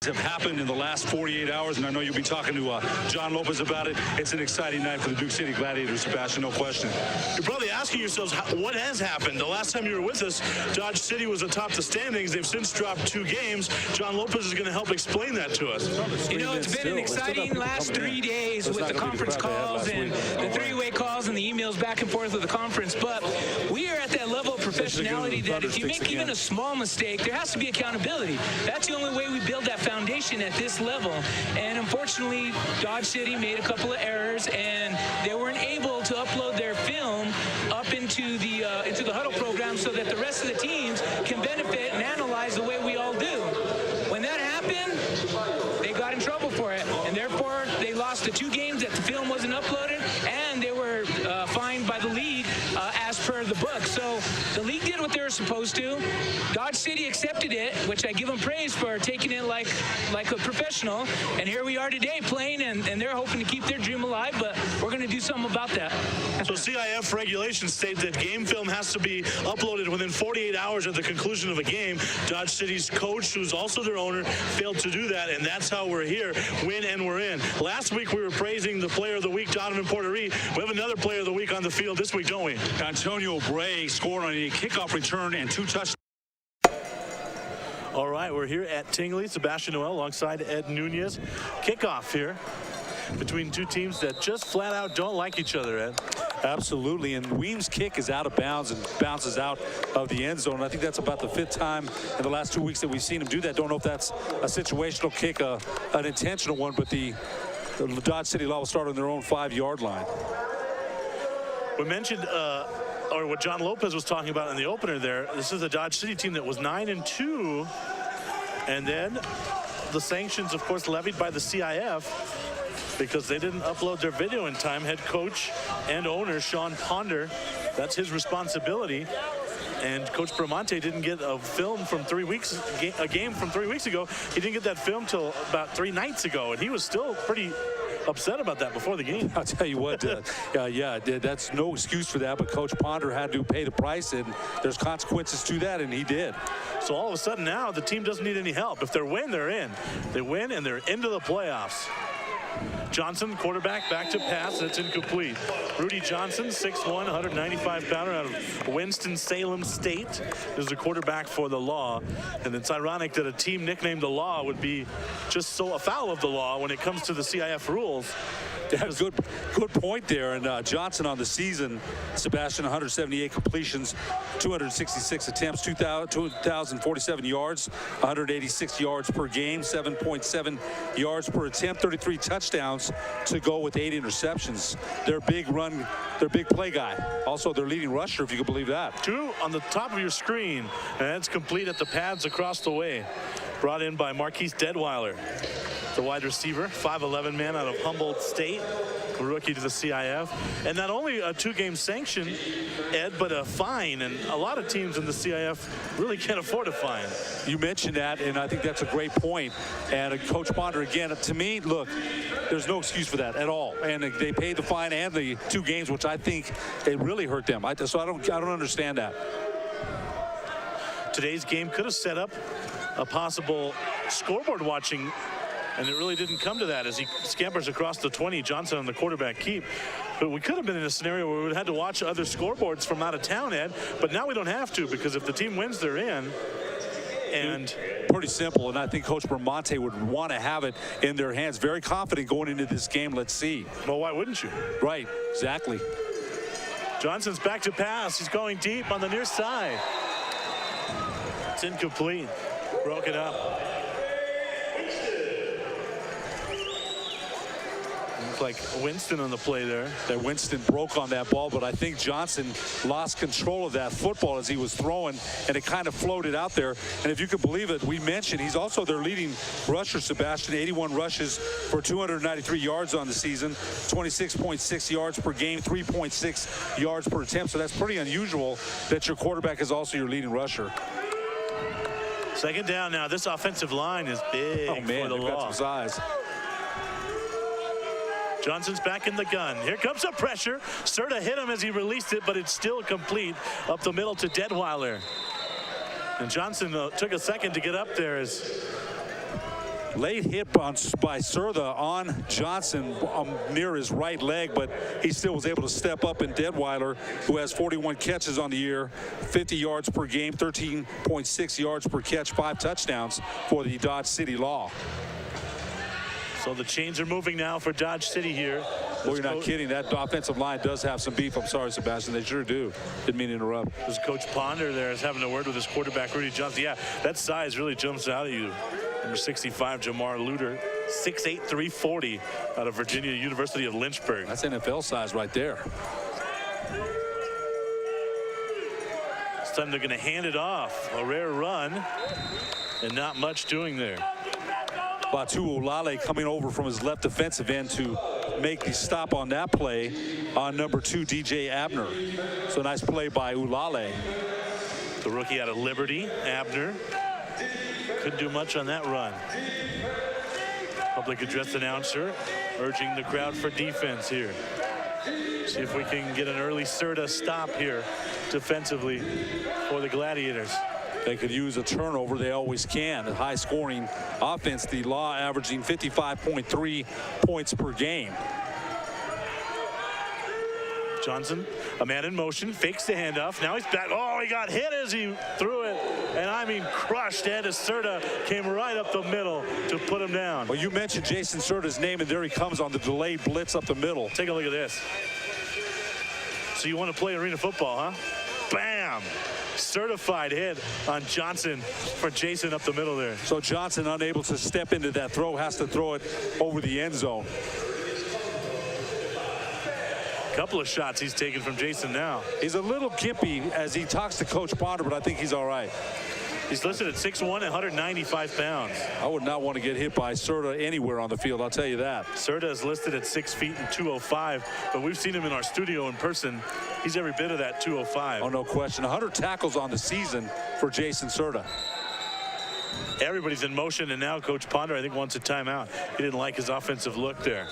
have happened in the last 48 hours, and I know you'll be talking to John Lopez about it. It's an exciting night for the Duke City Gladiators, Sebastian, no question. You're probably asking yourselves, what has happened? The last time you were with us, Dodge City was atop the standings. They've since dropped 2 games. John Lopez is going to help explain that to us. You know, it's been an exciting last 3 days with the conference calls and the 3-way calls and the emails back and forth with the conference, but we are at that level of professionality that if you make even a small mistake, there has to be accountability. That's the only way we build that foundation at this level. And unfortunately, Dodge City made a couple of errors, and they weren't able to upload their film up into the huddle program so that the rest of the teams can benefit and analyze the way we all do. When that happened, they got in trouble for it, and therefore they lost the 2 games that the film wasn't uploaded, and they were fined by the league as per the book. So the league did what they were supposed to. Dodge City accepted it, which I give them praise for taking it like a professional. And here we are today playing, and they're hoping to keep their dream alive, but we're going to do something about that. So CIF regulations state that game film has to be uploaded within 48 hours at the conclusion of a game. Dodge City's coach, who's also their owner, failed to do that, and that's how we're here. Win and we're in. Last week we were praising the player of the week, Donovan Portery. We have another player of the week on the field this week, don't we? Antonio Bray scored on a kickoff return and 2 touchdowns. All right, we're here at Tingley. Sebastian Noel alongside Ed Nunez. Kickoff here between 2 teams that just flat out don't like each other, Ed. Absolutely, and Weems' kick is out of bounds and bounces out of the end zone. I think that's about the 5th time in the last 2 weeks that we've seen him do that. Don't know if that's a situational kick, an intentional one, but the Dodge City Law will start on their own 5-yard line. We mentioned or what John Lopez was talking about in the opener there. This is a Dodge City team that was 9-2, and then the sanctions, of course, levied by the CIF because they didn't upload their video in time. Head coach and owner Sean Ponder, that's his responsibility. And Coach Bramante didn't get a film from 3 weeks, a game from 3 weeks ago. He didn't get that film till about 3 nights ago, and he was still pretty upset about that before the game. I'll tell you what, yeah, that's no excuse for that, but Coach Ponder had to pay the price, and there's consequences to that, and he did. So all of a sudden now the team doesn't need any help. If they win, they're in. They win, and they're into the playoffs. Johnson, quarterback, back to pass. That's incomplete. Rudy Johnson, 6'1", 195-pounder out of Winston-Salem State, is the quarterback for the Law. And it's ironic that a team nicknamed the Law would be just so afoul of the law when it comes to the CIF rules. Yeah, good point there. And Johnson on the season, Sebastian, 178 completions, 266 attempts, 2,047 yards, 186 yards per game, 7.7 yards per attempt, 33 touchdowns to go with 8 interceptions. Their big run, their big play guy. Also their leading rusher, if you can believe that. 2 on the top of your screen, and that's complete at the pads across the way. Brought in by Marquise Deadweiler, the wide receiver, 5'11" man out of Humboldt State, a rookie to the CIF. And not only a 2-game sanction, Ed, but a fine. And a lot of teams in the CIF really can't afford a fine. You mentioned that, and I think that's a great point. And Coach Ponder, again, to me, look, there's no excuse for that at all. And they paid the fine and the 2 games, which I think it really hurt them. So I don't understand that. Today's game could have set up a possible scoreboard watching, and it really didn't come to that as he scampers across the 20. Johnson on the quarterback keep. But we could have been in a scenario where we would have had to watch other scoreboards from out of town, Ed. But now we don't have to, because if the team wins, they're in. And pretty simple, and I think Coach Bramante would want to have it in their hands. Very confident going into this game. Let's see. Well, why wouldn't you? Right, exactly. Johnson's back to pass. He's going deep on the near side. It's incomplete. Broken up. Looks like Winston on the play there. That Winston broke on that ball, but I think Johnson lost control of that football as he was throwing, and it kind of floated out there. And if you could believe it, we mentioned he's also their leading rusher, Sebastian. 81 rushes for 293 yards on the season, 26.6 yards per game, 3.6 yards per attempt. So that's pretty unusual that your quarterback is also your leading rusher. Second down now. This offensive line is big for the Law. Got some size. Johnson's back in the gun. Here comes the pressure. Serta hit him as he released it, but it's still complete up the middle to Deadweiler. And Johnson took a second to get up there as Late hit by Sertha on Johnson near his right leg, but he still was able to step up. And Detweiler, who has 41 catches on the year, 50 yards per game, 13.6 yards per catch, 5 touchdowns for the Dodge City Law. So the chains are moving now for Dodge City here. Well, you're not kidding. That offensive line does have some beef. I'm sorry, Sebastian. They sure do. Didn't mean to interrupt. There's Coach Ponder there is having a word with his quarterback, Rudy Johnson. Yeah, that size really jumps out at you. Number 65, Jamar Luter, 6'8", 340 out of Virginia University of Lynchburg. That's NFL size right there. This time they're going to hand it off. A rare run and not much doing there. Batu Olale coming over from his left defensive end to make the stop on that play on number 2, DJ Abner. So nice play by Olale. The rookie out of Liberty, Abner. Couldn't do much on that run. Public address announcer urging the crowd for defense here. See if we can get an early Serta stop here defensively for the Gladiators. They could use a turnover. They always can. A high-scoring offense. The Law averaging 55.3 points per game. Johnson, a man in motion, fakes the handoff. Now he's back. Oh, he got hit as he threw it. And I mean crushed. Ed Serta came right up the middle to put him down. Well, you mentioned Jason Serta's name, and there he comes on the delayed blitz up the middle. Take a look at this. So you want to play arena football, huh? Bam! Certified hit on Johnson for Jason up the middle there. So Johnson, unable to step into that throw, has to throw it over the end zone. Couple of shots he's taken from Jason now. He's a little gimpy as he talks to Coach Ponder, but I think he's all right. He's listed at 6'1", 195 pounds. I would not want to get hit by Serta anywhere on the field, I'll tell you that. Serta is listed at 6 feet and 205, but we've seen him in our studio in person. He's every bit of that 205. Oh, no question. 100 tackles on the season for Jason Serta. Everybody's in motion, and now Coach Ponder, I think, wants a timeout. He didn't like his offensive look there.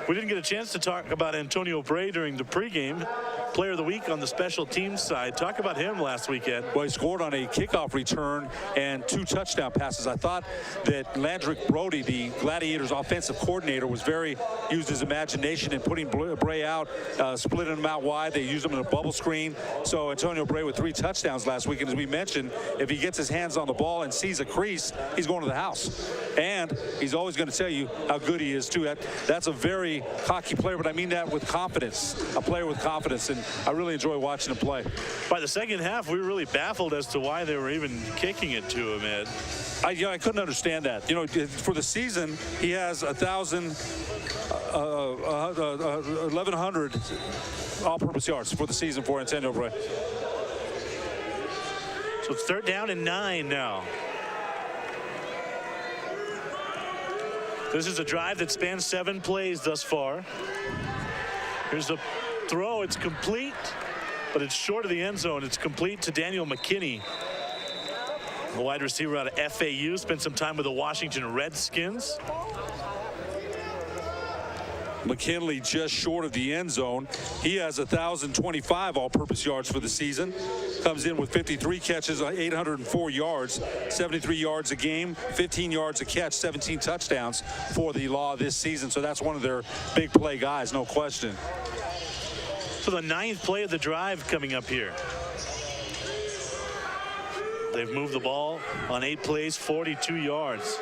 We didn't get a chance to talk about Antonio Bray during the pregame. Player of the week on the special teams side. Talk about him last weekend. Well, he scored on a kickoff return and 2 touchdown passes. I thought that Landrick Brody, the Gladiators offensive coordinator, used his imagination in putting Bray out, splitting him out wide. They used him in a bubble screen. So Antonio Bray with 3 touchdowns last week. And as we mentioned, if he gets his hands on the ball and sees a crease, he's going to the house. And he's always going to tell you how good he is, too. That's a very cocky player, but I mean that with confidence. A player with confidence. And I really enjoy watching him play. By the second half, we were really baffled as to why they were even kicking it to him, Ed. I couldn't understand that. You know, for the season, he has 1,100 all-purpose yards for the season for Antonio Bray. So it's 3rd down and 9 now. This is a drive that spans 7 plays thus far. Here's the throw. It's complete, but it's short of the end zone. It's complete to Daniel McKinney, the wide receiver out of FAU. Spent some time with the Washington Redskins. McKinley just short of the end zone. He has 1,025 all-purpose yards for the season. Comes in with 53 catches, 804 yards, 73 yards a game, 15 yards a catch, 17 touchdowns for the Law this season. So that's one of their big play guys, no question. So the 9th play of the drive coming up here. They've moved the ball on 8 plays, 42 yards.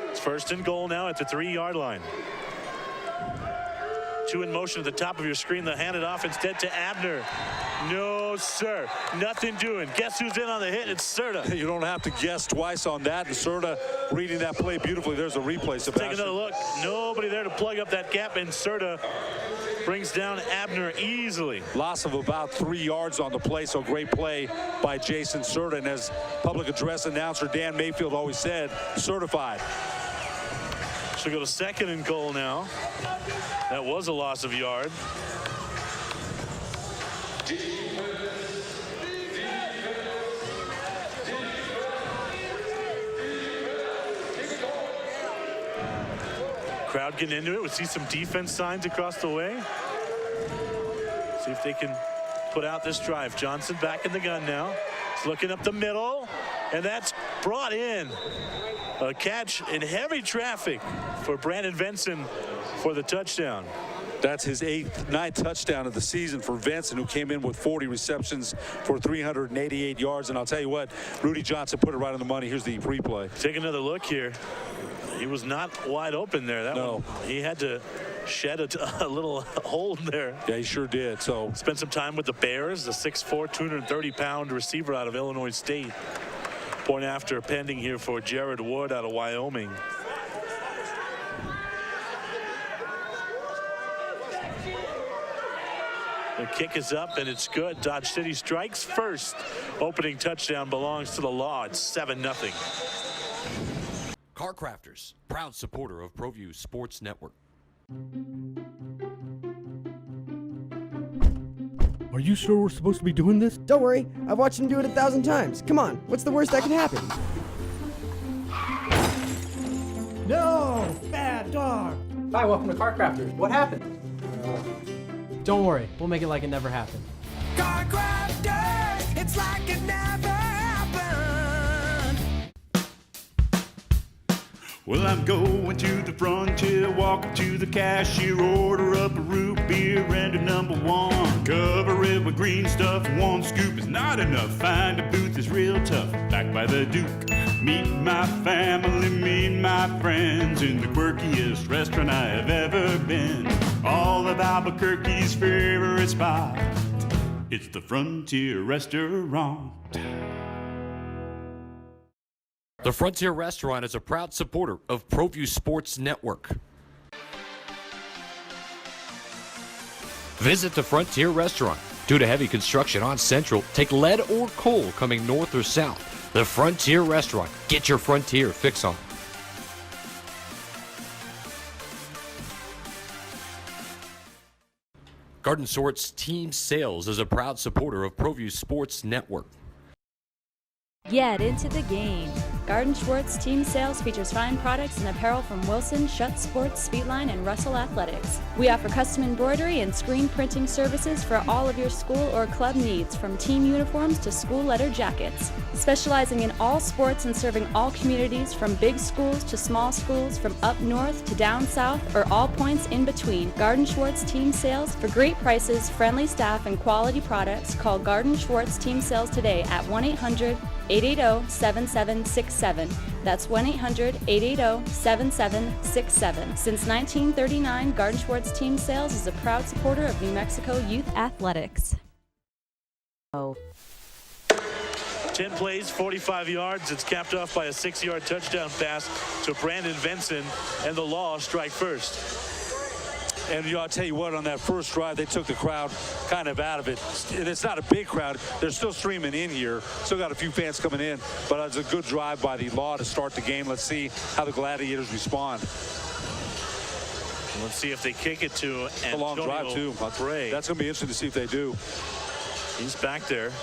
It's 1st and goal now at the 3-yard line. 2 in motion at the top of your screen. They'll hand it off instead to Abner. No, sir. Nothing doing. Guess who's in on the hit? It's Serta. You don't have to guess twice on that. And Serta reading that play beautifully. There's a replay, Sebastian. Take another look. Nobody there to plug up that gap, and Serta brings down Abner easily. Loss of about 3 yards on the play, so great play by Jason Serta. And as public address announcer Dan Mayfield always said, certified. So go to 2nd and goal now. That was a loss of yard. Crowd getting into it. We see some defense signs across the way. See if they can put out this drive. Johnson back in the gun now. He's looking up the middle. And that's brought in. A catch in heavy traffic for Brandon Venson for the touchdown. That's his ninth touchdown of the season for Venson, who came in with 40 receptions for 388 yards. And I'll tell you what, Rudy Johnson put it right on the money. Here's the replay. Take another look here. He was not wide open there. No. He had to shed a little hold there. Yeah, he sure did. So spent some time with the Bears, the 6'4", 230-pound receiver out of Illinois State. Point after pending here for Jared Wood out of Wyoming. The kick is up and it's good. Dodge City strikes first. Opening touchdown belongs to the Law. It's 7-0. Car Crafters, proud supporter of ProView Sports Network. Are you sure we're supposed to be doing this? Don't worry, I've watched him do it 1,000 times. Come on, what's the worst that can happen? No! Bad dog! Hi, welcome to Car Crafters. What happened? Don't worry, we'll make it like it never happened. Car Crafters, it's like it never happened. Well, I'm going to the frontier, walk up to the cashier, order up a root beer and a #1. Cover it with green stuff, one scoop is not enough. Find a booth is real tough, back by the Duke. Meet my family, meet my friends in the quirkiest restaurant I have ever been. All of Albuquerque's favorite spot, it's the Frontier Restaurant. The Frontier Restaurant is a proud supporter of ProView Sports Network. Visit the Frontier Restaurant. Due to heavy construction on Central, take lead or coal coming north or south. The Frontier Restaurant. Get your Frontier fix on. Garden Sort's Team Sales is a proud supporter of ProView Sports Network. Get into the game. Garden Schwartz Team Sales features fine products and apparel from Wilson, Schutt Sports, Speedline, and Russell Athletics. We offer custom embroidery and screen printing services for all of your school or club needs, from team uniforms to school letter jackets. Specializing in all sports and serving all communities, from big schools to small schools, from up north to down south, or all points in between. Garden Schwartz Team Sales. For great prices, friendly staff, and quality products, call Garden Schwartz Team Sales today at 1-800-880-7767. That's 1-800-880-7767. Since 1939, Garden Schwartz Team Sales is a proud supporter of New Mexico youth athletics. 10 plays, 45 yards. It's capped off by a 6-yard touchdown pass to Brandon Venson, and the Law strike first. And I'll tell you what, on that first drive, they took the crowd kind of out of it. And it's not a big crowd. They're still streaming in here. Still got a few fans coming in. But it's a good drive by the Law to start the game. Let's see how the Gladiators respond. Let's see if they kick it to a long drive, too. Bray. That's going to be interesting to see if they do. He's back there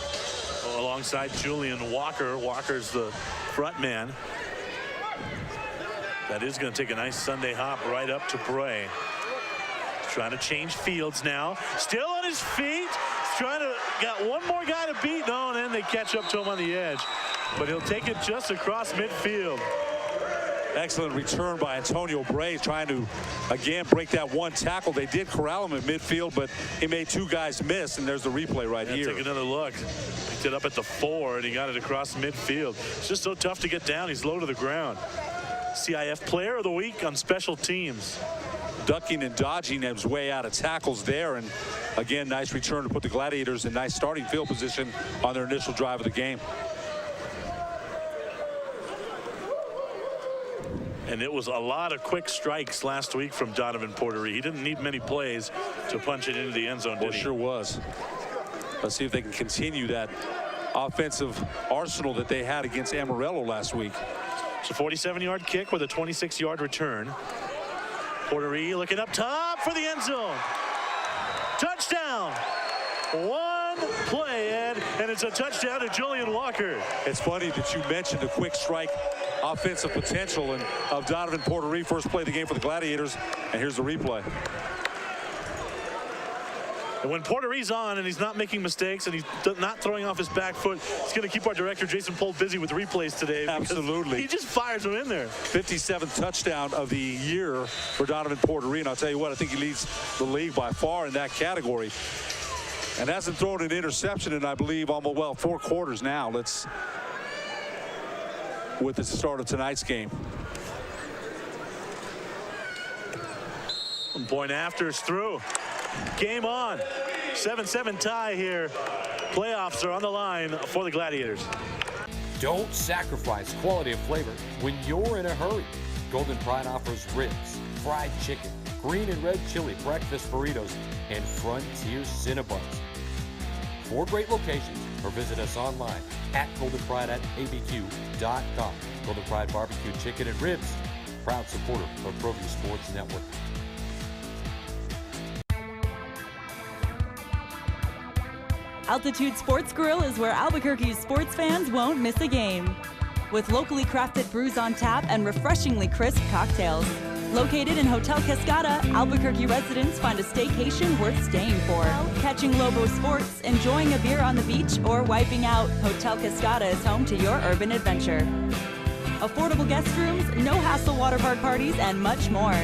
alongside Julian Walker. Walker's the front man. That is going to take a nice Sunday hop right up to Bray. Trying to change fields now. Still on his feet. Trying to got one more guy to beat. No, and then they catch up to him on the edge. But he'll take it just across midfield. Excellent return by Antonio Bray, trying to, again, break that one tackle. They did corral him at midfield, but he made two guys miss, and there's the replay right here. Take another look. Picked it up at the 4, and he got it across midfield. It's just so tough to get down. He's low to the ground. CIF Player of the Week on special teams. Ducking and dodging his way out of tackles there, and again, nice return to put the Gladiators in nice starting field position on their initial drive of the game. And it was a lot of quick strikes last week from Donovan Portery. He didn't need many plays to punch it into the end zone, did he? Sure was. Let's see if they can continue that offensive arsenal that they had against Amarillo last week. It's a 47-yard kick with a 26-yard return. Portery looking up top for the end zone. Touchdown. One play, Ed, and it's a touchdown to Julian Walker. It's funny that you mentioned the quick strike offensive potential of Donovan Portery. First play of the game for the Gladiators, and here's the replay. And when Portery's on and he's not making mistakes and he's not throwing off his back foot, it's going to keep our director, Jason Pohl, busy with replays today. Absolutely. He just fires them in there. 57th touchdown of the year for Donovan Portery. And I'll tell you what, I think he leads the league by far in that category. And hasn't thrown an interception in, I believe, almost, well, 4 quarters now. Let's, with the start of tonight's game. 1 point after is through. Game on. 7-7 tie here. Playoffs are on the line for the Gladiators. Don't sacrifice quality and flavor when you're in a hurry. Golden Pride offers ribs, fried chicken, green and red chili breakfast burritos, and Frontier Cinnabons. 4 great locations, or visit us online at goldenpride@abq.com. Golden Pride Barbecue Chicken and Ribs, proud supporter of ProView Sports Network. Altitude Sports Grill is where Albuquerque's sports fans won't miss a game. With locally crafted brews on tap and refreshingly crisp cocktails. Located in Hotel Cascada, Albuquerque residents find a staycation worth staying for. Catching Lobo sports, enjoying a beer on the beach, or wiping out, Hotel Cascada is home to your urban adventure. Affordable guest rooms, no-hassle water park parties, and much more.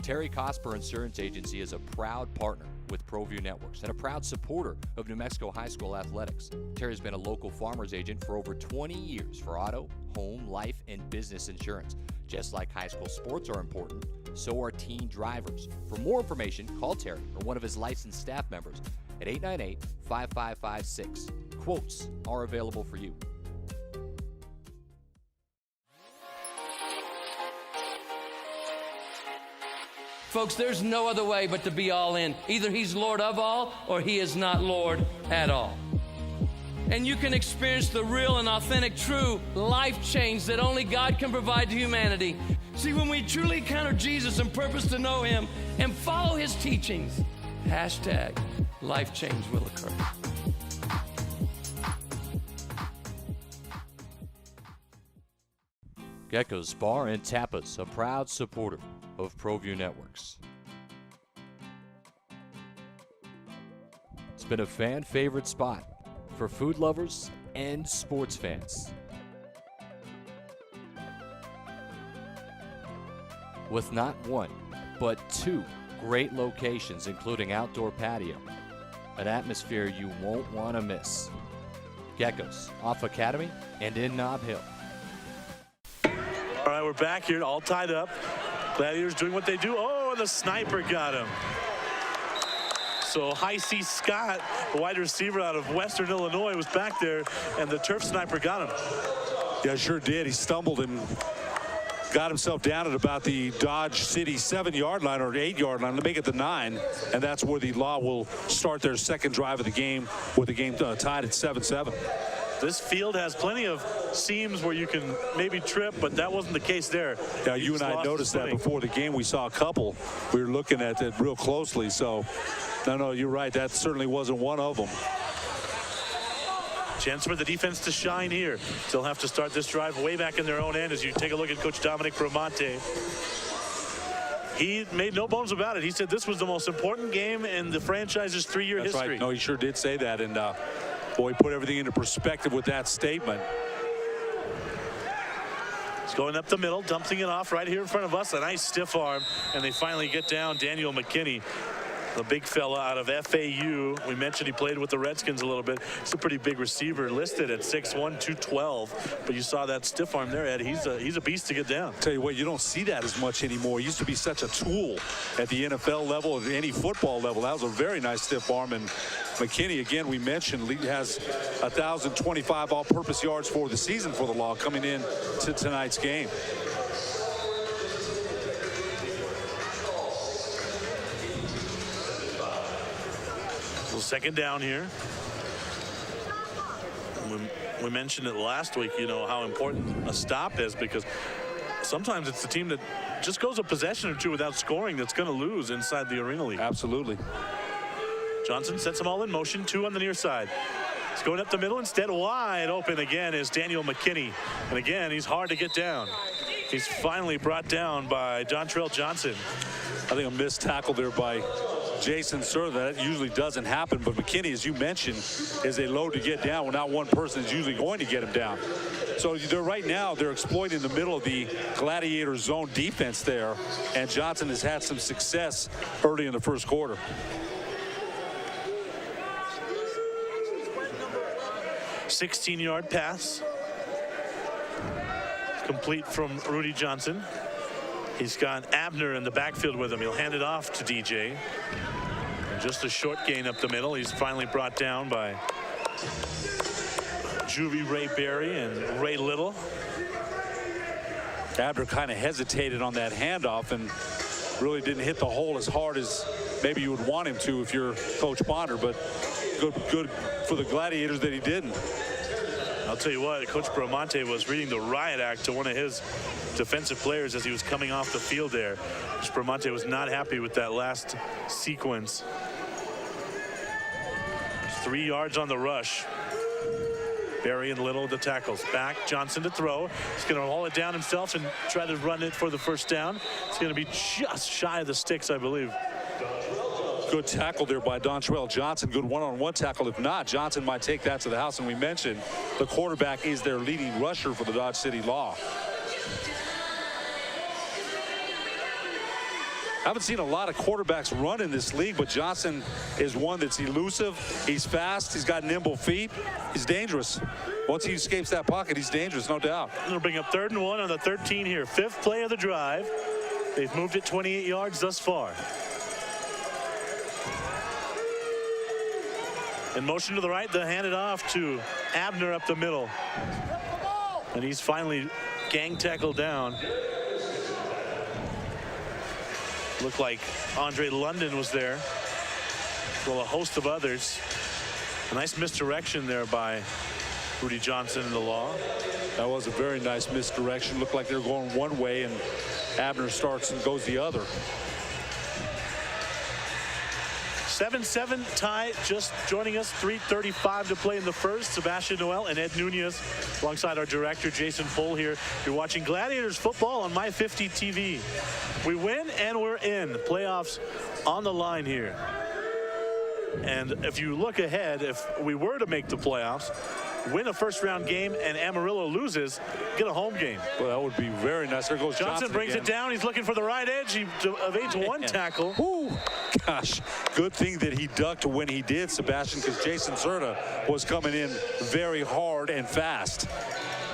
Terry Cosper Insurance Agency is a proud partner with ProView Networks and a proud supporter of New Mexico High School athletics. Terry's been a local farmer's agent for over 20 years for auto, home, life, and business insurance. Just like high school sports are important, so are teen drivers. For more information, call Terry or one of his licensed staff members at 898-5556. Quotes are available for you. Folks, there's no other way but to be all in. Either he's Lord of all or he is not Lord at all. And you can experience the real and authentic, true life change that only God can provide to humanity. See, when we truly encounter Jesus and purpose to know him and follow his teachings, hashtag life change will occur. Gecko's Bar and Tapas, a proud supporter of ProView Networks. It's been a fan favorite spot for food lovers and sports fans. With not one, but 2 great locations, including outdoor patio, an atmosphere you won't want to miss. Gecko's off Academy and in Nob Hill. All right, we're back here, all tied up. Gladiators doing what they do. Oh, the sniper got him. So High C Scott, the wide receiver out of Western Illinois, was back there, and the turf sniper got him. Yeah, sure did. He stumbled and got himself down at about the Dodge City 7-yard line or 8-yard line to make it the 9, and that's where the Law will start their second drive of the game with the game tied at 7-7. This field has plenty of seams where you can maybe trip, but that wasn't the case there. Yeah, you and I noticed that before the game. We saw a couple. We were looking at it real closely. So, no, you're right. That certainly wasn't one of them. Chance for the defense to shine here. They'll have to start this drive way back in their own end as you take a look at Coach Dominic Bramante. He made no bones about it. He said this was the most important game in the franchise's 3-year history. That's right. No, he sure did say that. And, boy, put everything into perspective with that statement. He's going up the middle, dumping it off right here in front of us. A nice stiff arm, and they finally get down Daniel McKinney, the big fella out of FAU. We mentioned he played with the Redskins a little bit. He's a pretty big receiver, listed at 6'1", 212. But you saw that stiff arm there, Ed. He's a beast to get down. Tell you what, you don't see that as much anymore. It used to be such a tool at the NFL level, at any football level. That was a very nice stiff arm. And McKinney, again, we mentioned, has 1,025 all-purpose yards for the season for the Law coming in to tonight's game. Second down here. We mentioned it last week, you know, how important a stop is, because sometimes it's the team that just goes a possession or two without scoring that's going to lose inside the Arena League. Absolutely. Johnson sets them all in motion, 2 on the near side. He's going up the middle. Instead, wide open again is Daniel McKinney. And again, he's hard to get down. He's finally brought down by Dontrell Johnson. I think a missed tackle there by Jason Serta. That usually doesn't happen, but McKinney, as you mentioned, is a load to get down. Well, not one person is usually going to get him down. So right now they're exploiting the middle of the Gladiator zone defense there, and Johnson has had some success early in the first quarter. "16-yard pass. Complete from Rudy Johnson. He's got Abner in the backfield with him. He'll hand it off to DJ. And just a short gain up the middle. He's finally brought down by Juvie Ray Berry and Ray Little. Abner kind of hesitated on that handoff and really didn't hit the hole as hard as maybe you would want him to if you're Coach Ponder, but good for the Gladiators that he didn't. I'll tell you what, Coach Bramante was reading the riot act to one of his defensive players as he was coming off the field there. Coach Bramante was not happy with that last sequence. 3 yards on the rush. Berry and Little the tackles. Back, Johnson to throw. He's going to haul it down himself and try to run it for the first down. It's going to be just shy of the sticks, I believe. Good tackle there by Dontrell Johnson. Good one-on-one tackle. If not, Johnson might take that to the house. And we mentioned the quarterback is their leading rusher for the Dodge City Law. I haven't seen a lot of quarterbacks run in this league, but Johnson is one that's elusive. He's fast. He's got nimble feet. He's dangerous. Once he escapes that pocket, he's dangerous, no doubt. They'll bring up 3rd and 1 on the 13 here. 5th play of the drive. They've moved it 28 yards thus far. In motion to the right, they hand it off to Abner up the middle. And he's finally gang tackled down. Looked like Andre London was there. Well, a host of others. A nice misdirection there by Rudy Johnson in the Law. That was a very nice misdirection. Looked like they were going one way, and Abner starts and goes the other. 7-7 tie, just joining us. 3:35 to play in the first. Sebastian Noel and Ed Nunez alongside our director Jason Pohl here. You're watching Gladiators football on My 50 TV. We win and we're in. Playoffs on the line here. And if you look ahead, if we were to make the playoffs, win a first-round game and Amarillo loses, get a home game. Well, that would be very nice. There goes Johnson brings again. It down. He's looking for the right edge. He evades one tackle. Ooh, gosh, good thing that he ducked when he did, Sebastian, because Jason Serta was coming in very hard and fast.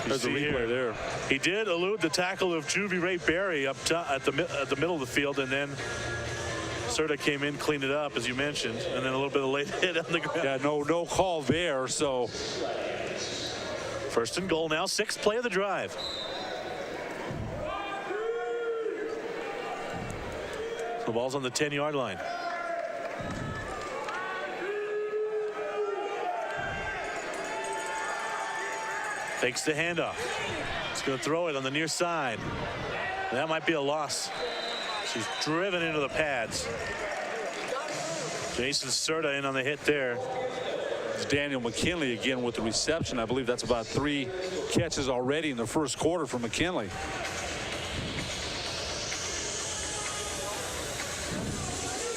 There's a replay there. He did elude the tackle of Juvie Ray Berry up at the middle of the field, and then Serta came in, cleaned it up, as you mentioned, and then a little bit of late hit on the ground. Yeah, no call there, so. 1st and goal now, 6th play of the drive. The ball's on the 10-yard line. Takes the handoff. He's going to throw it on the near side. That might be a loss. She's driven into the pads. Jason Serta in on the hit there. It's Daniel McKinley again with the reception. I believe that's about 3 catches already in the first quarter for McKinley.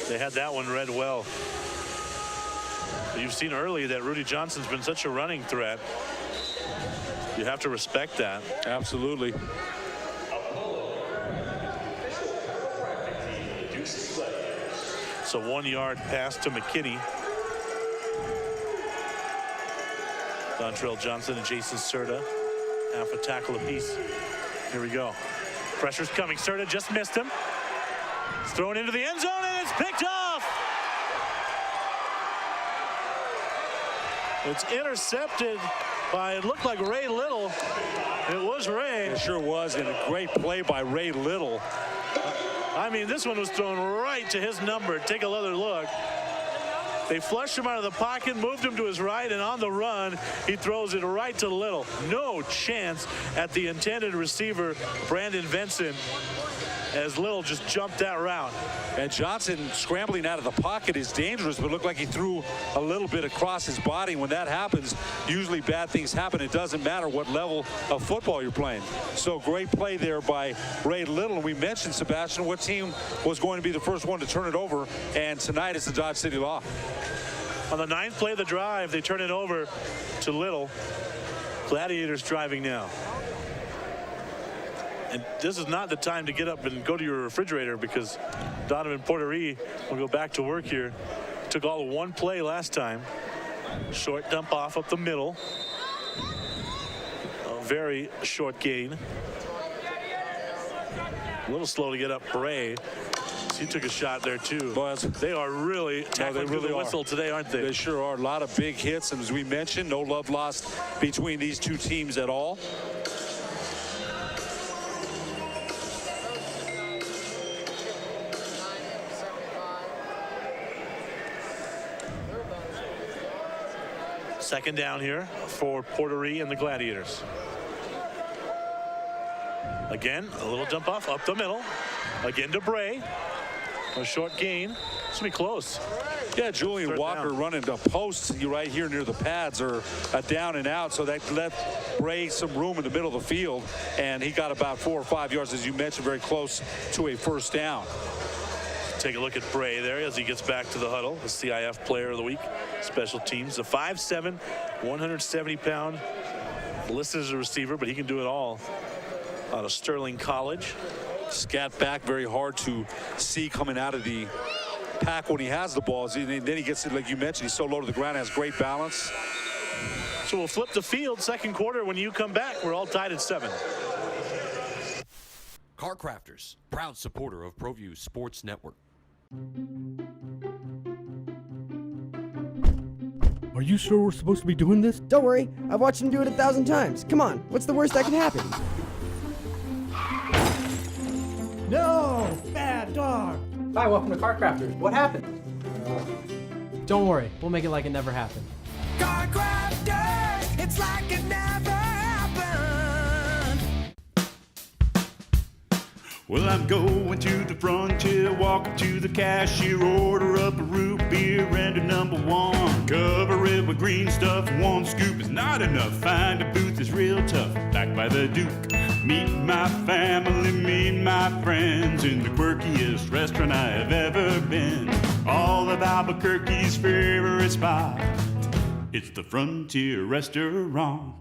They had that one read well. But you've seen early that Rudy Johnson's been such a running threat. You have to respect that. Absolutely. So 1-yard pass to McKinney. Dontrell Johnson and Jason Serta, half a tackle apiece. Here we go. Pressure's coming. Serta just missed him. It's thrown into the end zone, and it's picked off. It's intercepted by, it looked like Ray Little. It was Ray. It sure was, and a great play by Ray Little. I mean, this one was thrown right to his number. Take another look. They flushed him out of the pocket, moved him to his right, and on the run, he throws it right to Little. No chance at the intended receiver, Brandon Vincent. as Little just jumped that route. And Johnson scrambling out of the pocket is dangerous, but looked like he threw a little bit across his body. When that happens, usually bad things happen. It doesn't matter what level of football you're playing. So great play there by Ray Little. And we mentioned, Sebastian, what team was going to be the first one to turn it over, and tonight it's the Dodge City Law. On the 9th play of the drive, they turn it over to Little. Gladiators driving now. And this is not the time to get up and go to your refrigerator, because Donovan Porterie will go back to work here. Took all of one play last time. Short dump off up the middle. A very short gain. A little slow to get up Bray. He took a shot there too. Boys, they are really tackling through the whistle today, aren't they? They sure are. A lot of big hits, and as we mentioned, no love lost between these two teams at all. Second down here for Porterie and the Gladiators. Again, a little dump off up the middle. Again to Bray. A short gain. It's going to be close. Yeah, Julian Walker running the post right here near the pads, or a down and out, so that left Bray some room in the middle of the field, and he got about 4 or 5 yards, as you mentioned, very close to a first down. Take a look at Bray there as he gets back to the huddle. The CIF Player of the Week, special teams. A 5'7", 170-pound, listed as a receiver, but he can do it all. Out of Sterling College. Scat back, very hard to see coming out of the pack when he has the ball. Then he gets it, like you mentioned, he's so low to the ground, has great balance. So we'll flip the field second quarter. When you come back, we're all tied at 7. Car Crafters, proud supporter of ProView Sports Network. Are you sure we're supposed to be doing this? Don't worry, I've watched him do it 1,000 times. Come on, what's the worst that can happen? No! Bad dog! Hi, welcome to Car Crafters. What happened? Don't worry, we'll make it like it never happened. Car Crafters, it's like it never happened. Well, I'm going to the frontier, walk up to the cashier, order up a root beer and a #1. Cover it with green stuff, 1 scoop is not enough. Find a booth is real tough, back by the Duke. Meet my family, meet my friends in the quirkiest restaurant I have ever been. All of Albuquerque's favorite spot, it's the Frontier Restaurant.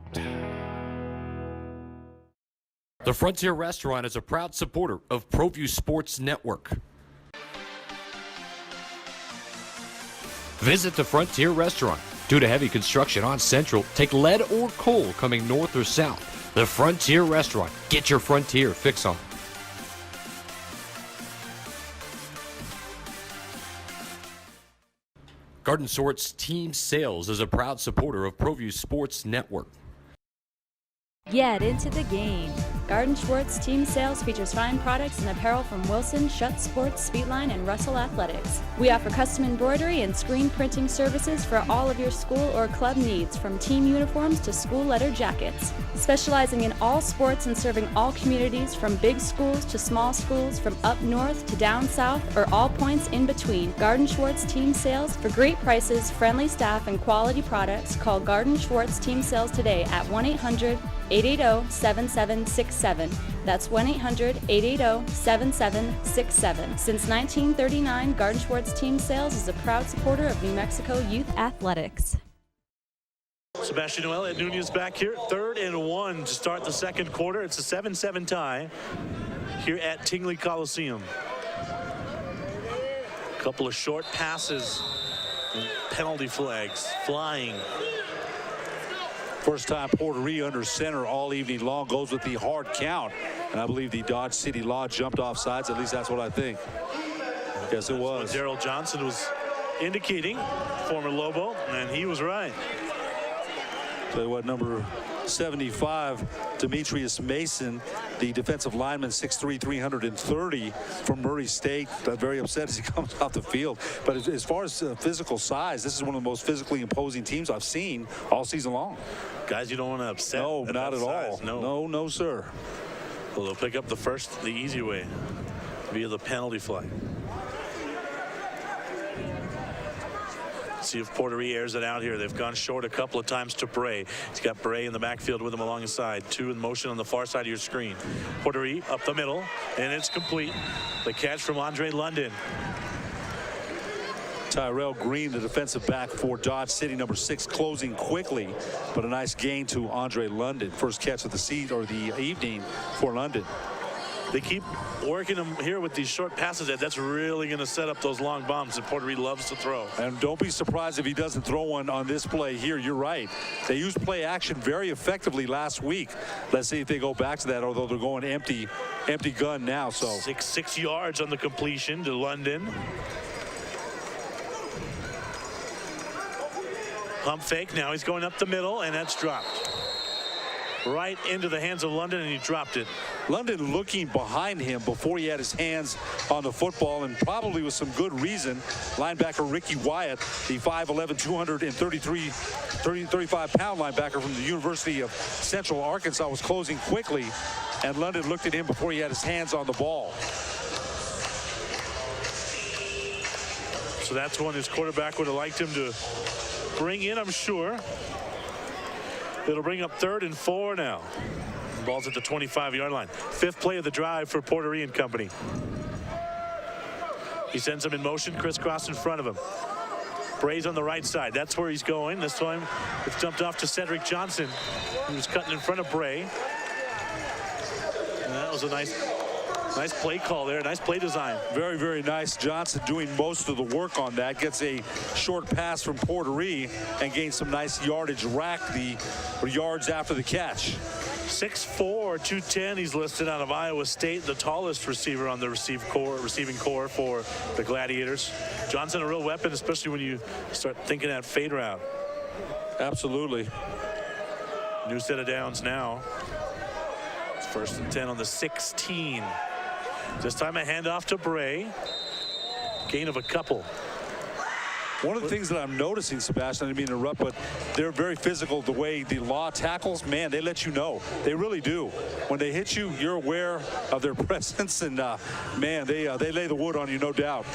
The Frontier Restaurant is a proud supporter of ProView Sports Network. Visit the Frontier Restaurant. Due to heavy construction on Central, take lead or coal coming north or south. The Frontier Restaurant. Get your Frontier fix on. Garden Sort's Team Sales is a proud supporter of ProView Sports Network. Get into the game. Garden Schwartz Team Sales features fine products and apparel from Wilson, Schutt Sports, Speedline, and Russell Athletics. We offer custom embroidery and screen printing services for all of your school or club needs, from team uniforms to school leather jackets. Specializing in all sports and serving all communities, from big schools to small schools, from up north to down south, or all points in between. Garden Schwartz Team Sales. For great prices, friendly staff, and quality products, call Garden Schwartz Team Sales today at 1-800-880-7767. That's 1-800-880-7767. Since 1939, Garden Schwartz Team Sales is a proud supporter of New Mexico youth athletics. Sebastian Noel at Nunez back here. 3rd and 1 to start the second quarter. It's a 7-7 tie here at Tingley Coliseum. A couple of short passes and penalty flags flying. First time Porterie under center all evening long, goes with the hard count. And I believe the Dodge City Law jumped off sides. At least that's what I think. Yes, it was. Daryl Johnson was indicating, former Lobo, and he was right. Tell you what, number 75, Demetrius Mason, the defensive lineman, 6'3", 330 from Murray State. Very upset as he comes off the field. But as far as physical size, this is one of the most physically imposing teams I've seen all season long. Guys you don't want to upset. No, not at all. No, no, sir. Well, they'll pick up the first the easy way. via the penalty flag. See if Porterie airs it out here. They've gone short a couple of times to Bray. He's got Bray in the backfield with him along his side. 2 in motion on the far side of your screen. Porterie up the middle, and it's complete. The catch from Andre London. Tyrell Green, the defensive back for Dodge City, number 6, closing quickly, but a nice gain to Andre London. First catch of the season or the evening for London. They keep working him here with these short passes. That's really going to set up those long bombs that Porterie loves to throw. And don't be surprised if he doesn't throw one on this play here. You're right. They used play action very effectively last week. Let's see if they go back to that, although they're going empty gun now. So 6 yards on the completion to London. Pump fake. Now he's going up the middle, and that's dropped. Right into the hands of London, and he dropped it. London looking behind him before he had his hands on the football, and probably with some good reason. Linebacker Ricky Wyatt, the 5'11", 235-pound linebacker from the University of Central Arkansas, was closing quickly, and London looked at him before he had his hands on the ball. So that's one his quarterback would have liked him to bring in, I'm sure. It'll bring up 3rd and 4 now. Ball's at the 25-yard line. 5th play of the drive for Porterie and company. He sends him in motion, crisscross in front of him. Bray's on the right side. That's where he's going. This time it's dumped off to Cedric Johnson, who was cutting in front of Bray. And that was a nice play call there. Nice play design. Very, very nice. Johnson doing most of the work on that. Gets a short pass from Porterie and gains some nice yardage yards after the catch. 6'4", 210. He's listed out of Iowa State, the tallest receiver on the receiving core for the Gladiators. Johnson, a real weapon, especially when you start thinking that fade route. Absolutely. New set of downs now. It's 1st and 10 on the 16. This time a handoff to Bray. Gain of a couple. One of the things that I'm noticing, Sebastian, I didn't mean to interrupt, but they're very physical. The way the law tackles, man, they let you know. They really do. When they hit you, you're aware of their presence, and man, they lay the wood on you, no doubt.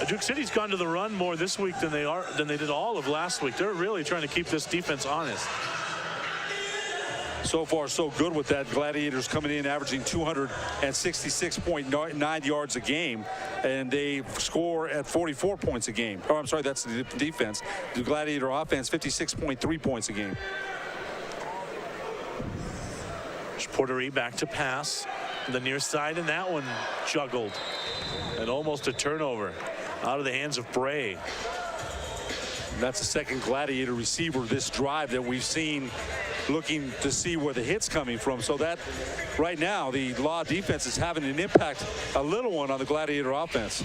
Duke City's gone to the run more this week than they did all of last week. They're really trying to keep this defense honest. So far, so good with that. Gladiators coming in averaging 266.9 yards a game, and they score at 44 points a game. Oh, I'm sorry, that's the defense. The Gladiator offense, 56.3 points a game. Porterie back to pass the near side, and that one juggled. And almost a turnover out of the hands of Bray. That's the second Gladiator receiver this drive that we've seen looking to see where the hit's coming from. So that right now the Law defense is having an impact, a little one, on the Gladiator offense.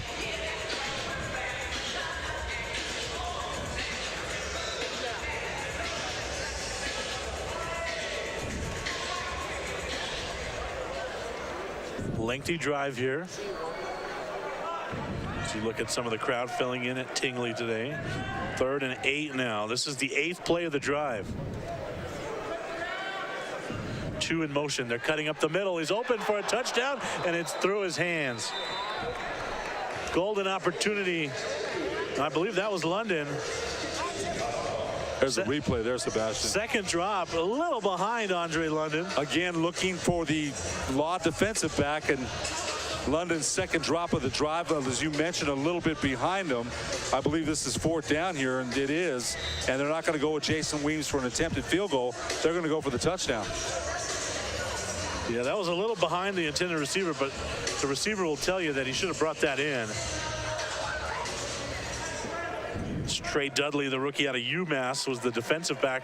Lengthy drive here. As you look at some of the crowd filling in at Tingley today. 3rd and 8 now. This is the 8th play of the drive. 2 in motion. They're cutting up the middle. He's open for a touchdown, and it's through his hands. Golden opportunity. I believe that was London. There's a replay there, Sebastian. Second drop, a little behind Andre London. Again, looking for the Law defensive back, and London's second drop of the drive, as you mentioned, a little bit behind them. I believe this is 4th down here, and it is. And they're not going to go with Jason Weems for an attempted field goal. They're going to go for the touchdown. Yeah, that was a little behind the intended receiver, but the receiver will tell you that he should have brought that in. Trey Dudley, the rookie out of UMass, was the defensive back.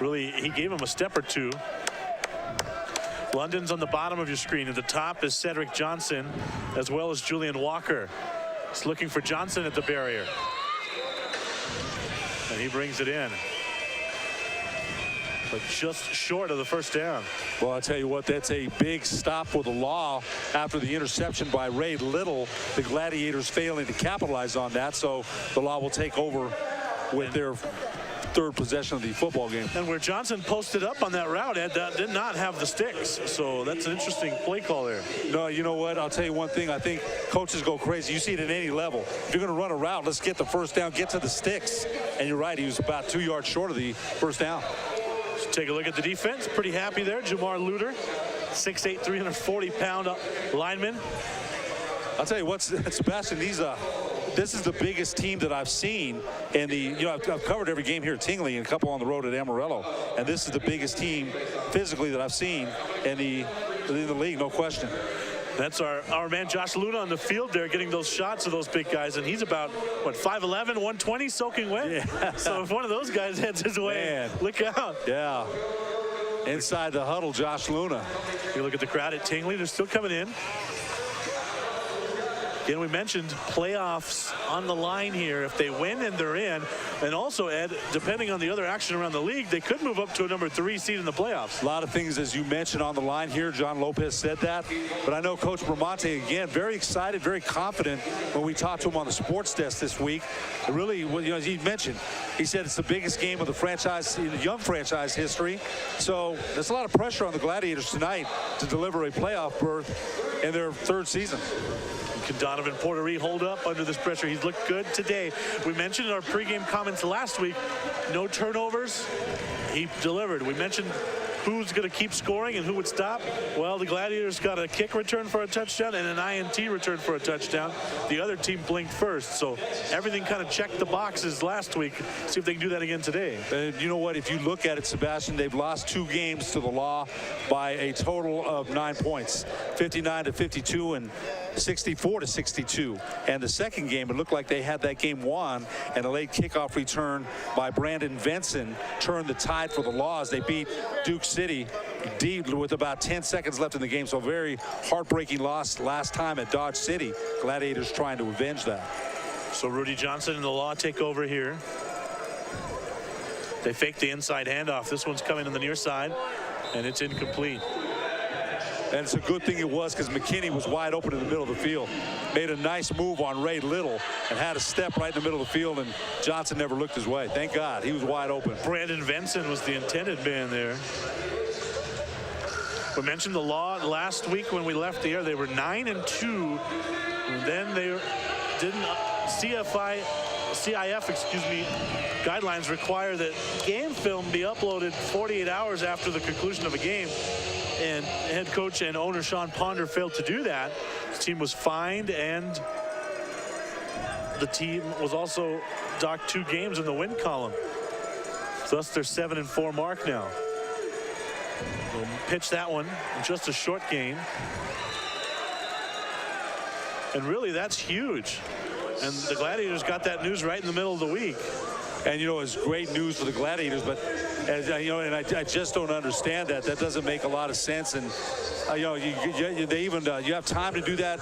Really, he gave him a step or two. London's on the bottom of your screen. At the top is Cedric Johnson, as well as Julian Walker. He's looking for Johnson at the barrier. And he brings it in. But just short of the first down. Well, I'll tell you what, that's a big stop for the Law after the interception by Ray Little. The Gladiators failing to capitalize on that, so the Law will take over with their third possession of the football game. And where Johnson posted up on that route, Ed, that did not have the sticks. So that's an interesting play call there. No, you know what? I'll tell you one thing. I think coaches go crazy. You see it at any level. If you're going to run a route, let's get the first down, get to the sticks. And you're right, he was about 2 yards short of the first down. Let's take a look at the defense. Pretty happy there. Jamar Luter, 6'8", 340-pound lineman. I'll tell you what, Sebastian, this is the biggest team that I've seen in the, I've covered every game here at Tingley and a couple on the road at Amarillo, and this is the biggest team physically that I've seen in the league, no question. That's our man Josh Luna on the field there getting those shots of those big guys, and he's about, what, 5'11", 120 soaking wet? Yeah. So if one of those guys heads his way, man, look out. Yeah. Inside the huddle, Josh Luna. You look at the crowd at Tingley, they're still coming in. Again, we mentioned playoffs on the line here. If they win and they're in, and also, Ed, depending on the other action around the league, they could move up to a number 3 seed in the playoffs. A lot of things, as you mentioned, on the line here. John Lopez said that. But I know Coach Bramante, again, very excited, very confident when we talked to him on the sports desk this week. It really, as he mentioned, he said it's the biggest game of the franchise, in the young franchise history. So there's a lot of pressure on the Gladiators tonight to deliver a playoff berth in their 3rd season. Can Donovan Portery hold up under this pressure? He's looked good today. We mentioned in our pregame comments last week, no turnovers. He delivered. We mentioned who's going to keep scoring and who would stop. Well, the Gladiators got a kick return for a touchdown and an INT return for a touchdown. The other team blinked first. So everything kind of checked the boxes last week. See if they can do that again today. And you know what? If you look at it, Sebastian, they've lost 2 games to the Law by a total of 9 points, 59-52 and 64-62. And the second game, it looked like they had that game won, and a late kickoff return by Brandon Venson turned the tide for the Law as they beat Duke City deep with about 10 seconds left in the game. So a very heartbreaking loss last time at Dodge City. Gladiators trying to avenge that. So Rudy Johnson and the Law take over here. They fake the inside handoff. This one's coming on the near side, and it's incomplete. And it's a good thing it was, because McKinney was wide open in the middle of the field. Made a nice move on Ray Little and had a step right in the middle of the field, and Johnson never looked his way. Thank God. He was wide open. Brandon Venson was the intended man there. We mentioned the Law last week when we left the air. They were 9-2. And then they didn't CIF, guidelines require that game film be uploaded 48 hours after the conclusion of a game. And head coach and owner Sean Ponder failed to do that. The team was fined, and the team was also docked 2 games in the win column. Thus their 7-4 mark now. We'll pitch that one, just a short gain. And really, that's huge. And the Gladiators got that news right in the middle of the week. And, it's great news for the Gladiators, but as and I just don't understand that. That doesn't make a lot of sense. And, you have time to do that,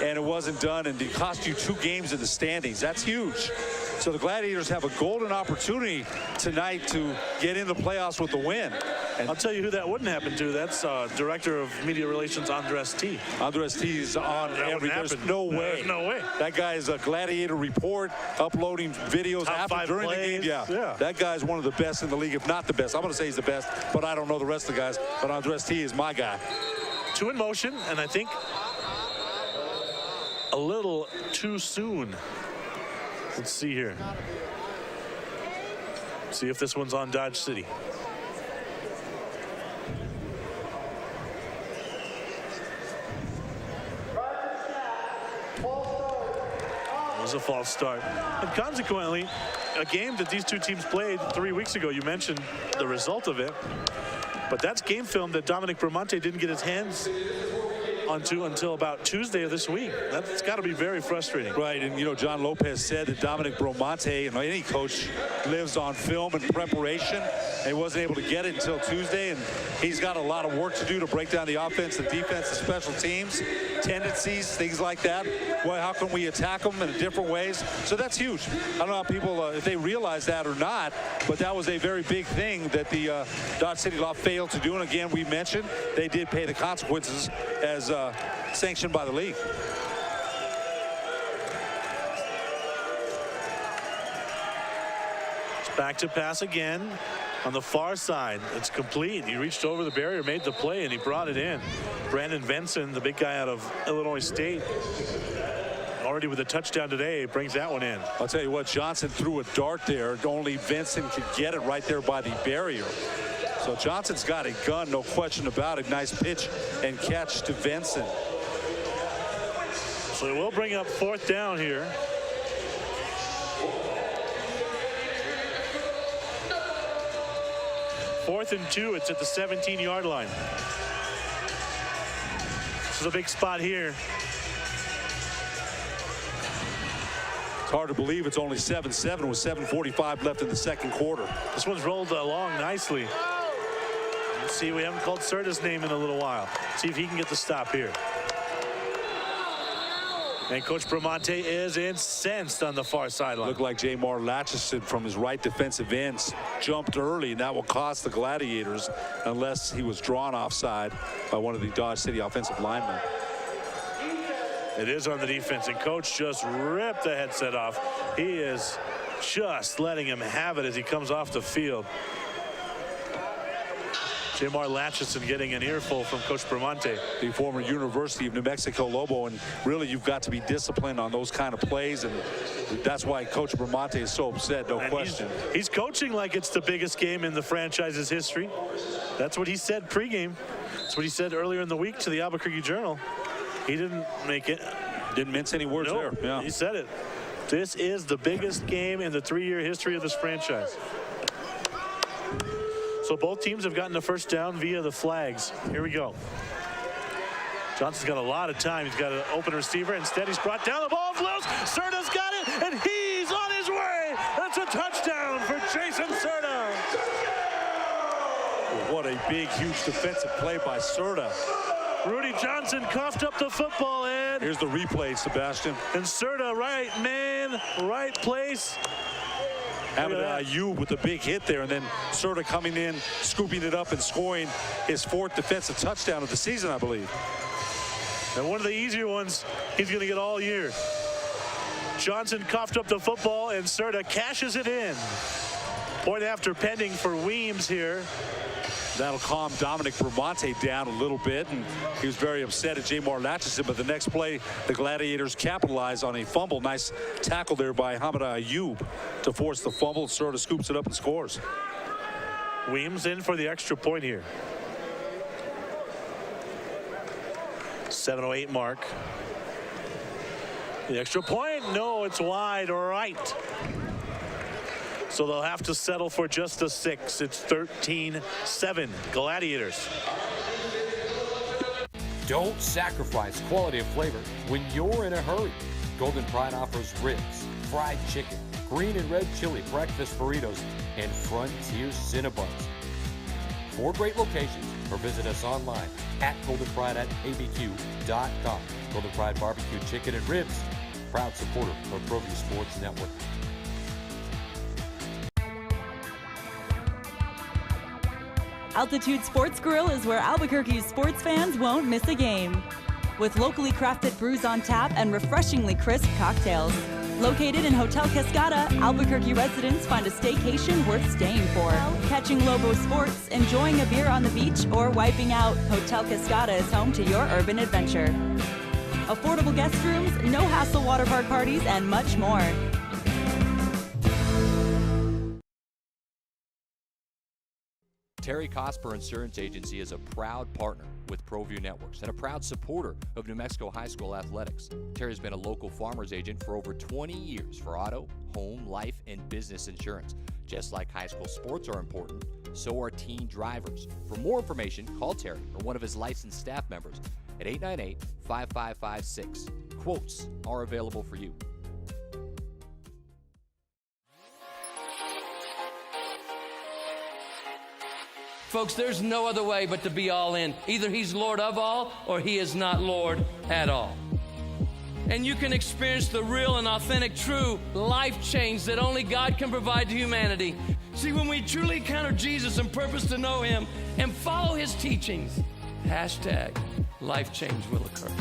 and it wasn't done, and it cost you 2 games in the standings. That's huge. So the Gladiators have a golden opportunity tonight to get in the playoffs with the win. And I'll tell you who that wouldn't happen to. That's Director of Media Relations, Andres T. Andres T is on every. There's no way. No way. That guy is a Gladiator report, uploading videos during the game. Yeah. That guy's one of the best in the league, if not the best. I'm going to say he's the best, but I don't know the rest of the guys. But Andres T is my guy. 2 in motion, and I think a little too soon. Let's see here. See if this one's on Dodge City. It was a false start. And consequently, a game that these 2 teams played 3 weeks ago, you mentioned the result of it. But that's game film that Dominic Bramante didn't get his hands onto until about Tuesday of this week. That's got to be very frustrating. Right, and John Lopez said that Dominic Bramante, any coach, lives on film and preparation, and he wasn't able to get it until Tuesday, and he's got a lot of work to do to break down the offense, the defense, the special teams, tendencies, things like that. Well, how can we attack them in different ways? So that's huge. I don't know how people, if they realize that or not, but that was a very big thing that the Dodge City Law failed to do. And again, we mentioned they did pay the consequences as sanctioned by the league. It's Back to pass again on the far side. It's complete. He reached over the barrier, made the play, and he brought it in. Brandon Benson, the big guy out of Illinois State, already with a touchdown today, brings that one in. I'll tell you what, Johnson threw a dart there. Only Benson could get it right there by the barrier. So Johnson's got a gun, no question about it. Nice pitch and catch to Benson. So it will bring up 4th down here. Fourth and 2, it's at the 17-yard line. This is a big spot here. It's hard to believe it's only 7-7 with 7:45 left in the second quarter. This one's rolled along nicely. Let's see, we haven't called Serta's name in a little while. See if he can get the stop here. And Coach Bramante is incensed on the far sideline. Looked like Jamar Latchison from his right defensive ends jumped early, and that will cost the Gladiators unless he was drawn offside by one of the Dodge City offensive linemen. It is on the defense, and Coach just ripped the headset off. He is just letting him have it as he comes off the field. Jamar Latchison getting an earful from Coach Bramante. The former University of New Mexico Lobo, and really you've got to be disciplined on those kind of plays, and that's why Coach Bramante is so upset, no question. He's coaching like it's the biggest game in the franchise's history. That's what he said pregame. That's what he said earlier in the week to the Albuquerque Journal. He didn't make it. Didn't mince any words there. Yeah. He said it. This is the biggest game in the 3-year history of this franchise. So both teams have gotten the first down via the flags. Here we go. Johnson's got a lot of time. He's got an open receiver. Instead, he's brought down. The ball's loose. Serta's got it, and he's on his way. That's a touchdown for Jason Serta. What a big, huge defensive play by Serta. Rudy Johnson coughed up the football, and here's the replay, Sebastian. And Serta, right man, right place. Ayub with a big hit there, and then Serta coming in, scooping it up and scoring his 4th defensive touchdown of the season, I believe. And one of the easier ones he's going to get all year. Johnson coughed up the football, and Serta cashes it in. Point after pending for Weems here. That'll calm Dominic Bramante down a little bit, and he was very upset at Jamar Latchison, but the next play, the Gladiators capitalize on a fumble. Nice tackle there by Hamada Ayub to force the fumble. Serta scoops it up and scores. Weems in for the extra point here. 7:08 mark. The extra point, no, it's wide right. So they'll have to settle for just a 6. It's 13-7 Gladiators. Don't sacrifice quality of flavor when you're in a hurry. Golden Pride offers ribs, fried chicken, green and red chili breakfast burritos, and Frontier Cinnabons. 4 great locations, or visit us online at goldenpride@abq.com. Golden Pride Barbecue Chicken and Ribs, proud supporter of ProView Sports Network. Altitude Sports Grill is where Albuquerque's sports fans won't miss a game. With locally crafted brews on tap and refreshingly crisp cocktails. Located in Hotel Cascada, Albuquerque residents find a staycation worth staying for. Catching Lobo sports, enjoying a beer on the beach, or wiping out, Hotel Cascada is home to your urban adventure. Affordable guest rooms, no-hassle water park parties, and much more. Terry Cosper Insurance Agency is a proud partner with ProView Networks and a proud supporter of New Mexico High School athletics. Terry's been a local farmer's agent for over 20 years for auto, home, life, and business insurance. Just like high school sports are important, so are teen drivers. For more information, call Terry or one of his licensed staff members at 898-5556. Quotes are available for you. Folks, there's no other way but to be all in. Either he's Lord of all or he is not Lord at all. And you can experience the real and authentic, true life change that only God can provide to humanity. See, when we truly encounter Jesus and purpose to know him and follow his teachings, hashtag life change will occur.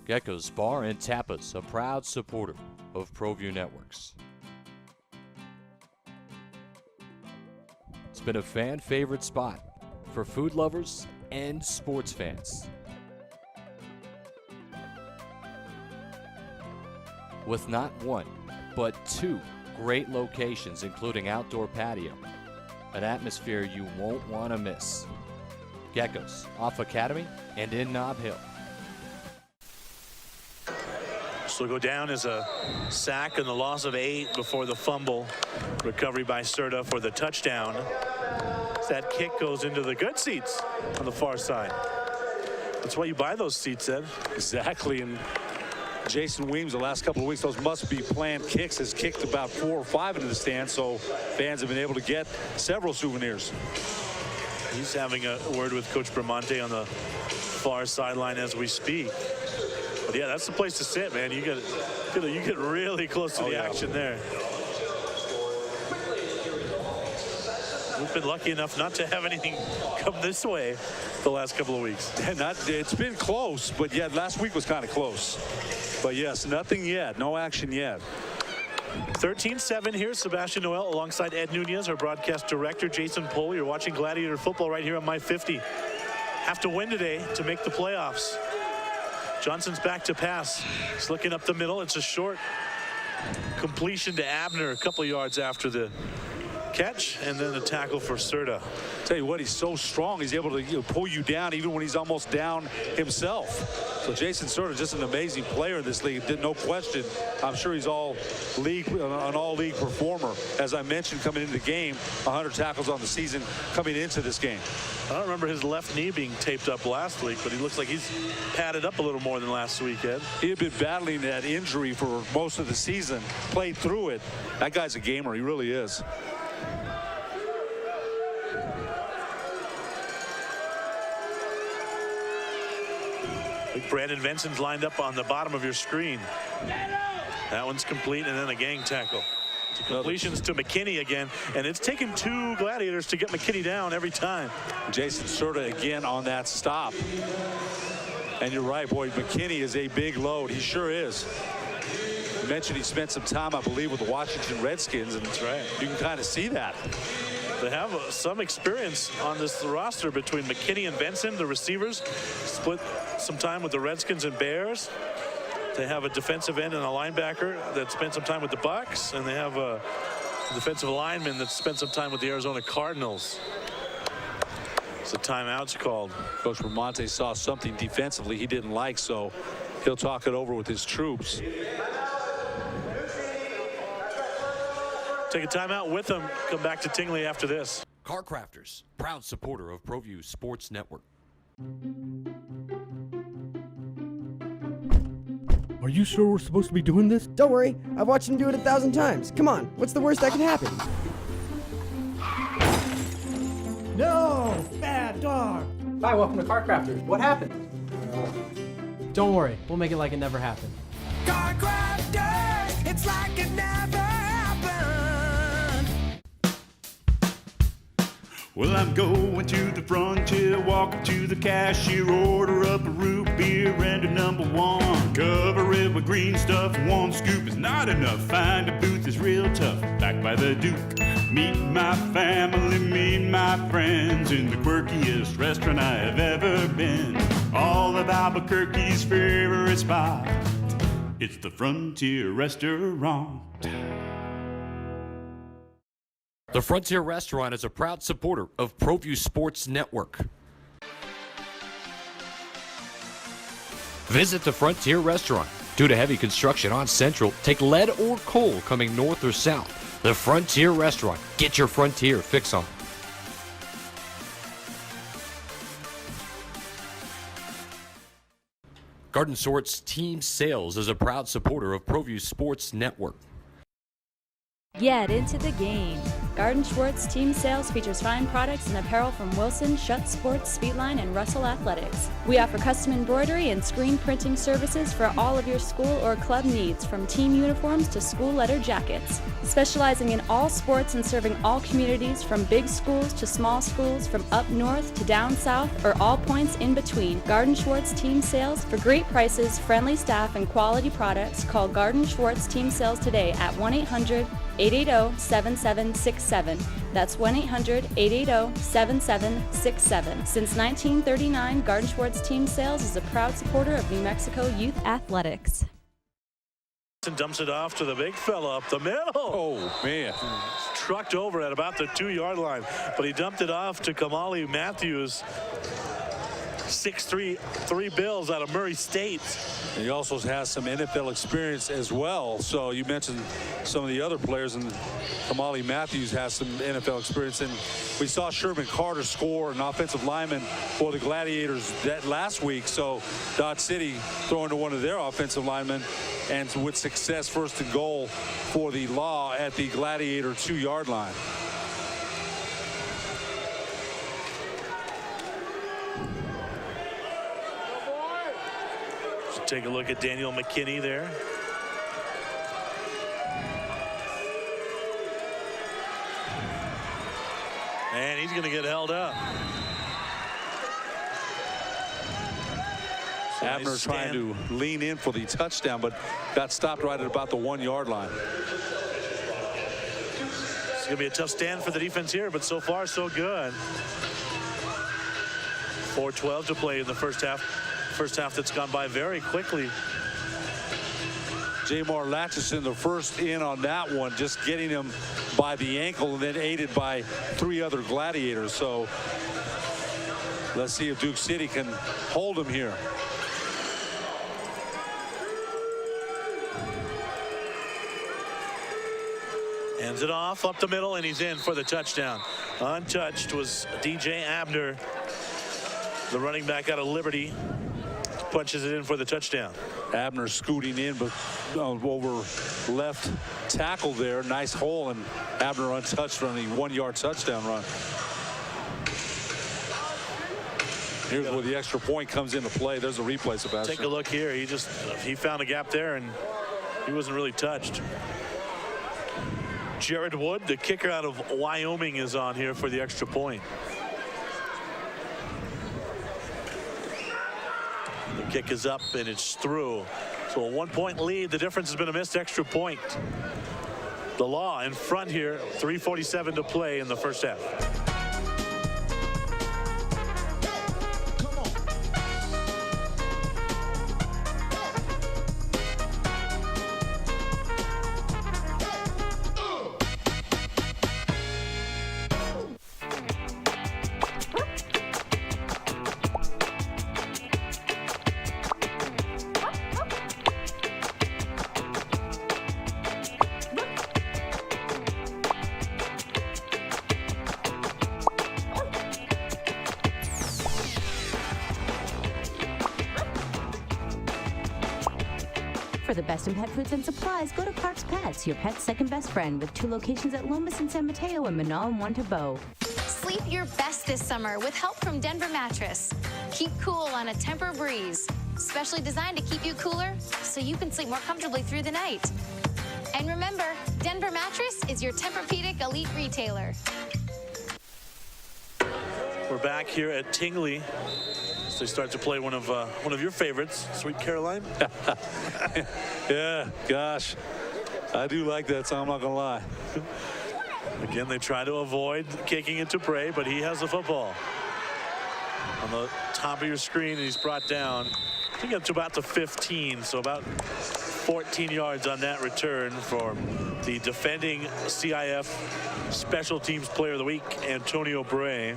Gecko's Bar and Tapas, a proud supporter of ProView Networks. It's been a fan favorite spot for food lovers and sports fans. With not one, but two great locations, including outdoor patio, an atmosphere you won't want to miss. Gecko's off Academy and in Nob Hill. So go down as a sack and the loss of 8 before the fumble. Recovery by Serta for the touchdown. That kick goes into the good seats on the far side. That's why you buy those seats, Ed. Exactly. And Jason Weems, the last couple of weeks, those must be planned kicks, has kicked about 4 or 5 into the stand, so fans have been able to get several souvenirs. He's having a word with Coach Bramante on the far sideline as we speak. But yeah, that's the place to sit, man. You get really close to the action there. We've been lucky enough not to have anything come this way the last couple of weeks. It's been close, but yeah, last week was kind of close. But yes, nothing yet, no action yet. 13-7 here, Sebastian Noel alongside Ed Nunez, our broadcast director, Jason Pohl. You're watching Gladiator football right here on My 50. Have to win today to make the playoffs. Johnson's back to pass. He's looking up the middle. It's a short completion to Abner a couple yards after the catch, and then a tackle for Serta. Tell you what, he's so strong. He's able to pull you down even when he's almost down himself. So Jason Serta, just an amazing player in this league. No question. I'm sure he's an all-league performer. As I mentioned, coming into the game, 100 tackles on the season coming into this game. I don't remember his left knee being taped up last week, but he looks like he's padded up a little more than last week, Ed. He had been battling that injury for most of the season, played through it. That guy's a gamer. He really is. Brandon Vinson's lined up on the bottom of your screen. That one's complete, and then a gang tackle. Completions to McKinney again, and it's taken 2 Gladiators to get McKinney down every time. Jason Serta again on that stop. And you're right, boy, McKinney is a big load. He sure is. You mentioned he spent some time, I believe, with the Washington Redskins, and that's right. You can kind of see that. They have some experience on this roster between McKinney and Benson, the receivers. Split some time with the Redskins and Bears. They have a defensive end and a linebacker that spent some time with the Bucks, and they have a defensive lineman that spent some time with the Arizona Cardinals. So timeout's called. Coach Bramante saw something defensively he didn't like, so he'll talk it over with his troops. Take a timeout with them. Come back to Tingley after this. Car Crafters, proud supporter of ProView Sports Network. Are you sure we're supposed to be doing this? Don't worry, I've watched him do it 1,000 times. Come on, what's the worst that can happen? No! Bad dog! Hi, welcome to Car Crafters. What happened? Don't worry, we'll make it like it never happened. Car Crafters, it's like it never happened. Well, I'm going to the frontier, walk up to the cashier, order up a root beer and a number 1. Cover it with green stuff, 1 scoop is not enough. Find a booth is real tough, back by the Duke. Meet my family, meet my friends in the quirkiest restaurant I have ever been. All of Albuquerque's favorite spot, it's the Frontier Restaurant. The Frontier Restaurant is a proud supporter of ProView Sports Network. Visit the Frontier Restaurant. Due to heavy construction on Central, take lead or coal coming north or south. The Frontier Restaurant. Get your Frontier fix on. Garden Sort's Team Sales is a proud supporter of ProView Sports Network. Get into the game. Garden Schwartz Team Sales features fine products and apparel from Wilson, Schutz Sports, Speedline, and Russell Athletics. We offer custom embroidery and screen printing services for all of your school or club needs, from team uniforms to school letter jackets. Specializing in all sports and serving all communities, from big schools to small schools, from up north to down south, or all points in between. Garden Schwartz Team Sales. For great prices, friendly staff, and quality products, call Garden Schwartz Team Sales today at 1-800-880-7767. That's 1-800-880-7767. Since 1939, Garden Schwartz Team Sales is a proud supporter of New Mexico youth athletics. And dumps it off to the big fella up the middle. Oh, man. Trucked over at about the 2-yard line, but he dumped it off to Kamali Matthews. 6'3", 3 bills out of Murray State. And he also has some NFL experience as well. So you mentioned some of the other players, and Kamali Matthews has some NFL experience. And we saw Sherman Carter score, an offensive lineman for the Gladiators that last week. So Dodge City throwing to one of their offensive linemen, and with success, first and goal for the Law at the Gladiator 2-yard line. Take a look at Daniel McKinney there. And he's going to get held up. So Abner nice trying to lean in for the touchdown, but got stopped right at about the 1-yard line. It's going to be a tough stand for the defense here, but so far so good. 4:12 to play in the first half. First half that's gone by very quickly. Jamar Latchison, the first in on that one, just getting him by the ankle and then aided by 3 other Gladiators. So let's see if Duke City can hold him here. Hands it off up the middle, and he's in for the touchdown. Untouched was DJ Abner, the running back out of Liberty. Punches it in for the touchdown. Abner scooting in, but over left tackle there. Nice hole, and Abner untouched on the 1-yard touchdown run. Here's where the extra point comes into play. There's a replay, Sebastian. Take a look here. He found a gap there, and he wasn't really touched. Jared Wood, the kicker out of Wyoming, is on here for the extra point. The kick is up and it's through. So a 1-point lead. The difference has been a missed extra point. The Law in front here. 3:47 to play in the first half. For the best in pet foods and supplies, go to Clark's Pets, your pet's second best friend, with 2 locations at Lomas and San Mateo and Manal and one to Bow. Sleep your best this summer with help from Denver Mattress. Keep cool on a Temper Breeze, specially designed to keep you cooler so you can sleep more comfortably through the night. And remember, Denver Mattress is your Tempur-Pedic elite retailer. We're back here at Tingley. They start to play one of your favorites, Sweet Caroline. Yeah, gosh, I do like that song, I'm not gonna lie. Again, they try to avoid kicking it to Bray, but he has the football on the top of your screen, and he's brought down, I think, up to about the 15, so about 14 yards on that return for the defending CIF Special Teams Player of the Week, Antonio Bray.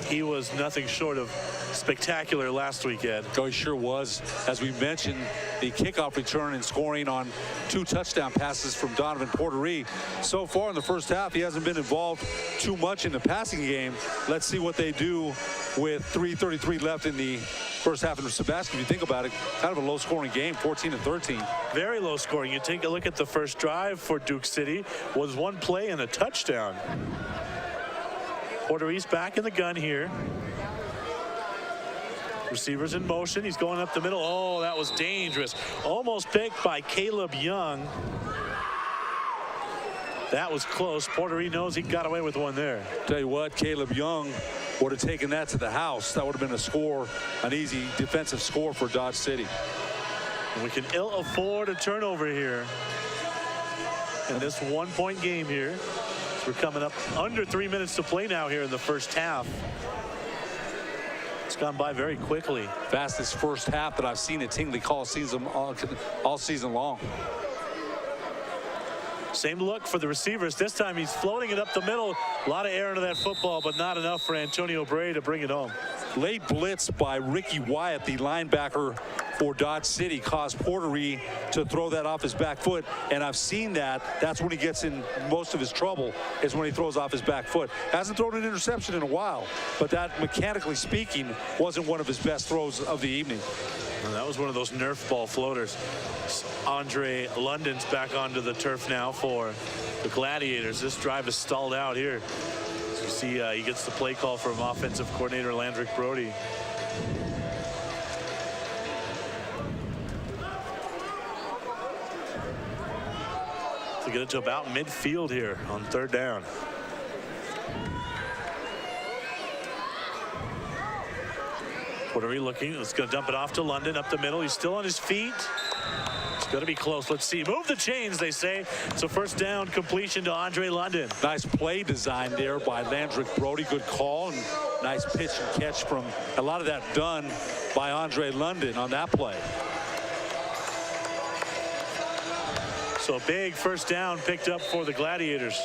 He was nothing short of spectacular last weekend. Oh, he sure was. As we mentioned, the kickoff return and scoring on 2 touchdown passes from Donovan Portery. So far in the first half, he hasn't been involved too much in the passing game. Let's see what they do with 3:33 left in the first half. And Sebastian, if you think about it, kind of a low-scoring game, 14-13. Very low scoring. You take a look at the first drive for Duke City. Was 1 play and a touchdown. Portery's back in the gun here. Receivers in motion. He's going up the middle. Oh, that was dangerous. Almost picked by Caleb Young. That was close. Portery knows he got away with one there. Tell you what, Caleb Young would have taken that to the house. That would have been a score, an easy defensive score for Dodge City. And we can ill afford a turnover here in this 1-point game here. We're coming up under 3 minutes to play now here in the first half. It's gone by very quickly. Fastest first half that I've seen at Tingley all season long. Same look for the receivers. This time he's floating it up the middle. A lot of air into that football, but not enough for Antonio Bray to bring it home. Late blitz by Ricky Wyatt, the linebacker for Dodge City, caused Portery to throw that off his back foot, and I've seen that. That's when he gets in most of his trouble, is when he throws off his back foot. Hasn't thrown an interception in a while, but that, mechanically speaking, wasn't one of his best throws of the evening. And that was one of those Nerf ball floaters. Andre London's back onto the turf now for the Gladiators. This drive is stalled out here. As you see, he gets the play call from offensive coordinator Landrick Brody. To get it to about midfield here on 3rd down. Portery looking. It's going to dump it off to London up the middle. He's still on his feet. It's going to be close. Let's see. Move the chains, they say. It's a first down completion to Andre London. Nice play design there by Landrick Brody. Good call and nice pitch and catch from a lot of that done by Andre London on that play. So a big first down picked up for the Gladiators.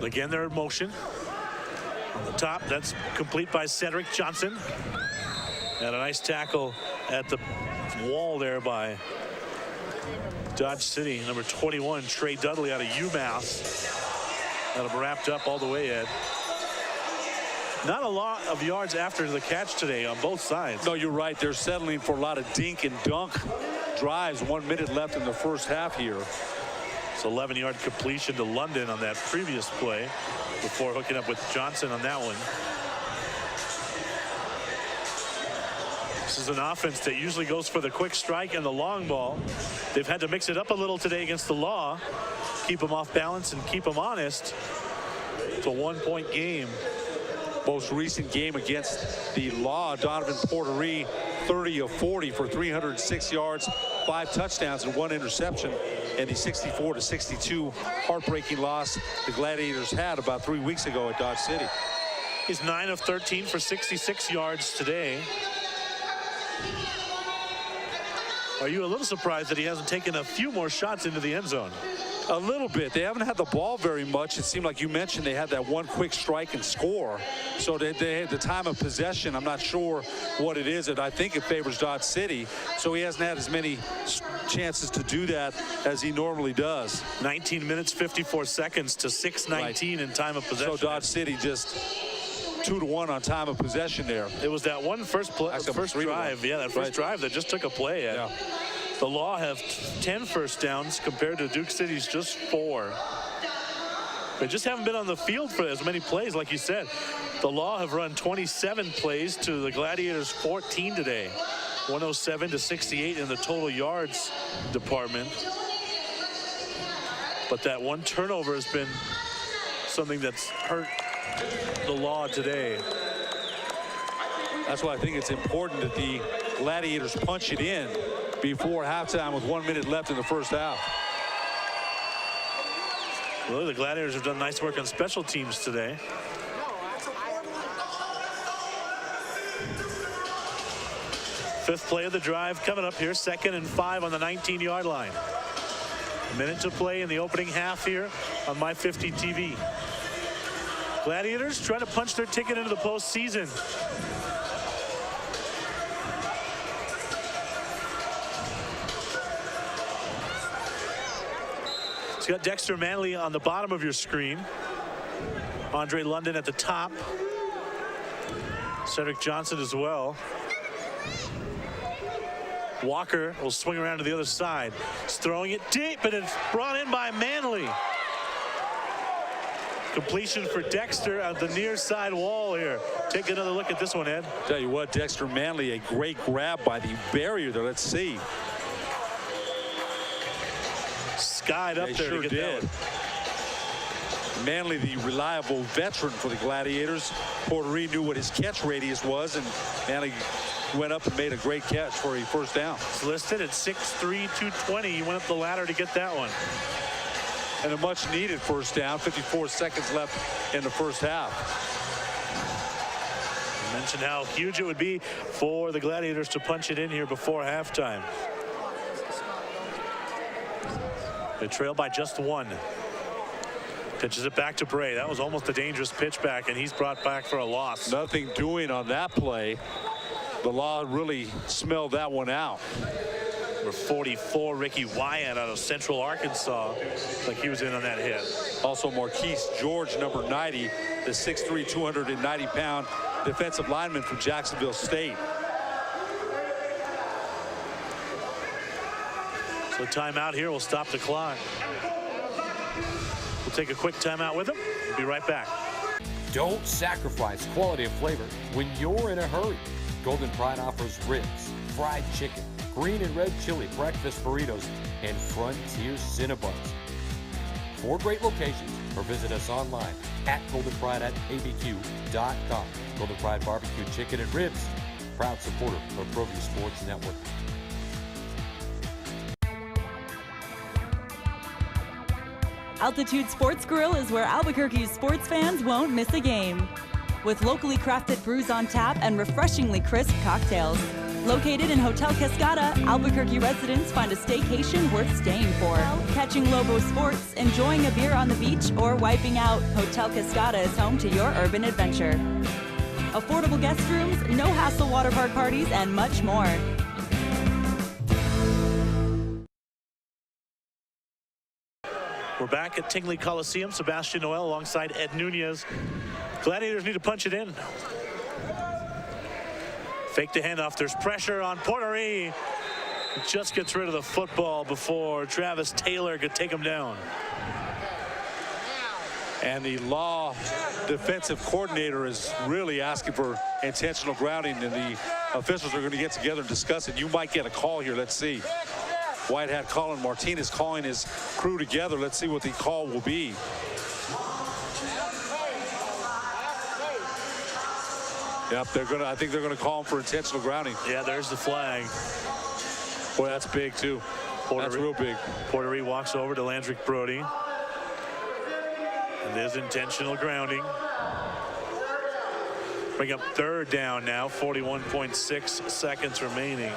Again, they're in motion. On the top, that's complete by Cedric Johnson. And a nice tackle at the wall there by Dodge City. Number 21, Trey Dudley out of UMass. Got him wrapped up all the way, Ed. Not a lot of yards after the catch today on both sides. No, you're right. They're settling for a lot of dink and dunk drives. 1 minute left in the first half here. It's 11-yard completion to London on that previous play before hooking up with Johnson on that one. This is an offense that usually goes for the quick strike and the long ball. They've had to mix it up a little today against the Law, keep them off balance and keep them honest. It's a 1-point game. Most recent game against the Law, Donovan Portery, 30 of 40 for 306 yards, 5 touchdowns and 1 interception. And the 64-62 heartbreaking loss the Gladiators had about 3 weeks ago at Dodge City. He's 9 of 13 for 66 yards today. Are you a little surprised that he hasn't taken a few more shots into the end zone? A little bit. They haven't had the ball very much. It seemed like you mentioned they had that one quick strike and score. So they had the time of possession. I'm not sure what it is. I think it favors Dodge City. So he hasn't had as many chances to do that as he normally does. 19 minutes, 54 seconds to 6:19 in time of possession. So Dodge City just 2-1 on time of possession there. It was that one first drive. Yeah, that first drive that just took a play. Yeah. The Law have 10 first downs compared to Duke City's just 4. They just haven't been on the field for as many plays, like you said. The Law have run 27 plays to the Gladiators 14 today. 107-68 in the total yards department. But that one turnover has been something that's hurt the Law today. That's why I think it's important that the Gladiators punch it in before halftime with 1 minute left in the first half. Well, the Gladiators have done nice work on special teams today. Fifth play of the drive coming up here. 2nd and 5 on the 19-yard line. A minute to play in the opening half here on My 50 TV. Gladiators trying to punch their ticket into the postseason. It's got Dexter Manley on the bottom of your screen. Andre London at the top. Cedric Johnson as well. Walker will swing around to the other side. He's throwing it deep, and it's brought in by Manley. Completion for Dexter on the near side wall here. Take another look at this one, Ed. Tell you what, Dexter Manley, a great grab by the barrier there. Let's see. Skied up there sure to get did. that one. Manley, the reliable veteran for the Gladiators. Portery knew what his catch radius was, and Manley went up and made a great catch for a first down. It's listed at 6'3", 220. He went up the ladder to get that one. And a much needed first down. 54 seconds left in the first half. I mentioned how huge it would be for the Gladiators to punch it in here before halftime. They trail by just 1. Pitches it back to Bray. That was almost a dangerous pitch back, and he's brought back for a loss. Nothing doing on that play. The law really smelled that one out. Number 44, Ricky Wyatt out of Central Arkansas. Like he was in on that hit. Also Marquise George, number 90, the 6'3", 290-pound defensive lineman from Jacksonville State. So timeout here will stop the clock. We'll take a quick timeout with him. We'll be right back. Don't sacrifice quality and flavor when you're in a hurry. Golden Pride offers ribs, fried chicken, green and red chili breakfast burritos, and Frontier Cinnabons. 4 great locations, or visit us online at goldenpride@abq.com. Golden Pride Barbecue Chicken and Ribs, proud supporter of ProView Sports Network. Altitude Sports Grill is where Albuquerque's sports fans won't miss a game. With locally crafted brews on tap and refreshingly crisp cocktails. Located in Hotel Cascada, Albuquerque residents find a staycation worth staying for. Catching Lobo sports, enjoying a beer on the beach, or wiping out, Hotel Cascada is home to your urban adventure. Affordable guest rooms, no-hassle water park parties, and much more. We're back at Tingley Coliseum. Sebastian Noel alongside Ed Nunez. Gladiators need to punch it in. Fake the handoff. There's pressure on Portery. Just gets rid of the football before Travis Taylor could take him down. And the law defensive coordinator is really asking for intentional grounding, and the officials are going to get together and discuss it. You might get a call here. Let's see. White hat Colin Martinez calling his crew together. Let's see what the call will be. Yep, I think they're gonna call him for intentional grounding. Yeah, there's the flag. Boy, that's big too. That's real big. Portery walks over to Landrick Brody. And there's intentional grounding. Bring up 3rd down now, 41.6 seconds remaining.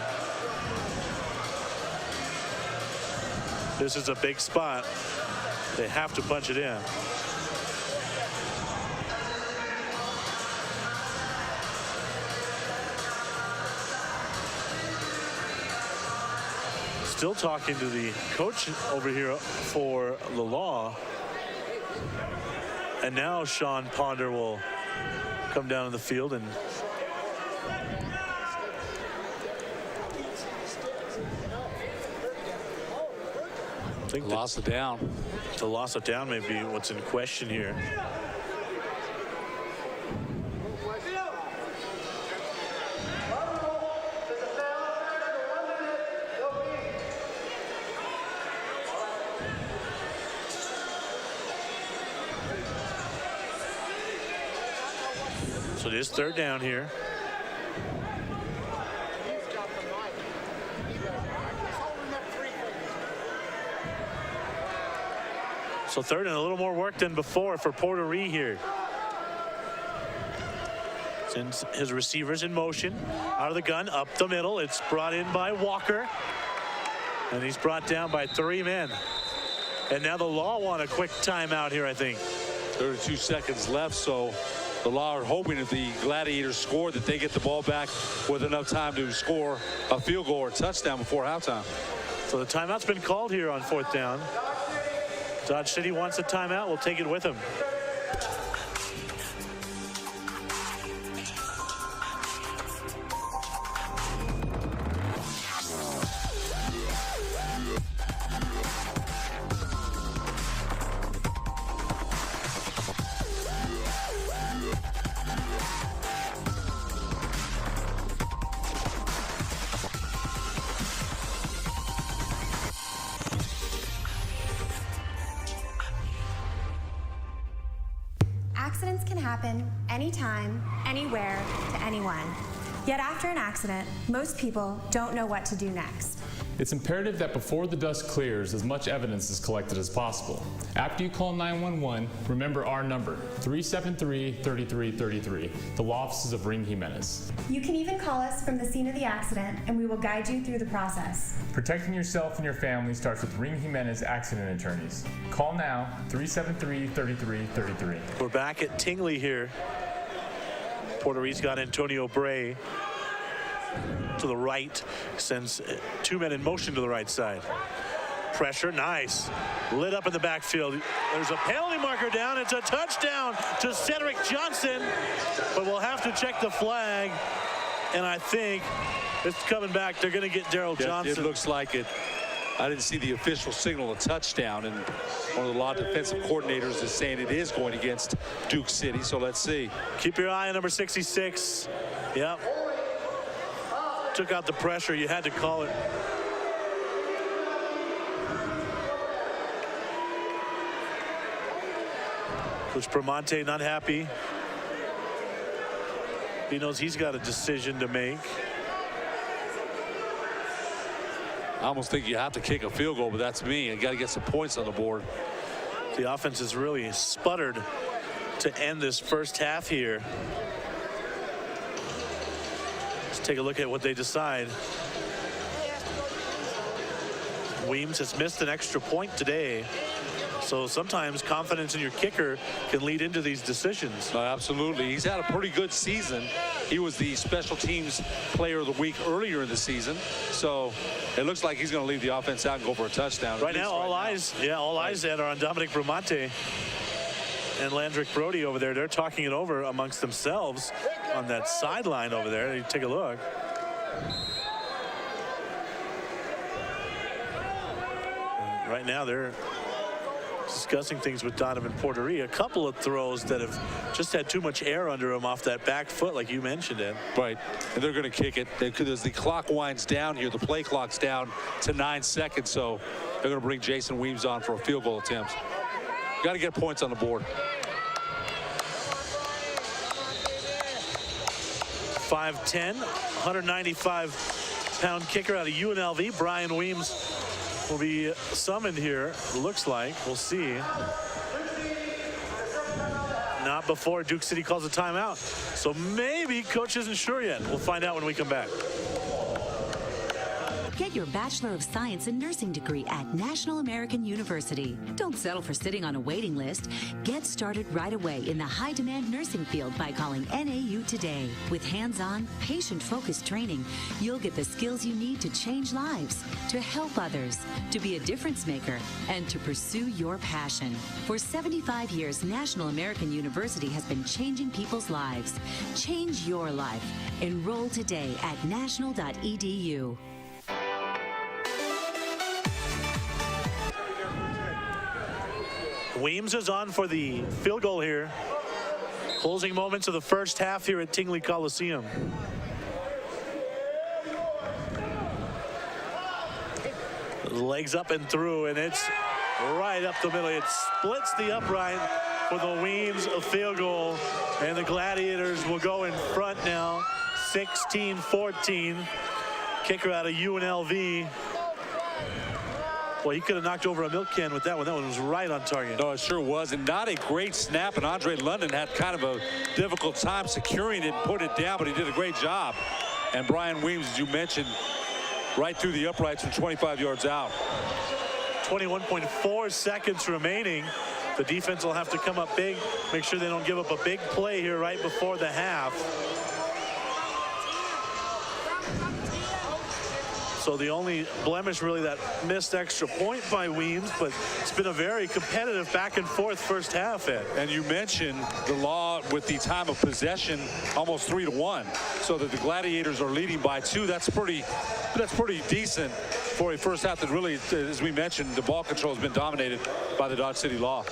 This is a big spot. They have to punch it in. Still talking to the coach over here for the law. And now Sean Ponder will come down to the field and think loss of down. The loss of down may be what's in question here. So it is 3rd down here. So 3rd and a little more work than before for Portery here. Sends his receivers in motion. Out of the gun, up the middle. It's brought in by Walker. And he's brought down by 3 men. And now the Law want a quick timeout here, I think. 32 seconds left, so the Law are hoping if the Gladiators score that they get the ball back with enough time to score a field goal or touchdown before halftime. So the timeout's been called here on 4th down. Dodge City wants a timeout. We'll take it with him. Accidents can happen anytime, anywhere, to anyone. Yet after an accident, most people don't know what to do next. It's imperative that before the dust clears, as much evidence is collected as possible. After you call 911, remember our number, 373-3333, the law offices of Ring Jimenez. You can even call us from the scene of the accident, and we will guide you through the process. Protecting yourself and your family starts with Ring Jimenez Accident Attorneys. Call now, 373-3333. We're back at Tingley here. Puerto Rico's got Antonio Bray to the right, sends 2 men in motion to the right side. Pressure, nice. Lit up in the backfield. There's a penalty marker down. It's a touchdown to Cedric Johnson, but we'll have to check the flag, and I think it's coming back. They're going to get Daryl Johnson. It looks like it. I didn't see the official signal a touchdown, and one of the Law defensive coordinators is saying it is going against Duke City, so let's see. Keep your eye on number 66. Yep. Took out the pressure. You had to call it. Coach Bramante not happy. He knows he's got a decision to make. I almost think you have to kick a field goal, but that's me. You got to get some points on the board. The offense has really sputtered to end this first half here. Let's take a look at what they decide. Weems has missed an extra point today. So sometimes confidence in your kicker can lead into these decisions. Absolutely. He's had a pretty good season. He was the special teams player of the week earlier in the season. So it looks like he's going to leave the offense out and go for a touchdown. Right now, all eyes are on Dominic Bramante and Landrick Brody over there. They're talking it over amongst themselves on that sideline over there. You take a look. Right now, they're discussing things with Donovan Porteria. A couple of throws that have just had too much air under him off that back foot, like you mentioned, Ed. Right, and they're going to kick it. As the clock winds down here, the play clock's down to 9 seconds, so they're going to bring Jason Weems on for a field goal attempt. Got to get points on the board. 5'10", 195-pound kicker out of UNLV, Brian Weems, will be summoned here, looks like. We'll see. Not before Duke City calls a timeout. So maybe coach isn't sure yet. We'll find out when we come back. Get your Bachelor of Science in Nursing degree at National American University. Don't settle for sitting on a waiting list. Get started right away in the high-demand nursing field by calling NAU today. With hands-on, patient-focused training, you'll get the skills you need to change lives, to help others, to be a difference maker, and to pursue your passion. For 75 years, National American University has been changing people's lives. Change your life. Enroll today at national.edu. Weems is on for the field goal here. Closing moments of the first half here at Tingley Coliseum. Legs up and through, and it's right up the middle. It splits the upright for the Weems field goal, and the Gladiators will go in front now, 16-14. Kicker out of UNLV. Well, he could have knocked over a milk can with that one. That one was right on target. No, it sure was. And not a great snap. And Andre London had kind of a difficult time securing it and put it down, but he did a great job. And Brian Weems, as you mentioned, right through the uprights from 25 yards out. 21.4 seconds remaining. The defense will have to come up big, make sure they don't give up a big play here right before the half. So the only blemish really, that missed extra point by Weems, but it's been a very competitive back and forth first half, Ed. And you mentioned the law with the time of possession, almost 3-1, so that the Gladiators are leading by 2. That's pretty decent for a first half that really, as we mentioned, the ball control has been dominated by the Dodge City Law.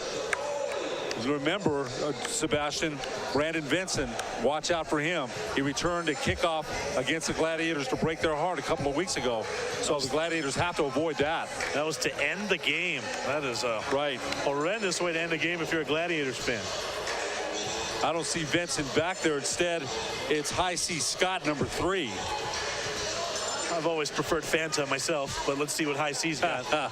Remember, Sebastian, Brandon Vinson, watch out for him. He returned a kickoff against the Gladiators to break their heart a couple of weeks ago. So the Gladiators have to avoid that. That was to end the game. That is a horrendous way to end the game if you're a Gladiators fan. I don't see Vinson back there. Instead, it's High C Scott, number 3. I've always preferred Fanta myself, but let's see what High C's got.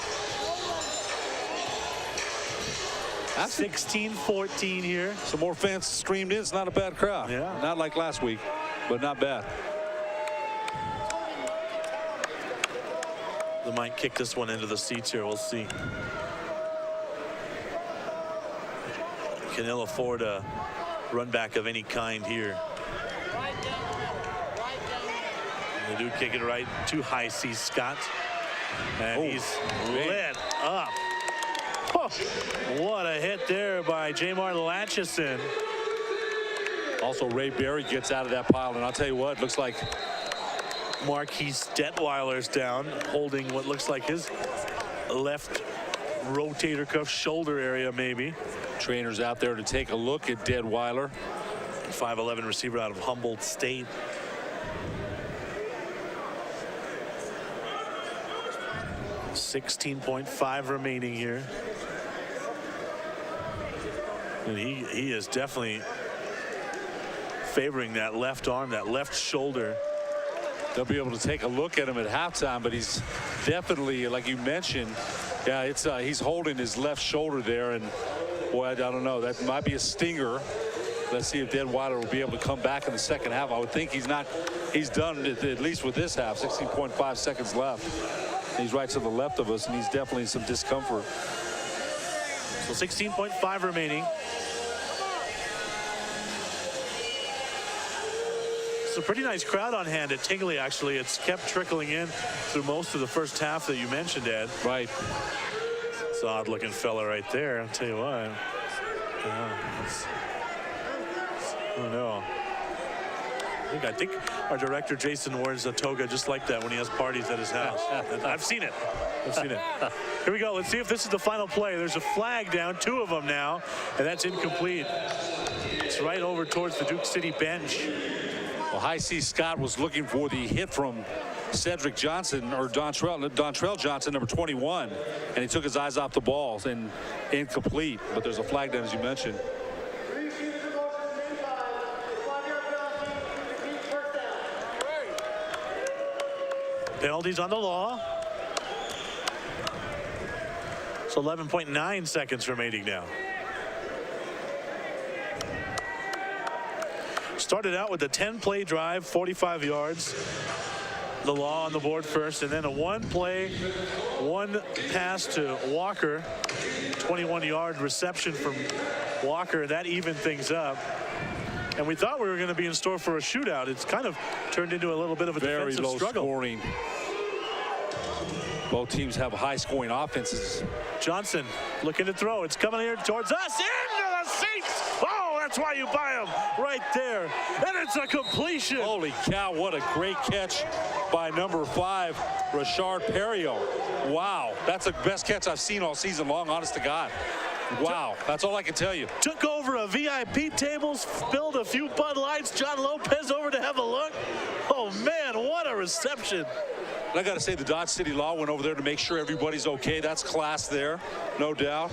16-14 here. Some more fans streamed in. It's not a bad crowd. Yeah. Not like last week, but not bad. They might kick this one into the seats here. We'll see. Can ill afford a run back of any kind here. And they do kick it right to High C Scott. And he's lit up. Oh, what a hit there by Jamar Latchison. Also, Ray Berry gets out of that pile, and I'll tell you what, it looks like Marquise Detweiler's down, holding what looks like his left rotator cuff shoulder area, maybe. Trainers out there to take a look at Detweiler. 5'11" receiver out of Humboldt State. .5 remaining here. And he is definitely favoring that left arm, that left shoulder. They'll be able to take a look at him at halftime, but he's definitely, like you mentioned, yeah, it's he's holding his left shoulder there, and boy, I don't know, that might be a stinger. Let's see if Detweiler will be able to come back in the second half. I would think he's done at least with this half. 16.5 seconds left. He's right to the left of us, and he's definitely in some discomfort. So 16.5 remaining. It's a pretty nice crowd on hand at Tingley, actually. It's kept trickling in through most of the first half that you mentioned, Ed. Right. It's an odd-looking fella right there, I'll tell you what. Oh, no. I think our director, Jason, wears a toga just like that when he has parties at his house. I've seen it. Here we go. Let's see if this is the final play. There's a flag down, 2 of them now, and that's incomplete. It's right over towards the Duke City bench. Well, High C Scott was looking for the hit from Cedric Johnson, or Dontrell Johnson, number 21, and he took his eyes off the ball, and incomplete. But there's a flag down, as you mentioned. Penalties on the law. It's 11.9 seconds remaining now. Started out with a 10-play drive, 45 yards. The law on the board first, and then a 1-play, 1 pass to Walker. 21-yard reception from Walker. That evened things up. And we thought we were going to be in store for a shootout. It's kind of turned into a little bit of a very defensive low struggle. Scoring. Both teams have high-scoring offenses. Johnson looking to throw. It's coming here towards us. Into the seats. Oh, that's why you buy them right there. And it's a completion. Holy cow, what a great catch by number 5, Rashard Perio. Wow, that's the best catch I've seen all season long, honest to God. Wow, that's all I can tell you. Took over a VIP table, spilled a few Bud Lights. John Lopez over to have a look. Oh, man, what a reception. And I got to say, the Dodge City Law went over there to make sure everybody's okay. That's class there, no doubt.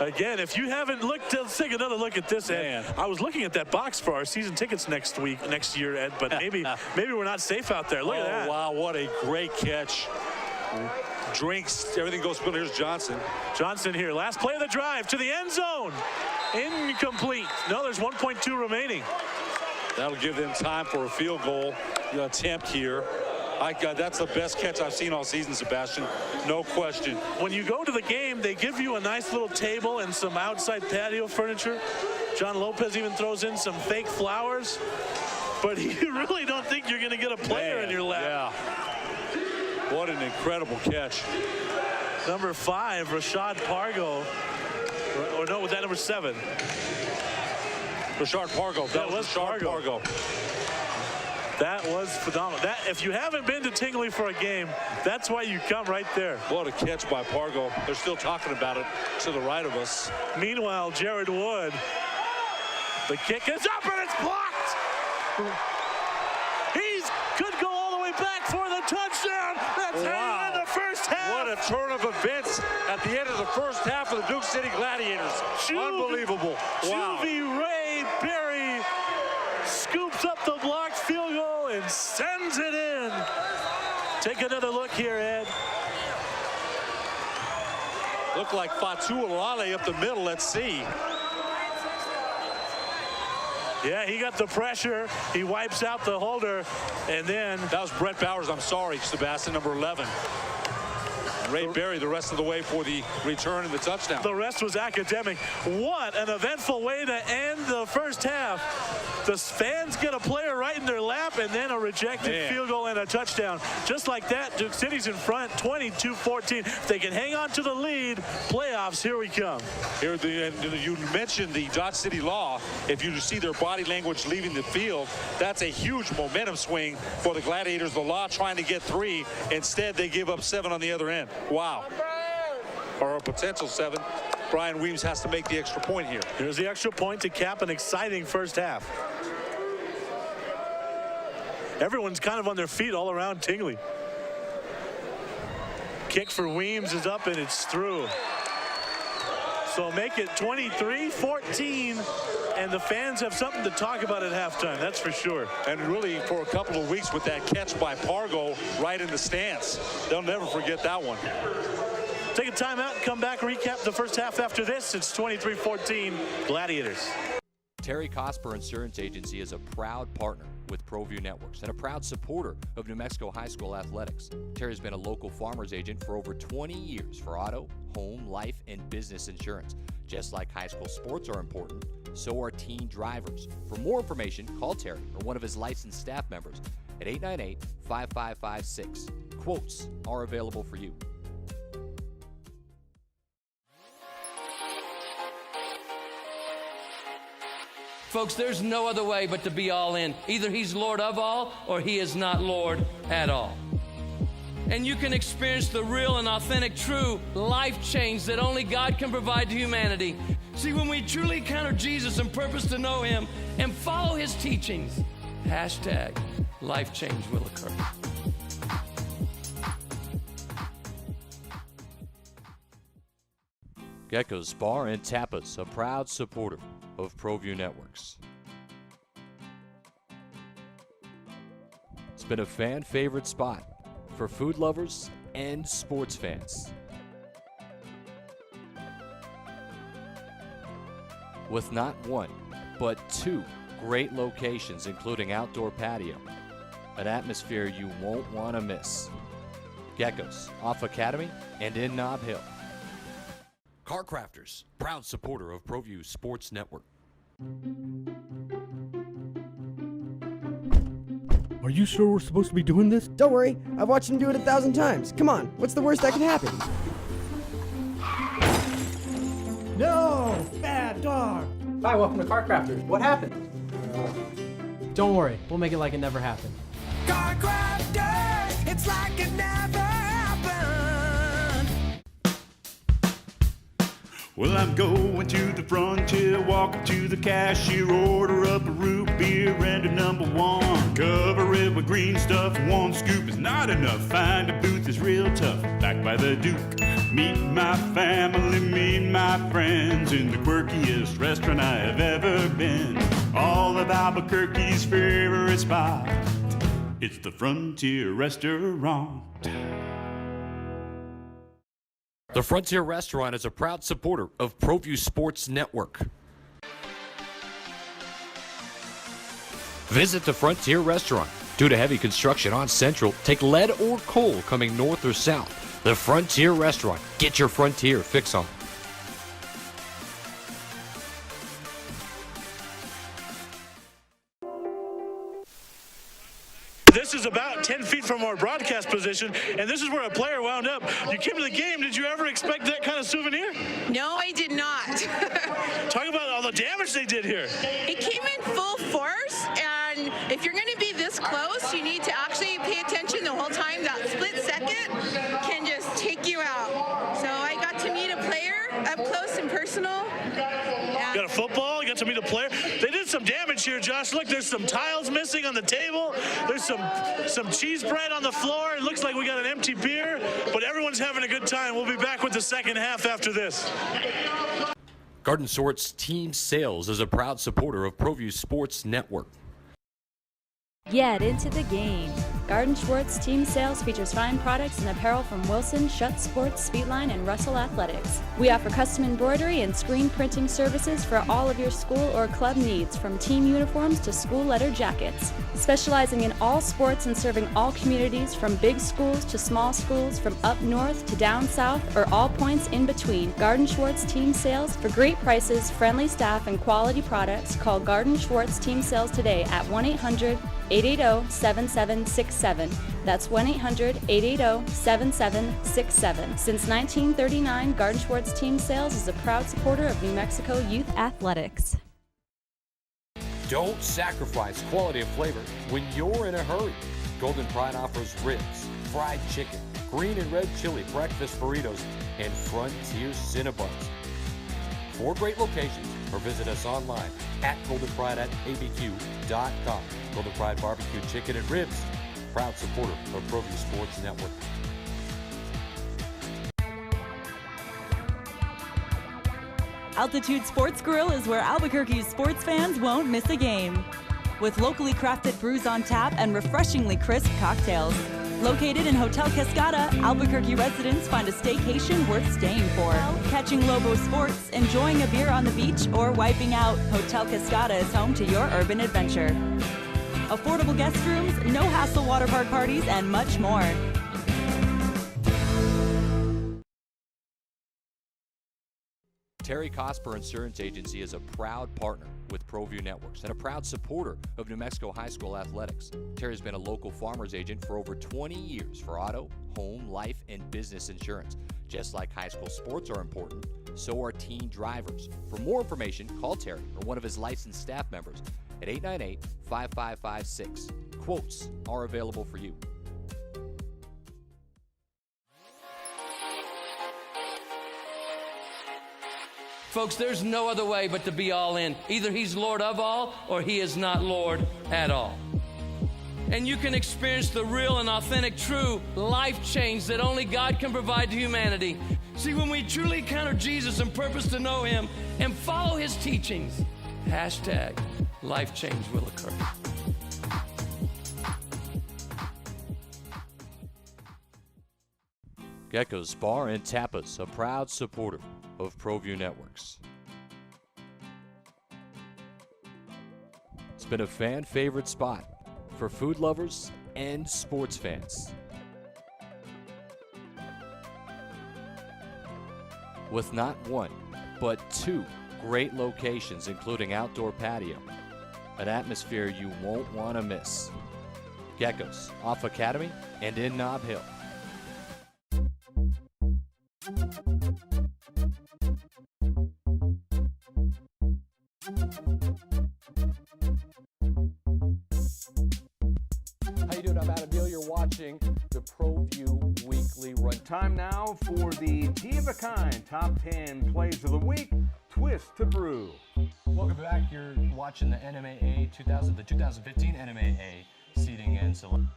Again, if you haven't looked, let's take another look at this, Ed. I was looking at that box for our season tickets next year, Ed, but maybe we're not safe out there. Look at that. Wow, what a great catch. Drinks, everything goes good. Here's Johnson. Johnson here, last play of the drive to the end zone. Incomplete. No, there's 1.2 remaining. That'll give them time for a field goal attempt here. That's the best catch I've seen all season, Sebastian. No question. When you go to the game, they give you a nice little table and some outside patio furniture. John Lopez even throws in some fake flowers. But you really don't think you're going to get a player in your lap. Yeah. What an incredible catch. Number 5, Rashad Pargo. Or no, was that number 7? Rashad Pargo. That was Pargo. That was phenomenal. That, if you haven't been to Tingley for a game, that's why you come right there. What a catch by Pargo. They're still talking about it to the right of us. Meanwhile, Jared Wood, the kick is up and it's blocked. He's could go all the way back for the touchdown. That's how you win the first half. What a turn of events at the end of the first half of the Duke City Gladiators. Unbelievable. Wow. Juvie Ray Berry scoops up the blocked field goal and sends it in. Take another look here, Ed. Look like Fatu Alale up the middle. Let's see. Yeah, he got the pressure. He wipes out the holder, and then... That was Brett Bowers, I'm sorry, Sebastian, number 11. Ray Berry the rest of the way for the return and the touchdown. The rest was academic. What an eventful way to end the first half. The fans get a player right in their lap and then a rejected field goal and a touchdown. Just like that, Duke City's in front, 22-14. If they can hang on to the lead, playoffs, here we come. Here, you mentioned the Dodge City law. If you see their body language leaving the field, that's a huge momentum swing for the Gladiators. The law trying to get 3. Instead, they give up 7 on the other end. Wow. Or a potential 7. Brian Weems has to make the extra point here. Here's the extra point to cap an exciting first half. Everyone's kind of on their feet all around Tingley. Kick for Weems is up and it's through. So make it 23-14, and the fans have something to talk about at halftime, that's for sure. And really, for a couple of weeks with that catch by Pargo right in the stands, they'll never forget that one. Take a timeout and come back, recap the first half after this. It's 23-14 Gladiators. Terry Cosper Insurance Agency is a proud partner with ProView Networks and a proud supporter of New Mexico High School athletics. Terry's been a local farmer's agent for over 20 years for auto, home, life, and business insurance. Just like high school sports are important, so are teen drivers. For more information, call Terry or one of his licensed staff members at 898-5556. Quotes are available for you. Folks, there's no other way but to be all in. Either he's Lord of all or he is not Lord at all. And you can experience the real and authentic, true life change that only God can provide to humanity. See, when we truly encounter Jesus and purpose to know him and follow his teachings, hashtag life change will occur. Gecko's Bar and Tapas, a proud supporter of ProView Networks. It's been a fan favorite spot for food lovers and sports fans. With not one, but 2 great locations, including outdoor patio, an atmosphere you won't want to miss. Gecko's, off Academy and in Nob Hill. Car Crafters, proud supporter of ProView Sports Network. Are you sure we're supposed to be doing this? Don't worry, I've watched him do it 1,000 times. Come on, what's the worst that could happen? No! Bad dog! Hi, welcome to Car Crafters. What happened? Don't worry, we'll make it like it never happened. Car Crafters, it's like it never happened. Well, I'm going to the frontier, walk up to the cashier, order up a root beer and a number 1. Cover it with green stuff, 1 scoop is not enough. Find a booth is real tough, back by the Duke. Meet my family, meet my my friends, in the quirkiest restaurant I have ever been. All of Albuquerque's favorite spot. It's the Frontier Restaurant. The Frontier Restaurant is a proud supporter of ProView Sports Network. Visit the Frontier Restaurant. Due to heavy construction on Central, take lead or coal coming north or south. The Frontier Restaurant. Get your Frontier fix on. This is about 10 feet from our broadcast position, and this is where a player wound up. You came to the game. Did you ever expect that kind of souvenir? No, I did not. Talk about all the damage they did here. It came in full force, and if you're going to be this close, you need to actually pay attention the whole time. That split second can just take you out. So I got to meet a player up close and personal. You got a football, you got to meet a player. They did some damage here, Josh. Look, there's some tiles missing on the table. There's some cheese bread on the floor. It looks like we got an empty beer, but everyone's having a good time. We'll be back with the second half after this. Garden Sort's Team Sales is a proud supporter of ProView Sports Network. Get into the game. Garden Schwartz Team Sales features fine products and apparel from Wilson, Schutt Sports, Speedline, and Russell Athletics. We offer custom embroidery and screen printing services for all of your school or club needs, from team uniforms to school letter jackets. Specializing in all sports and serving all communities, from big schools to small schools, from up north to down south, or all points in between. Garden Schwartz Team Sales. For great prices, friendly staff, and quality products, call Garden Schwartz Team Sales today at 1-800-880-7767. That's 1-800-880-7767. Since 1939, Garden Schwartz Team Sales is a proud supporter of New Mexico youth athletics. Don't sacrifice quality of flavor when you're in a hurry. Golden Pride offers ribs, fried chicken, green and red chili breakfast burritos, and Frontier Cinnabons. 4 great locations, or visit us online at goldenpride@abq.com. Golden Pride Barbecue Chicken and Ribs, proud supporter of ProView Sports Network. Altitude Sports Grill is where Albuquerque's sports fans won't miss a game. With locally crafted brews on tap and refreshingly crisp cocktails. Located in Hotel Cascada, Albuquerque residents find a staycation worth staying for. Catching Lobo sports, enjoying a beer on the beach, or wiping out, Hotel Cascada is home to your urban adventure. Affordable guest rooms, no-hassle water park parties, and much more. Terry Cosper Insurance Agency is a proud partner with ProView Networks and a proud supporter of New Mexico high school athletics. Terry's been a local farmer's agent for over 20 years for auto, home, life, and business insurance. Just like high school sports are important, so are teen drivers. For more information, call Terry or one of his licensed staff members at 898-5556. Quotes are available for you. Folks, there's no other way but to be all in. Either he's Lord of all or he is not Lord at all. And you can experience the real and authentic, true life change that only God can provide to humanity. See, when we truly encounter Jesus and purpose to know him and follow his teachings, hashtag life change will occur. Gecko's Bar and Tapas, a proud supporter of ProView Networks. It's been a fan favorite spot for food lovers and sports fans. With not one, but 2 great locations, including outdoor patio, an atmosphere you won't want to miss. Gecko's, off Academy and in Nob Hill. How you doing? I'm Adam Beal. You're watching the ProView Weekly Run. Time now for the Tea of a Kind Top 10 Plays of the Week, Twist to Brew. Welcome back. You're watching the NMAA 2015 NMAA seeding and selection.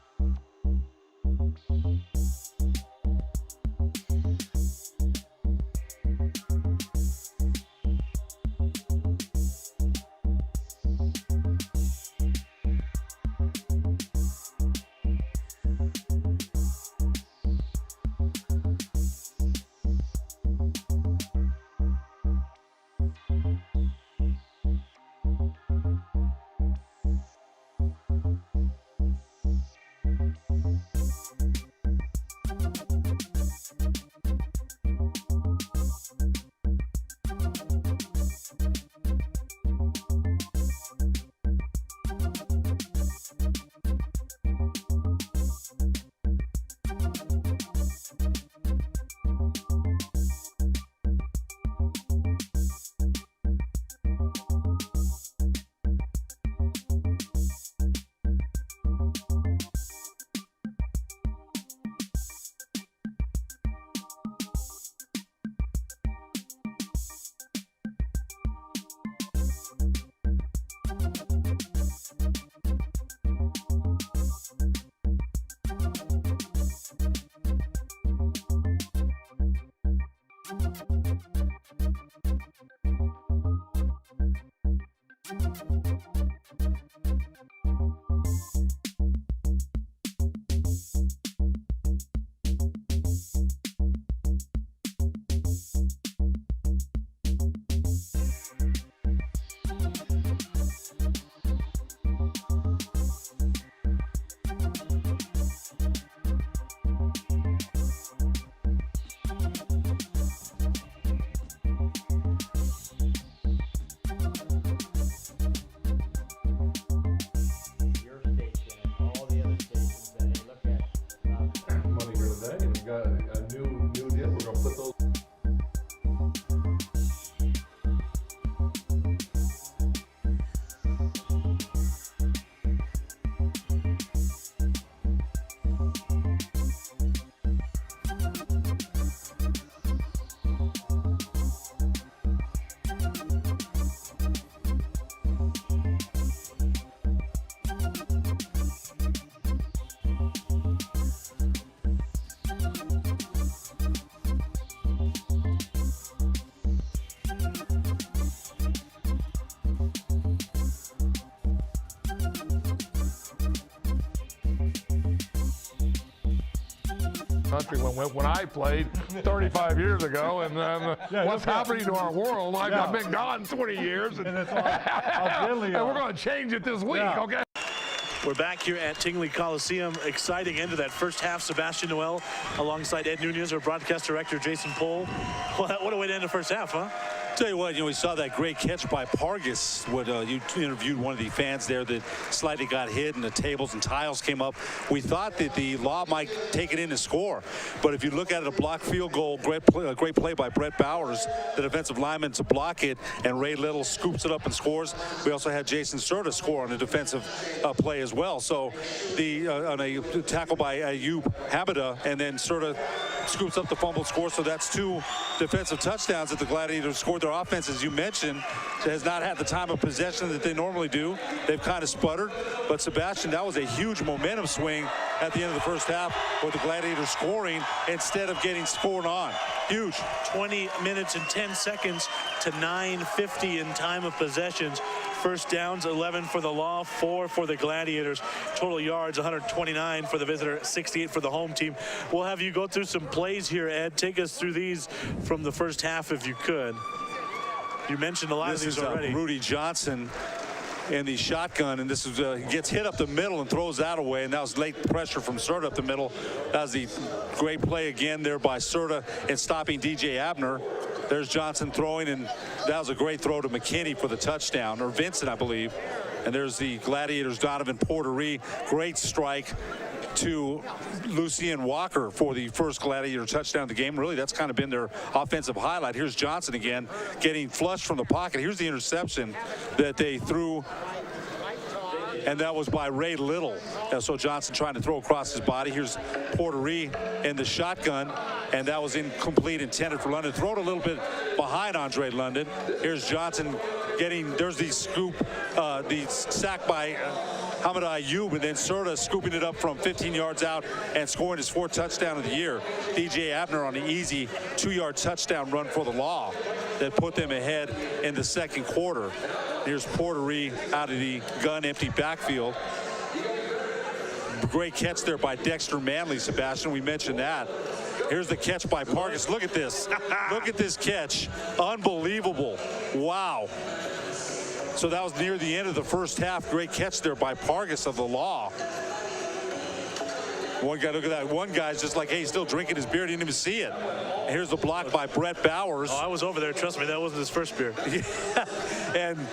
Country when I played 35 years ago, and what's happening to our world? I've been gone 20 years, and we're going to change it this week, okay? We're back here at Tingley Coliseum. Exciting end to that first half. Sebastian Noel alongside Ed Nunez, our broadcast director, Jason Pohl. Well, what a way to end the first half, huh? Tell you what, we saw that great catch by Pargas. You interviewed one of the fans there that slightly got hit, and the tables and tiles came up. We thought that the Law might take it in and score, but if you look at it, a blocked field goal, great play by Brett Bowers, the defensive lineman, to block it, and Ray Little scoops it up and scores. We also had Jason Serta score on a defensive play as well. So on a tackle by Ayub Hamida, and then Serta scoops up the fumble score. So that's 2 defensive touchdowns that the Gladiators scored. Their offense, as you mentioned, has not had the time of possession that they normally do. They've kind of sputtered. But Sebastian, that was a huge momentum swing at the end of the first half with the Gladiators scoring instead of getting scored on. Huge. 20 minutes and 10 seconds to 9:50 in time of possessions. First downs, 11 for the Law, 4 for the Gladiators. Total yards, 129 for the visitor, 68 for the home team. We'll have you go through some plays here, Ed. Take us through these from the first half if you could. You mentioned a lot of these already. Rudy Johnson in the shotgun, and this is gets hit up the middle and throws that away, and that was late pressure from Serta up the middle. That was the great play again there by Serta in stopping DJ Abner. There's Johnson throwing, and that was a great throw to McKinney for the touchdown, or Vincent, I believe. And there's the Gladiators' Donovan Portery. Great strike to Lucien Walker for the first Gladiator touchdown of the game. Really, that's kind of been their offensive highlight. Here's Johnson again, getting flushed from the pocket. Here's the interception that they threw, and that was by Ray Little. So Johnson trying to throw across his body. Here's Portery in the shotgun, and that was incomplete, intended for London. Throw it a little bit behind Andre London. Here's Johnson there's the scoop, the sack by Hamida Ayub, and then Serta scooping it up from 15 yards out and scoring his 4th touchdown of the year. DJ Abner on the easy 2-yard touchdown run for the Law that put them ahead in the second quarter. Here's Portery out of the gun empty backfield. Great catch there by Dexter Manley, Sebastian. We mentioned that. Here's the catch by Pargas. Look at this. Look at this catch. Unbelievable. Wow. So that was near the end of the first half. Great catch there by Pargas of the Law. One guy, look at that. One guy's just like, hey, he's still drinking his beer. Didn't even see it. And here's the block by Brett Bowers. Oh, I was over there. Trust me, that wasn't his first beer. Yeah. And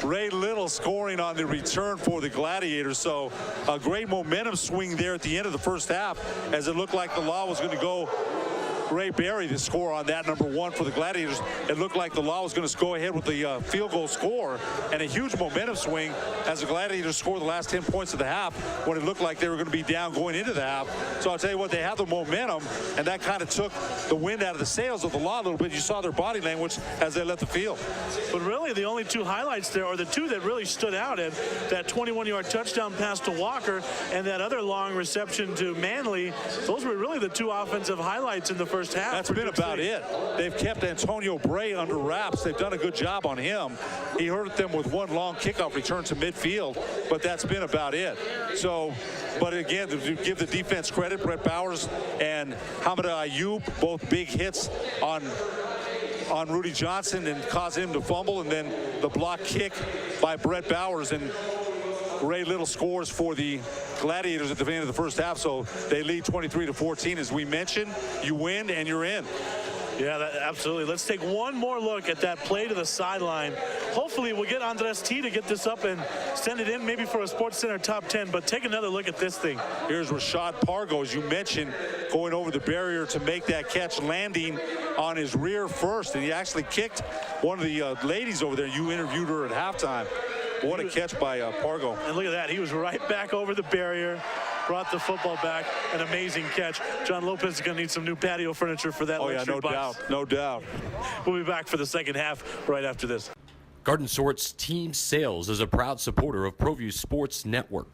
Ray Little scoring on the return for the Gladiators. So a great momentum swing there at the end of the first half, as it looked like the Law was going to go Ray Berry, the score on that, number 1 for the Gladiators. It looked like the Law was going to go ahead with the field goal score, and a huge momentum swing as the Gladiators scored the last 10 points of the half when it looked like they were going to be down going into the half. So I'll tell you what, they have the momentum, and that kind of took the wind out of the sails of the Law a little bit. You saw their body language as they left the field. But really, the only 2 highlights there are the 2 that really stood out, and that 21-yard touchdown pass to Walker and that other long reception to Manley. Those were really the 2 offensive highlights in the first half. That's for been Duke about City. it. They've kept Antonio Bray under wraps. They've done a good job on him. He hurt them with one long kickoff return to midfield, but that's been about it. So, but again, to give the defense credit, Brett Bowers and Hamida Ayoub, both big hits on Rudy Johnson and caused him to fumble, and then the block kick by Brett Bowers, and Ray Little scores for the Gladiators at the end of the first half, so they lead 23-14. As we mentioned, you win and you're in. Yeah, absolutely. Let's take one more look at that play to the sideline. Hopefully we'll get Andres T to get this up and send it in maybe for a Sports Center top 10, but take another look at this thing. Here's Rashad Pargo, as you mentioned, going over the barrier to make that catch, landing on his rear first, and he actually kicked one of the ladies over there. You interviewed her at halftime. What a catch by Pargo. And look at that. He was right back over the barrier, brought the football back. An amazing catch. John Lopez is going to need some new patio furniture for that. Oh, yeah, no box. doubt. No doubt. We'll be back for the second half right after this. Garden Sort's Team Sales is a proud supporter of ProView Sports Network.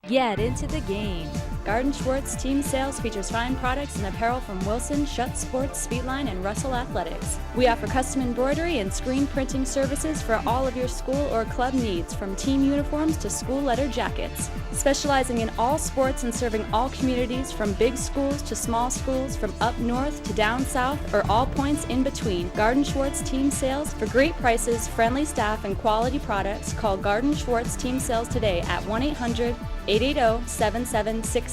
Get into the game. Garden Schwartz Team Sales features fine products and apparel from Wilson, Schutt Sports, Speedline, and Russell Athletics. We offer custom embroidery and screen printing services for all of your school or club needs, from team uniforms to school letter jackets. Specializing in all sports and serving all communities, from big schools to small schools, from up north to down south, or all points in between. Garden Schwartz Team Sales. For great prices, friendly staff, and quality products, call Garden Schwartz Team Sales today at 1-800-880-7767.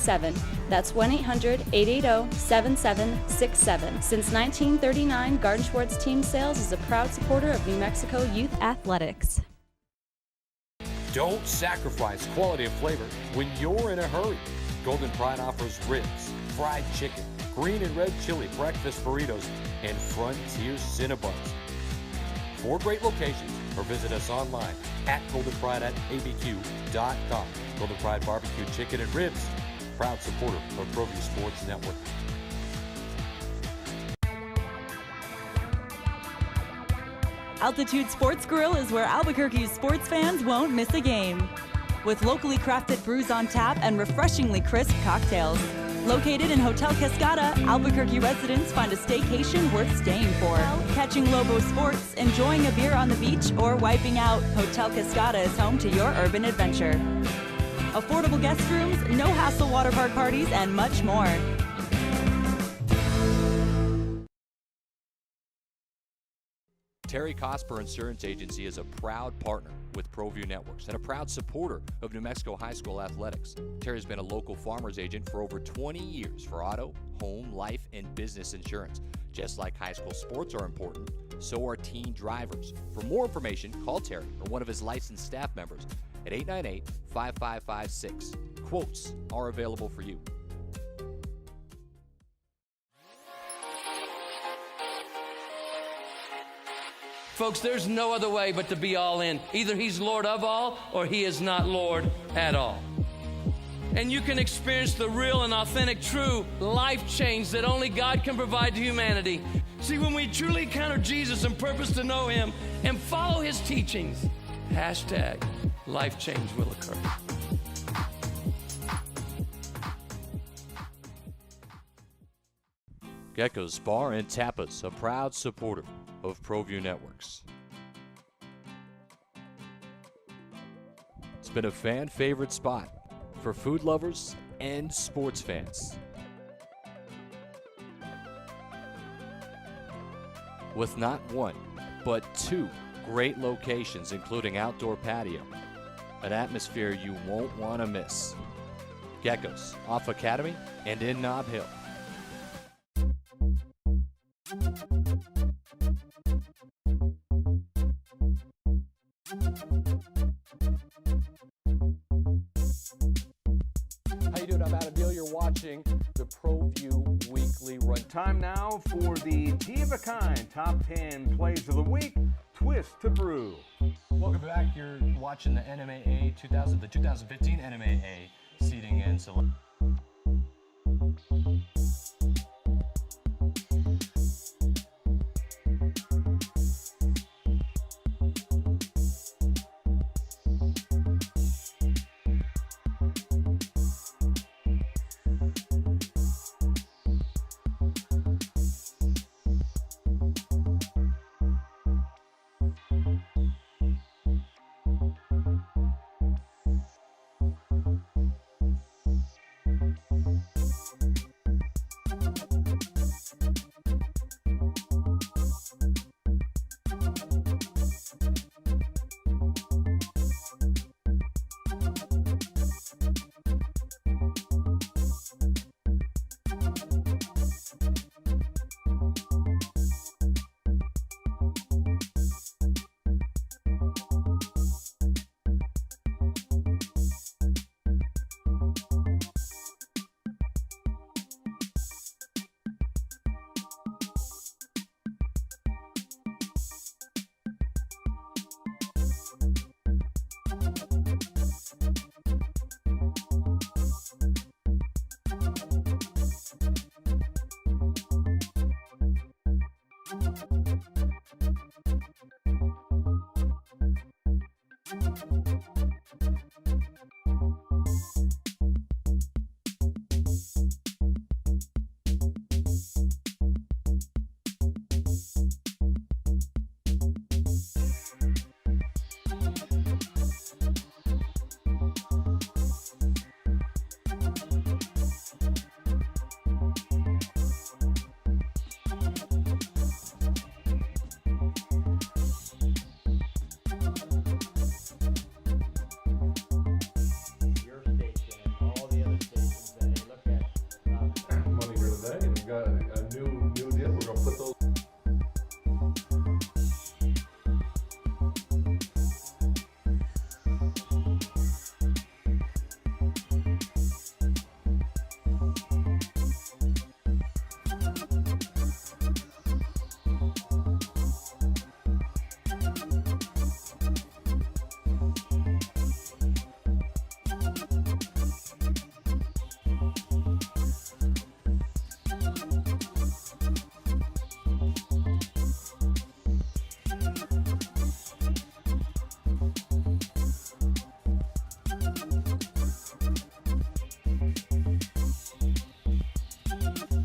That's 1-800-880-7767. Since 1939, Garden Schwartz Team Sales is a proud supporter of New Mexico youth athletics. Don't sacrifice quality of flavor when you're in a hurry. Golden Pride offers ribs, fried chicken, green and red chili breakfast burritos, and Frontier Cinnabons. 4 great locations, or visit us online at goldenpride@abq.com. Golden Pride Barbecue Chicken and Ribs, proud supporter of ProView Sports Network. Altitude Sports Grill is where Albuquerque's sports fans won't miss a game. With locally crafted brews on tap and refreshingly crisp cocktails. Located in Hotel Cascada, Albuquerque residents find a staycation worth staying for. Catching Lobo sports, enjoying a beer on the beach, or wiping out, Hotel Cascada is home to your urban adventure. Affordable guest rooms, no-hassle water park parties, and much more. Terry Cosper Insurance Agency is a proud partner with ProView Networks and a proud supporter of New Mexico high school athletics. Terry's been a local farmer's agent for over 20 years for auto, home, life, and business insurance. Just like high school sports are important, so are teen drivers. For more information, call Terry or one of his licensed staff members at 898-5556. Quotes are available for you. Folks, there's no other way but to be all in. Either he's Lord of all or he is not Lord at all. And you can experience the real and authentic, true life change that only God can provide to humanity. See, when we truly encounter Jesus and purpose to know him and follow his teachings, hashtag life change will occur. Gecko's Bar and Tapas, a proud supporter of ProView Networks. It's been a fan favorite spot for food lovers and sports fans. With not one, but 2 great locations, including outdoor patio, an atmosphere you won't want to miss. Gecko's, off Academy and in Nob Hill. How you doing? I'm Adam Deal. You're watching the ProView Weekly Run. Time now for the Tea of a Kind Top 10 Plays of the Week. Twist to brew. Welcome back. You're watching the NMAA 2015 NMAA seeding and selection.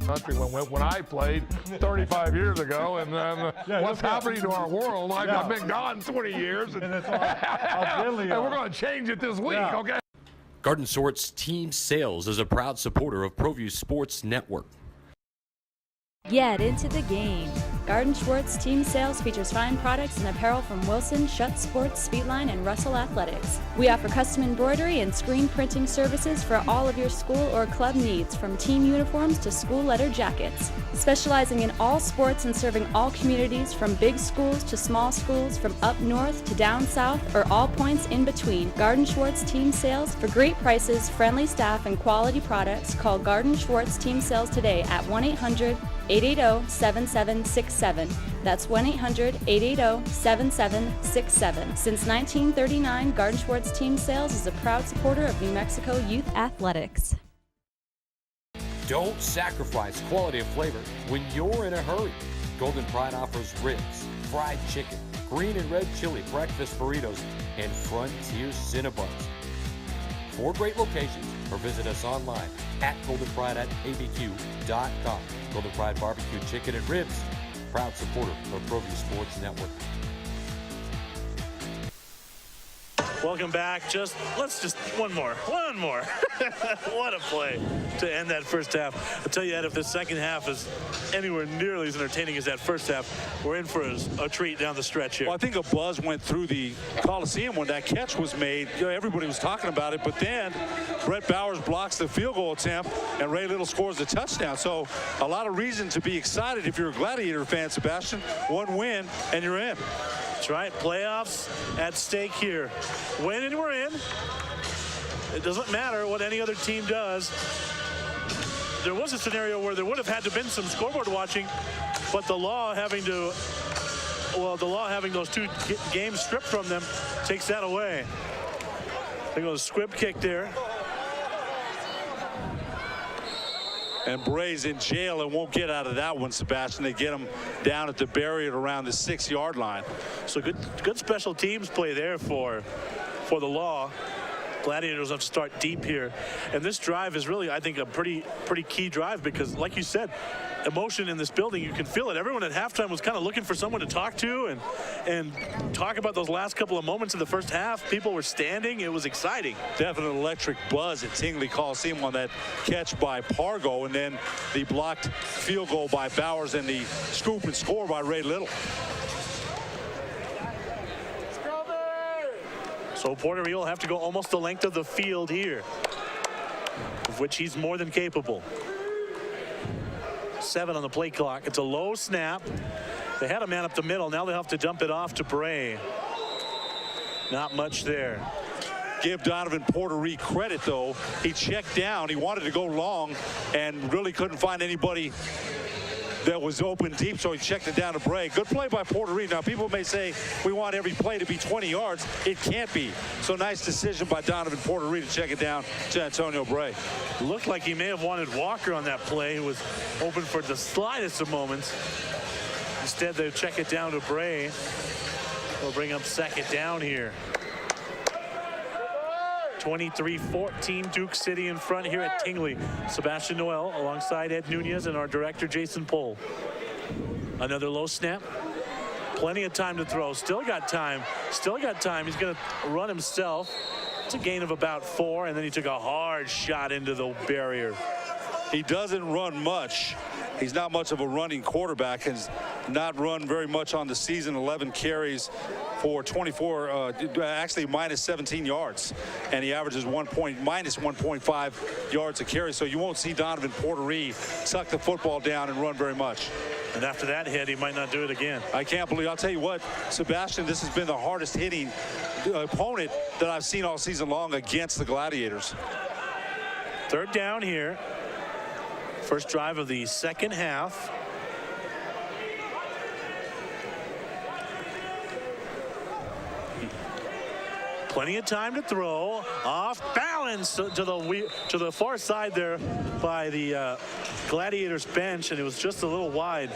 country when I played 35 years ago, and what's happening to our world? I've been gone 20 years, and we're going to change it this week, okay? Garden Sports Team Sales is a proud supporter of ProView Sports Network. Get into the game. Garden Schwartz Team Sales features fine products and apparel from Wilson, Schutt Sports, Speedline, and Russell Athletics. We offer custom embroidery and screen printing services for all of your school or club needs, from team uniforms to school letter jackets. Specializing in all sports and serving all communities, from big schools to small schools, from up north to down south, or all points in between. Garden Schwartz Team Sales. For great prices, friendly staff, and quality products, call Garden Schwartz Team Sales today at 1-800-880-7767. That's 1-800-880-7767. Since 1939, Garden Schwartz Team Sales is a proud supporter of New Mexico youth athletics. Don't sacrifice quality of flavor when you're in a hurry. Golden Pride offers ribs, fried chicken, green and red chili, breakfast burritos, and Frontier Cinnabons. 4 great locations, or visit us online at goldenpride@abq.com. Golden Pride Barbecue Chicken and Ribs, proud supporter of ProView Sports Network. Welcome back. Let's just one more. What a play to end that first half. I'll tell you that if the second half is anywhere nearly as entertaining as that first half, we're in for a treat down the stretch here. Well, I think a buzz went through the Coliseum when that catch was made. Everybody was talking about it, but then Brett Bowers blocks the field goal attempt, and Ray Little scores the touchdown. So a lot of reason to be excited if you're a Gladiator fan, Sebastian. 1 win, and you're in. That's right. Playoffs at stake here. Win and we're in. It doesn't matter what any other team does. There was a scenario where there would have had to been some scoreboard watching, but the law having those 2 games stripped from them takes that away. There goes a squib kick there. And Bray's in jail and won't get out of that one, Sebastian. They get him down at the barrier around the 6-yard line. So good special teams play there for the law. Gladiators have to start deep here. And this drive is really, I think, a pretty key drive because, like you said, emotion in this building, you can feel it. Everyone at halftime was kind of looking for someone to talk to and talk about those last couple of moments in the first half. People were standing. It was exciting. Definite electric buzz at Tingley Coliseum on that catch by Pargo, and then the blocked field goal by Bowers and the scoop and score by Ray Little. So Puerto Rico will have to go almost the length of the field here, of which he's more than capable. 7 on the play clock. It's a low snap. They had a man up the middle. Now they'll have to dump it off to Bray. Not much there. Give Donovan Portery credit, though. He checked down. He wanted to go long and really couldn't find anybody that was open deep, so he checked it down to Bray. Good play by Portery. Now, people may say we want every play to be 20 yards. It can't be. So nice decision by Donovan Portery to check it down to Antonio Bray. Looked like he may have wanted Walker on that play, who was open for the slightest of moments. Instead, they check it down to Bray. They'll bring up second down here. 23-14, Duke City in front here at Tingley. Sebastian Noel alongside Ed Nunez and our director Jason Pohl. Another low snap. Plenty of time to throw. Still got time. He's going to run himself. It's a gain of about 4, and then he took a hard shot into the barrier. He doesn't run much. He's not much of a running quarterback. Has not run very much on the season. 11 carries for 24, actually minus 17 yards. And he averages minus 1.5 yards a carry. So you won't see Donovan Portery suck the football down and run very much. And after that hit, he might not do it again. I can't believe. I'll tell you what, Sebastian, this has been the hardest hitting opponent that I've seen all season long against the Gladiators. Third down here. First drive of the second half. Plenty of time to throw. Off balance to the far side there by the Gladiators bench, and it was just a little wide.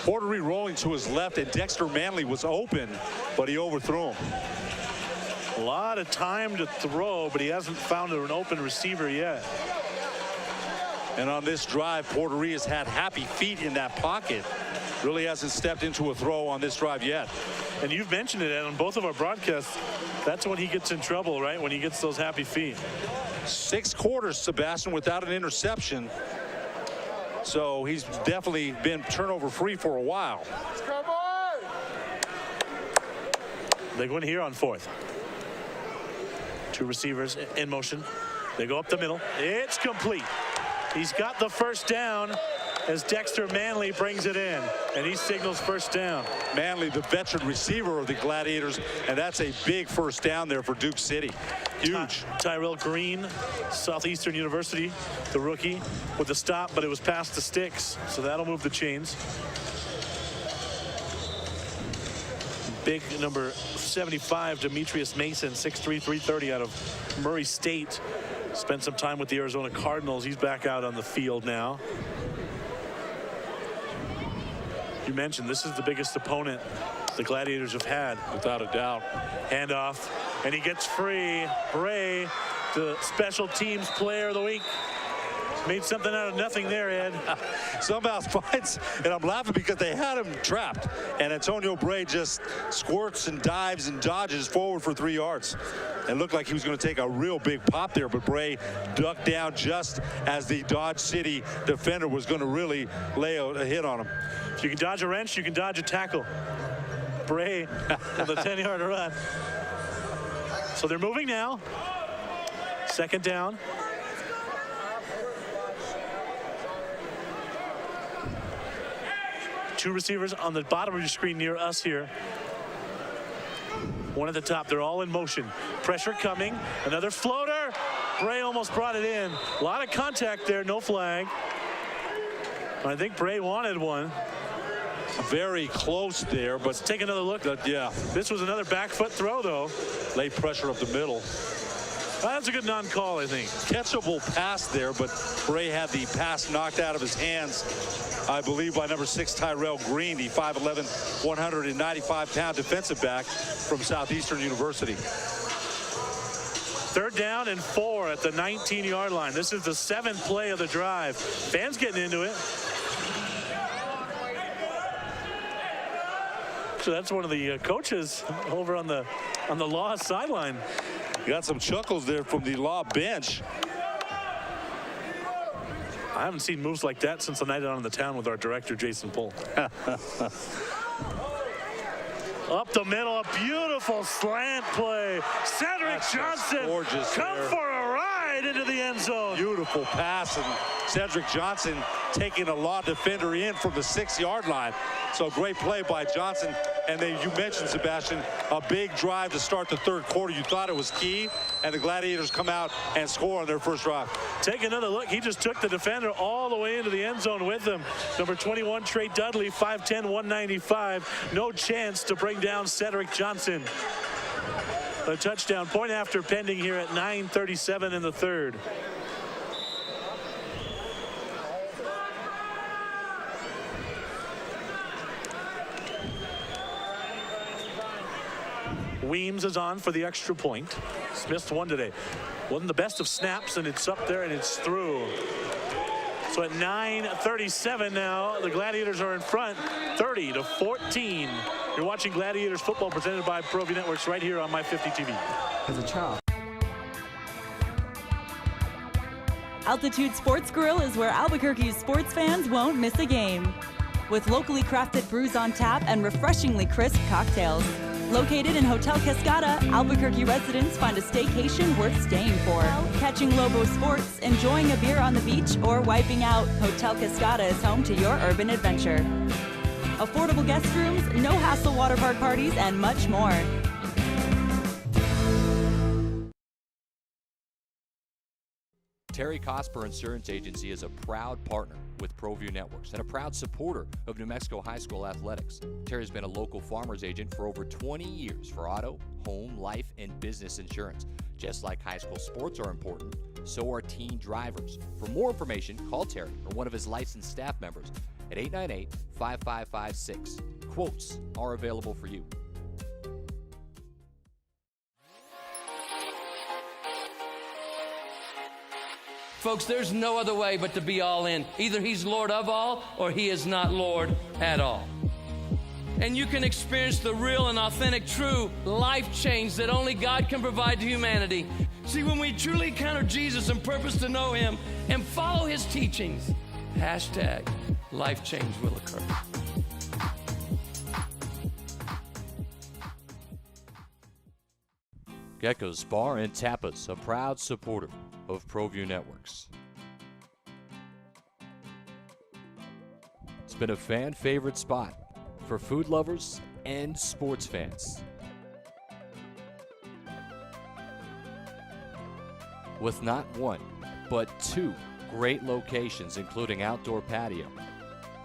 Portery rolling to his left, and Dexter Manley was open, but he overthrew him. A lot of time to throw, but he hasn't found an open receiver yet. And on this drive, Porteria's had happy feet in that pocket. Really hasn't stepped into a throw on this drive yet. And you've mentioned it, Ed, on both of our broadcasts. That's when he gets in trouble, right? When he gets those happy feet. 6 quarters, Sebastian, without an interception. So he's definitely been turnover free for a while. They go in here on 4th. 2 receivers in motion. They go up the middle. It's complete. He's got the first down as Dexter Manley brings it in, and he signals first down. Manley, the veteran receiver of the Gladiators, and that's a big first down there for Duke City. Huge. Tyrell Green, Southeastern University, the rookie, with the stop, but it was past the sticks, so that'll move the chains. Big number 75, Demetrius Mason, 6'3", 330 out of Murray State. Spent some time with the Arizona Cardinals. He's back out on the field now. You mentioned this is the biggest opponent the Gladiators have had. Without a doubt. Handoff, and he gets free. Bray, the special teams player of the week. Made something out of nothing there, Ed. Somehow finds, and I'm laughing because they had him trapped, and Antonio Bray just squirts and dives and dodges forward for 3 yards. It looked like he was going to take a real big pop there, but Bray ducked down just as the Dodge City defender was going to really lay a hit on him. If you can dodge a wrench, you can dodge a tackle. Bray with a 10-yard run. So they're moving now. 2nd down. Two receivers on the bottom of your screen near us here. One at the top. They're all in motion. Pressure coming. Another floater. Bray almost brought it in. A lot of contact there. No flag. I think Bray wanted one. Very close there, but let's take another look. Yeah. This was another back foot throw, though. Late pressure up the middle. That's a good non-call, I think. Catchable pass there, but Bray had the pass knocked out of his hands, I believe, by number 6, Tyrell Green, the 5'11", 195-pound defensive back from Southeastern University. 3rd down and 4 at the 19-yard line. This is the 7th play of the drive. Fans getting into it. So that's one of the coaches over on the Law sideline. Got some chuckles there from the Law bench. I haven't seen moves like that since the night out on the town with our director, Jason Pohl. Up the middle, a beautiful slant play. Cedric Johnson come for a ride into the end zone. Beautiful pass, and Cedric Johnson taking a Law defender in from the 6-yard line. So great play by Johnson. And then you mentioned, Sebastian, a big drive to start the 3rd quarter. You thought it was key, and the Gladiators come out and score on their first drive. Take another look. He just took the defender all the way into the end zone with him. Number 21, Trey Dudley, 5'10", 195. No chance to bring down Cedric Johnson. A touchdown, point after pending here at 9:37 in the 3rd. Weems is on for the extra point. He's missed one today. Wasn't the best of snaps, and it's up there and it's through. So at 9:37 now, the Gladiators are in front, 30-14. You're watching Gladiators football presented by ProView Networks right here on My 50 TV. As a child. Altitude Sports Grill is where Albuquerque's sports fans won't miss a game. With locally crafted brews on tap and refreshingly crisp cocktails. Located in Hotel Cascada, Albuquerque residents find a staycation worth staying for. Catching Lobo sports, enjoying a beer on the beach, or wiping out, Hotel Cascada is home to your urban adventure. Affordable guest rooms, no-hassle water park parties, and much more. Terry Cosper Insurance Agency is a proud partner with ProView Networks and a proud supporter of New Mexico High School athletics. Terry's been a local farmer's agent for over 20 years for auto, home, life, and business insurance. Just like high school sports are important, so are teen drivers. For more information, call Terry or one of his licensed staff members at 898-5556. Quotes are available for you. Folks, there's no other way but to be all in. Either he's Lord of all or he is not Lord at all. And you can experience the real and authentic, true life change that only God can provide to humanity. See, when we truly encounter Jesus and purpose to know him and follow his teachings, hashtag life change will occur. Gecko's Bar and Tapas, a proud supporter of ProView Networks. It's been a fan favorite spot for food lovers and sports fans. With not one, but two great locations, including outdoor patio,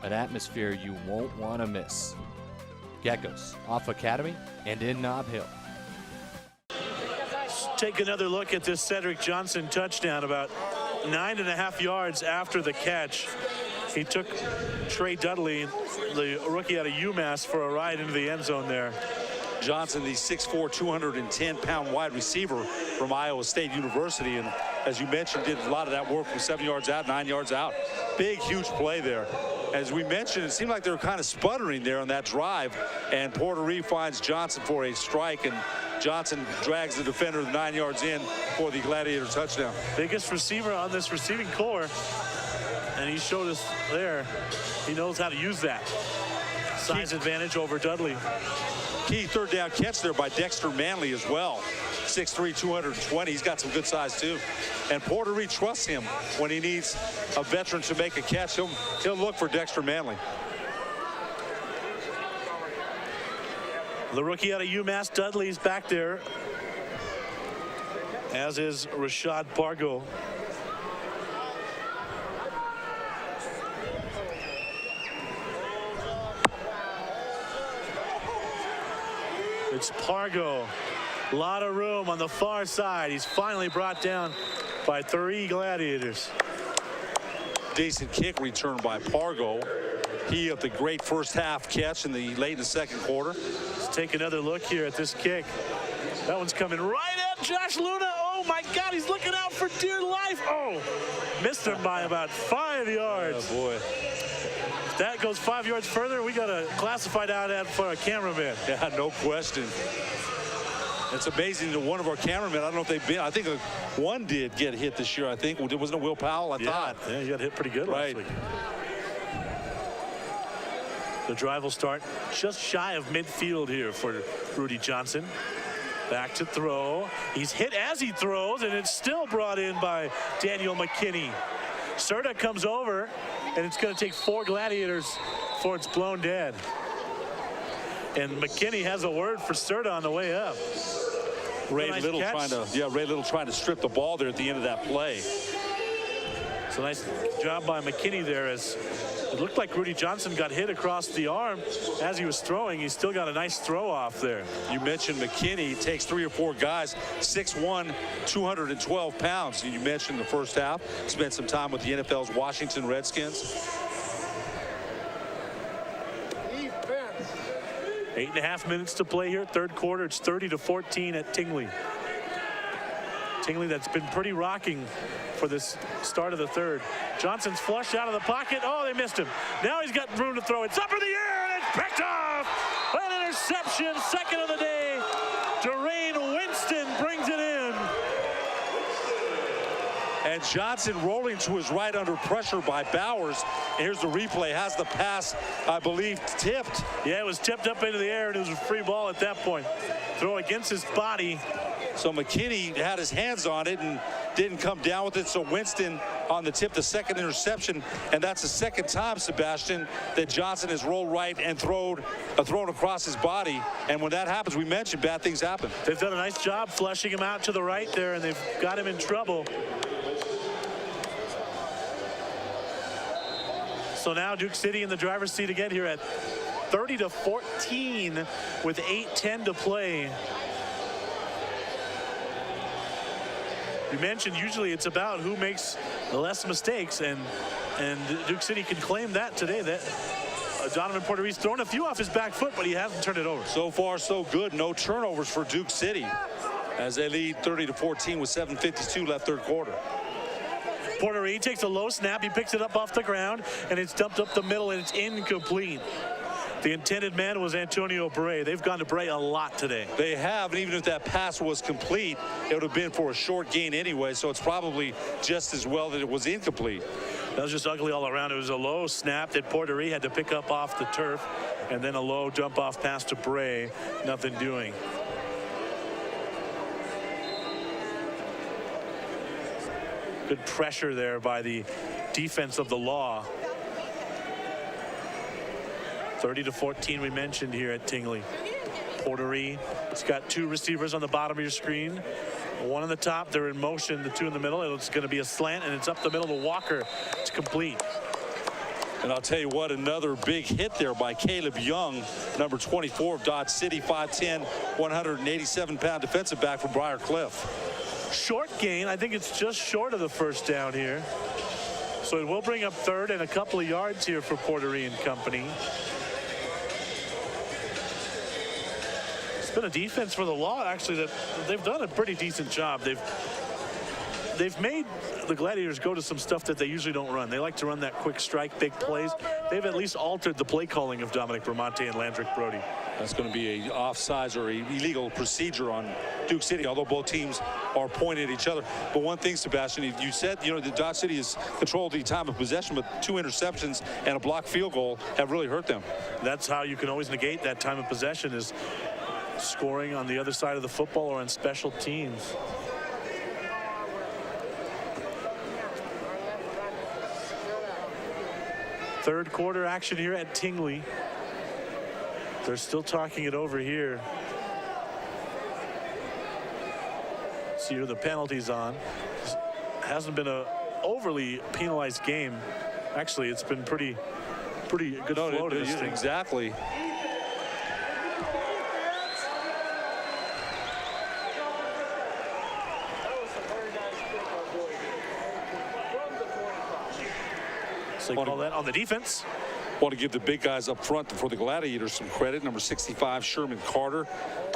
an atmosphere you won't want to miss. Gecko's, off Academy and in Nob Hill. Take another look at this Cedric Johnson touchdown about 9.5 yards after the catch. He took Trey Dudley, the rookie out of UMass, for a ride into the end zone there. Johnson, the 6'4", 210-pound wide receiver from Iowa State University, and as you mentioned, did a lot of that work from 7 yards out, 9 yards out. Big, huge play there. As we mentioned, it seemed like they were kind of sputtering there on that drive, and Porter Reed finds Johnson for a strike, and Johnson drags the defender 9 yards in for the Gladiator touchdown. Biggest receiver on this receiving core, and he showed us there. He knows how to use that. Size advantage over Dudley. Key third down catch there by Dexter Manley as well. 6'3", 220. He's got some good size too. And Porter Reed trusts him when he needs a veteran to make a catch. He'll look for Dexter Manley. The rookie out of UMass, Dudley's back there, as is Rashad Pargo. It's Pargo. A lot of room on the far side. He's finally brought down by 3 Gladiators. Decent kick return by Pargo. He of the great first half catch in the late in the second quarter. Let's take another look here at this kick. That one's coming right at Josh Luna. Oh my God, he's looking out for dear life. Oh, missed him by about 5 yards. Oh boy. If that goes 5 yards further, we got a classified out ad for a cameraman. Yeah, no question. It's amazing that one of our cameramen, I don't know if they've been, I think one did get hit this year, I think. Wasn't it Will Powell, I thought? Yeah, he got hit pretty good last week. The drive will start just shy of midfield here for Rudy Johnson. Back to throw. He's hit as he throws, and it's still brought in by Daniel McKinney. Serta comes over, and it's going to take 4 Gladiators before it's blown dead. And McKinney has a word for Serta on the way up. Ray Little trying to strip the ball there at the end of that play. It's a nice job by McKinney there, as it looked like Rudy Johnson got hit across the arm as he was throwing. He still got a nice throw off there. You mentioned McKinney takes 3 or 4 guys, 6'1", 212 pounds. You mentioned the first half. Spent some time with the NFL's Washington Redskins. 8.5 minutes to play here, third quarter. It's 30-14 at Tingley. Tingley, that's been pretty rocking for this start of the third. Johnson's flushed out of the pocket. Oh, they missed him. Now he's got room to throw. It's up in the air, and it's picked off. An interception, second of the day. Durain Winston brings it in. And Johnson rolling to his right under pressure by Bowers. And here's the replay. Has the pass, I believe, tipped. Yeah, it was tipped up into the air, and it was a free ball at that point. Throw against his body. So McKinney had his hands on it and didn't come down with it. So Winston on the tip, the second interception. And that's the second time, Sebastian, that Johnson has rolled right and thrown across his body. And when that happens, we mentioned bad things happen. They've done a nice job flushing him out to the right there, and they've got him in trouble. So now Duke City in the driver's seat again here at 30-14 with 8:10 to play. You mentioned usually it's about who makes the less mistakes, and Duke City can claim that today. That Donovan Porter Reed's thrown a few off his back foot, but he hasn't turned it over. So far, so good. No turnovers for Duke City as they lead 30-14 with 7:52 left third quarter. Porter-Reed takes a low snap. He picks it up off the ground, and it's dumped up the middle, and it's incomplete. The intended man was Antonio Bray. They've gone to Bray a lot today. They have, and even if that pass was complete, it would have been for a short gain anyway, so it's probably just as well that it was incomplete. That was just ugly all around. It was a low snap that Porter-Reed had to pick up off the turf, and then a low dump off pass to Bray. Nothing doing. Good pressure there by the defense of the Law. 30-14 we mentioned here at Tingley. Porter-Reed, it's got two receivers on the bottom of your screen. One on the top, they're in motion. The two in the middle, it's going to be a slant, and it's up the middle to Walker. It's complete. And I'll tell you what, another big hit there by Caleb Young, number 24 of Dodge City, 5'10", 187-pound defensive back from Briar Cliff. Short gain. I think it's just short of the first down here. So it will bring up third and a couple of yards here for Porter-Reed and company. It's been a defense for the Law, actually, that they've done a pretty decent job. They've made the Gladiators go to some stuff that they usually don't run. They like to run that quick strike, big plays. They've at least altered the play calling of Dominic Bramante and Landrick Brody. That's going to be a offsides or a illegal procedure on Duke City, although both teams are pointing at each other. But one thing, Sebastian, you said, you know, the Dodge City has controlled the time of possession, but 2 interceptions and a blocked field goal have really hurt them. That's how you can always negate that time of possession, is scoring on the other side of the football or on special teams. Third quarter action here at Tingley. They're still talking it over here. See who the penalty's on. Hasn't been a overly penalized game. Actually, it's been pretty good flow to this thing. Exactly. So you call that on the defense. Want to give the big guys up front for the Gladiators some credit. Number 65, Sherman Carter.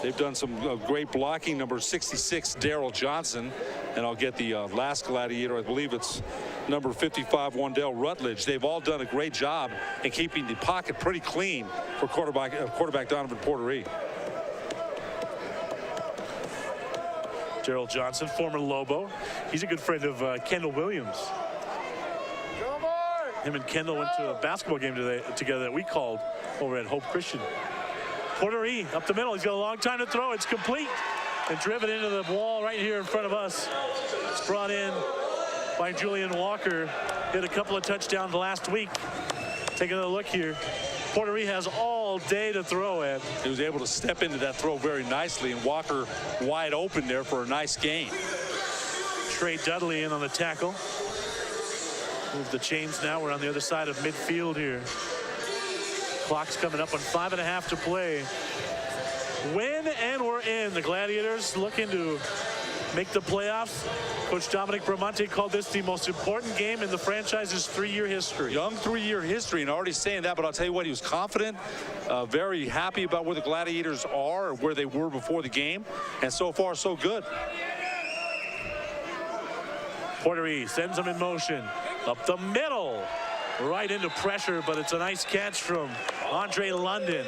They've done some great blocking. Number 66, Daryl Johnson. And I'll get the last Gladiator. I believe it's number 55, Wandell Rutledge. They've all done a great job in keeping the pocket pretty clean for quarterback Donovan Porter-Reed. Daryl Johnson, former Lobo. He's a good friend of Kendall Williams. Him and Kendall went to a basketball game together that we called over at Hope Christian. Porter-Reed up the middle. He's got a long time to throw. It's complete and driven into the wall right here in front of us. It's brought in by Julian Walker. Hit a couple of touchdowns last week. Take another look here. Porter-Reed has all day to throw at. He was able to step into that throw very nicely, and Walker wide open there for a nice gain. Trey Dudley in on the tackle. Move the chains now. We're on the other side of midfield here. Clock's coming up on 5.5 to play. Win and we're in. The Gladiators looking to make the playoffs. Coach Dominic Bramante called this the most important game in the franchise's 3-year history. Young 3-year history, and already saying that, but I'll tell you what, he was confident, very happy about where the Gladiators are, or where they were before the game, and so far so good. Porter-Reed sends them in motion. Up the middle, right into pressure, but it's a nice catch from Andre London.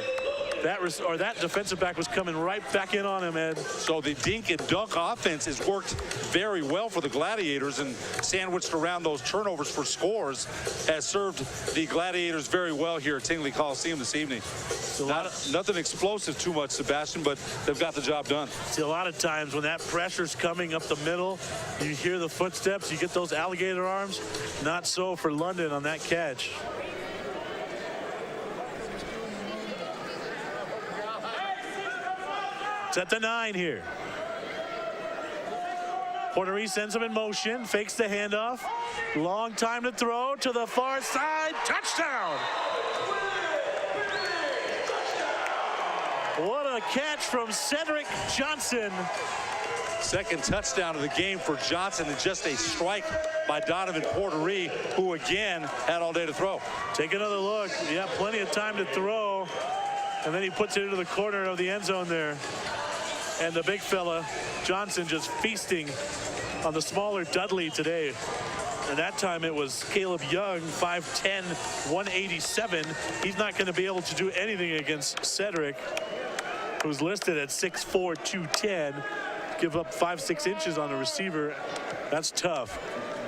That defensive back was coming right back in on him, Ed. So the dink and dunk offense has worked very well for the Gladiators, and sandwiched around those turnovers for scores has served the Gladiators very well here at Tingley Coliseum this evening. Nothing explosive too much, Sebastian, but they've got the job done. See, a lot of times when that pressure's coming up the middle, you hear the footsteps, you get those alligator arms. Not so for London on that catch. It's at the 9 here. Porter-Reed sends him in motion, fakes the handoff. Long time to throw to the far side. Touchdown! What a catch from Cedric Johnson. Second touchdown of the game for Johnson, and just a strike by Donovan Porter-Reed, who again had all day to throw. Take another look. Yeah, plenty of time to throw. And then he puts it into the corner of the end zone there. And the big fella, Johnson, just feasting on the smaller Dudley today. And that time it was Caleb Young, 5'10", 187. He's not going to be able to do anything against Cedric, who's listed at 6'4", 210. Give up 5-6 inches on a receiver. That's tough.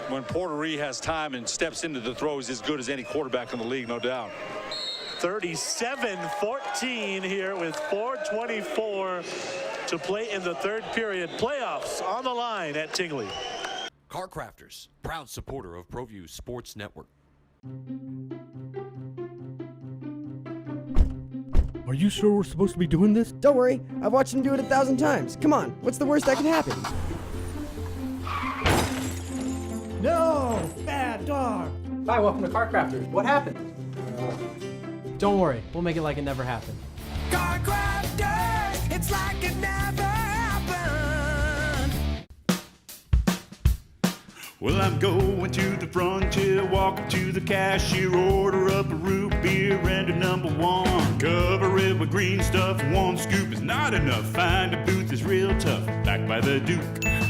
When Porterie has time and steps into the throw, he's as good as any quarterback in the league, no doubt. 37-14 here with 4:24 to play in the third period. Playoffs on the line at Tingley. Car Crafters, proud supporter of ProView Sports Network. Are you sure we're supposed to be doing this? Don't worry, I've watched him do it 1,000 times. Come on, what's the worst that could happen? No! Bad dog! Hi, welcome to Car Crafters. What happened? Don't worry, we'll make it like it never happened. Car Crafters, it's like it never happened. Well, I'm going to the frontier, walk up to the cashier, order up a root beer and a #1. Cover it with green stuff, one scoop is not enough. Find a booth is real tough, back by the Duke.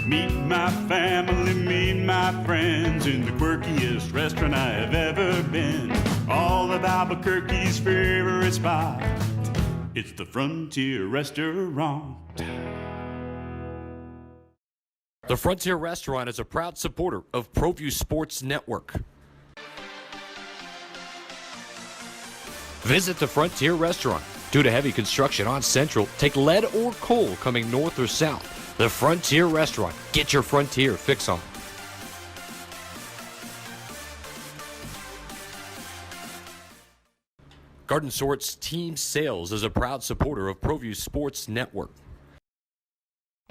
Meet my family, meet my friends in the quirkiest restaurant I have ever been. All of Albuquerque's favorite spot, it's the Frontier Restaurant. The Frontier Restaurant is a proud supporter of ProView Sports Network. Visit the Frontier Restaurant. Due to heavy construction on Central, take lead or coal coming north or south. The Frontier Restaurant. Get your Frontier fix on. Garden Sort's Team Sales is a proud supporter of ProView Sports Network.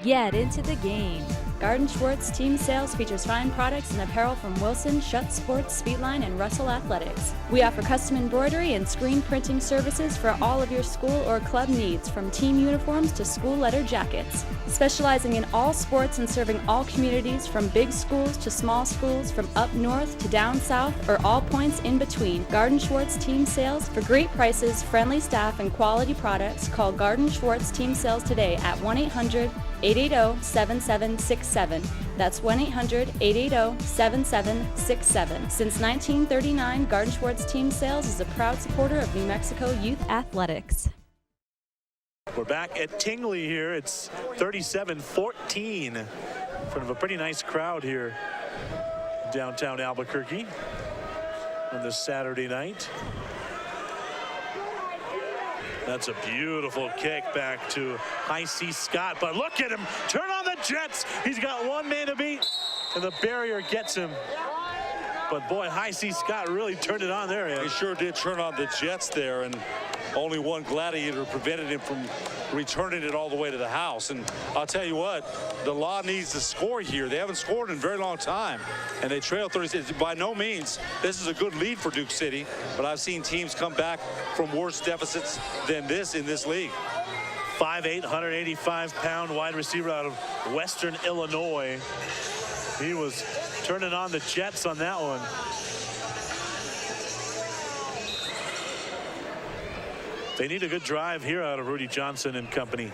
Get into the game. Garden Schwartz Team Sales features fine products and apparel from Wilson, Schutt Sports, Speedline, and Russell Athletics. We offer custom embroidery and screen printing services for all of your school or club needs, from team uniforms to school letter jackets. Specializing in all sports and serving all communities, from big schools to small schools, from up north to down south, or all points in between. Garden Schwartz Team Sales. For great prices, friendly staff, and quality products, call Garden Schwartz Team Sales today at 1-800-880-7767. That's 1-800-880-7767. Since 1939, Garden Schwartz Team Sales is a proud supporter of New Mexico youth athletics. We're back at Tingley here. It's 37-14 in front of a pretty nice crowd here downtown Albuquerque on this Saturday night. That's a beautiful kick back to High C Scott, but look at him turn on the Jets. He's got one man to beat, and the barrier gets him. But boy, High C Scott really turned it on there. He sure did turn on the Jets there, and only one Gladiator prevented him from returning it all the way to the house. And I'll tell you what, the Law needs to score here. They haven't scored in a very long time, and they trail 36. By no means, this is a good lead for Duke City, but I've seen teams come back from worse deficits than this in this league. 5'8", 185-pound wide receiver out of Western Illinois. He was turning on the Jets on that one. They need a good drive here out of Rudy Johnson and company.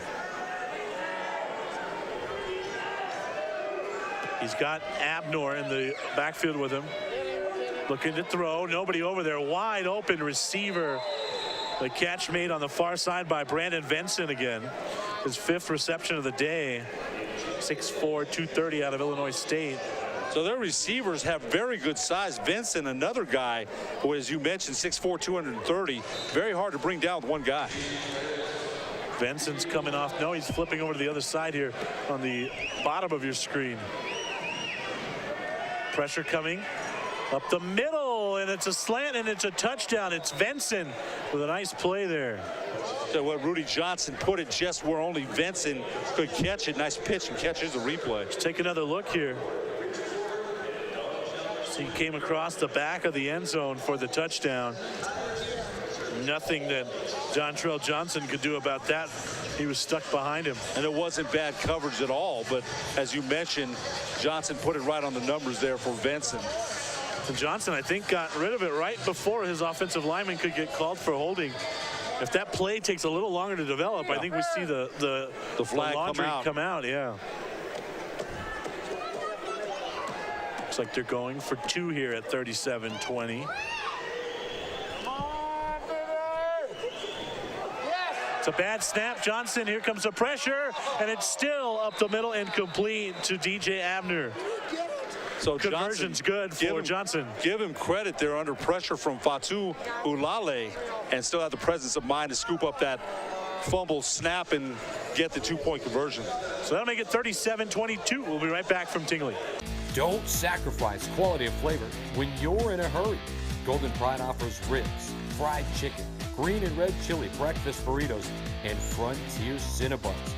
He's got Abnor in the backfield with him. Looking to throw. Nobody over there. Wide open receiver. The catch made on the far side by Brandon Venson again. His 5th reception of the day. 6'4", 230 out of Illinois State. So their receivers have very good size. Vincent, another guy who, as you mentioned, 6'4", 230. Very hard to bring down with one guy. Vincent's coming off. No, he's flipping over to the other side here on the bottom of your screen. Pressure coming up the middle, and it's a slant, and it's a touchdown. It's Vincent with a nice play there. So what Rudy Johnson put it just where only Vincent could catch it. Nice pitch and catches the replay. Let's take another look here. So he came across the back of the end zone for the touchdown. Nothing that Dontrell Johnson could do about that. He was stuck behind him. And it wasn't bad coverage at all, but as you mentioned, Johnson put it right on the numbers there for Vincent. And Johnson, I think, got rid of it right before his offensive lineman could get called for holding. If that play takes a little longer to develop, I think we see the flag come out. Yeah. Looks like they're going for 2 here at 37-20. It's a bad snap. Johnson, here comes the pressure, and it's still up the middle and complete to DJ Abner. So conversion's good for Johnson. Give him credit. They're under pressure from Fatu Ulale and still have the presence of mind to scoop up that fumble snap and get the 2-point conversion. So that'll make it 37-22. We'll be right back from Tingley. Don't sacrifice quality of flavor when you're in a hurry. Golden Pride offers ribs, fried chicken, green and red chili breakfast burritos, and Frontier Cinnabons.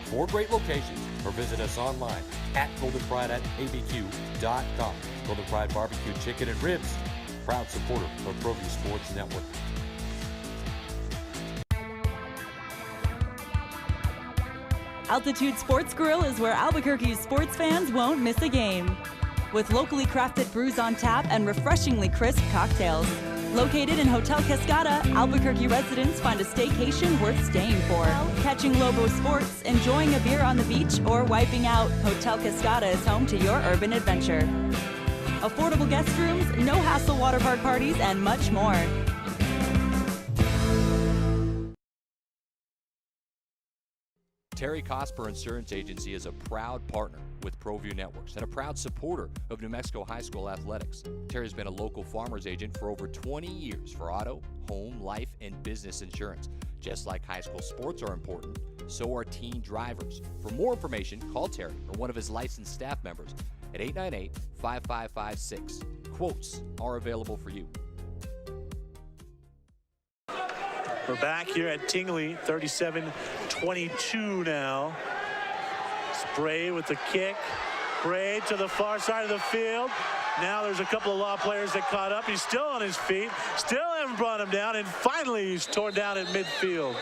4 great locations, or visit us online at goldenpride@abq.com. Golden Pride Barbecue Chicken and Ribs, proud supporter of ProView Sports Network. Altitude Sports Grill is where Albuquerque's sports fans won't miss a game. With locally crafted brews on tap and refreshingly crisp cocktails. Located in Hotel Cascada, Albuquerque residents find a staycation worth staying for. Catching Lobo sports, enjoying a beer on the beach, or wiping out, Hotel Cascada is home to your urban adventure. Affordable guest rooms, no-hassle water park parties, and much more. Terry Cosper Insurance Agency is a proud partner with ProView Networks and a proud supporter of New Mexico High School athletics. Terry's been a local farmer's agent for over 20 years for auto, home, life, and business insurance. Just like high school sports are important, so are teen drivers. For more information, call Terry or one of his licensed staff members at 898-5556. Quotes are available for you. We're back here at Tingley, 37-22 now. Spray with the kick. Spray to the far side of the field. Now there's a couple of Law players that caught up. He's still on his feet. Still haven't brought him down. And finally, he's torn down at midfield.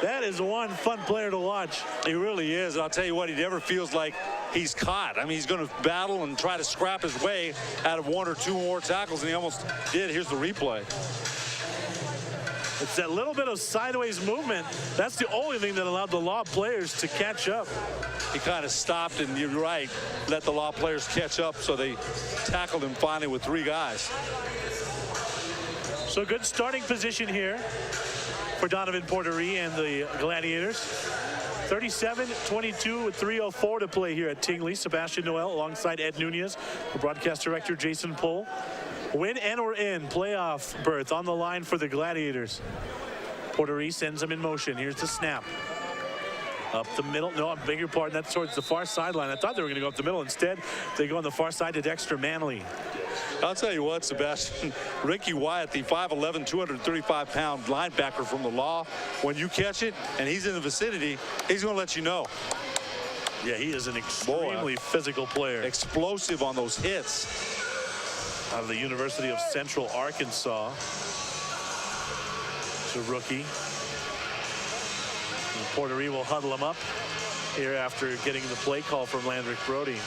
That is one fun player to watch. He really is. And I'll tell you what, he never feels like he's caught. I mean, he's going to battle and try to scrap his way out of 1 or 2 more tackles, and he almost did. Here's the replay. It's that little bit of sideways movement. That's the only thing that allowed the Law players to catch up. He kind of stopped, and you're right, let the Law players catch up, so they tackled him finally with 3 guys. So good starting position here for Donovan Porterie and the Gladiators. 37-22 with 3:04 to play here at Tingley. Sebastian Noel alongside Ed Nunez, the broadcast director Jason Pohl. Win and or in playoff berth on the line for the Gladiators. Porterie sends them in motion. Here's the snap. Up the middle. No, I beg your pardon. That's towards the far sideline. I thought they were going to go up the middle. Instead, they go on the far side to Dexter Manley. I'll tell you what, Sebastian, Ricky Wyatt, the 5'11", 235-pound linebacker from the Law, when you catch it and he's in the vicinity, he's going to let you know. Yeah, he is an extremely physical player. Explosive on those hits. Out of the University of Central Arkansas. It's a rookie. And Porterie will huddle him up here after getting the play call from Landrick Brody.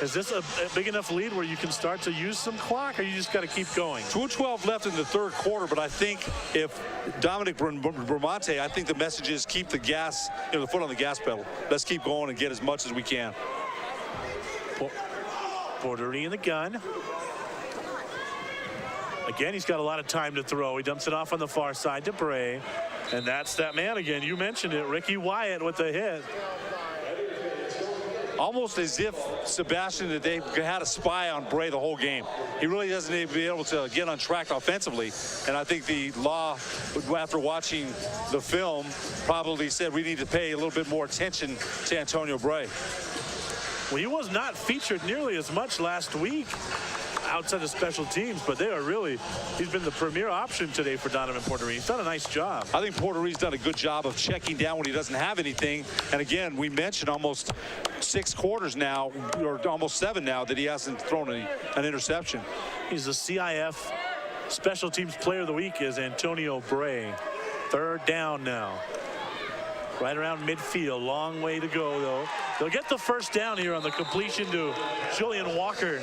Is this a big enough lead where you can start to use some clock, or you just got to keep going? 2:12 left in the 3rd quarter, but I think if Dominic Bramante, I think the message is keep the gas, the foot on the gas pedal. Let's keep going and get as much as we can. Porterie in the gun. Again, he's got a lot of time to throw. He dumps it off on the far side to Bray. And that's that man again. You mentioned it, Ricky Wyatt with the hit. Almost as if, Sebastian, that they had a spy on Bray the whole game. He really doesn't even be able to get on track offensively. And I think the Law, after watching the film, probably said we need to pay a little bit more attention to Antonio Bray. Well, he was not featured nearly as much last week outside of special teams, but they are really, he's been the premier option today for Donovan Porterie. He's done a nice job. I think Porterie's done a good job of checking down when he doesn't have anything. And again, we mentioned almost 6 quarters now, or almost 7 now, that he hasn't thrown an interception. He's the CIF Special Teams Player of the Week is Antonio Bray. 3rd down now. Right around midfield. Long way to go, though. They'll get the 1st down here on the completion to Julian Walker.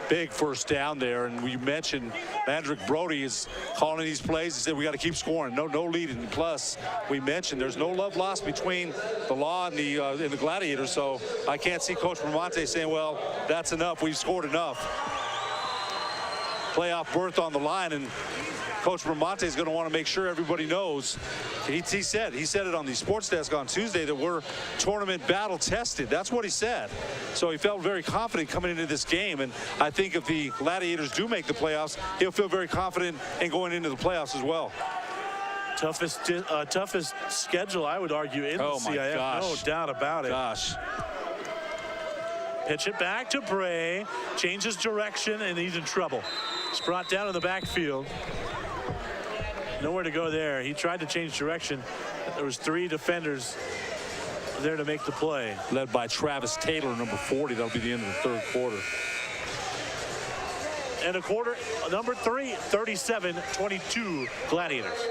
big first down there. And we mentioned Mandrick Brody is calling these plays. He said we got to keep scoring. No leading. Plus, we mentioned there's no love lost between the Law and the Gladiators. So I can't see Coach Bramante saying, well, that's enough. We've scored enough. Playoff berth on the line, and Coach Bramante is going to want to make sure everybody knows. He said it on the sports desk on Tuesday that we're tournament battle tested. That's what he said. So he felt very confident coming into this game, and I think if the Gladiators do make the playoffs, he'll feel very confident in going into the playoffs as well. Toughest schedule, I would argue, in the CIF. Gosh. No doubt about it. Gosh. Pitch it back to Bray. Changes direction, and he's in trouble. It's brought down in the backfield. Nowhere to go there. He tried to change direction. There was 3 defenders there to make the play. Led by Travis Taylor, number 40. That'll be the end of the third quarter. And a quarter, number 3, 37-22 Gladiators.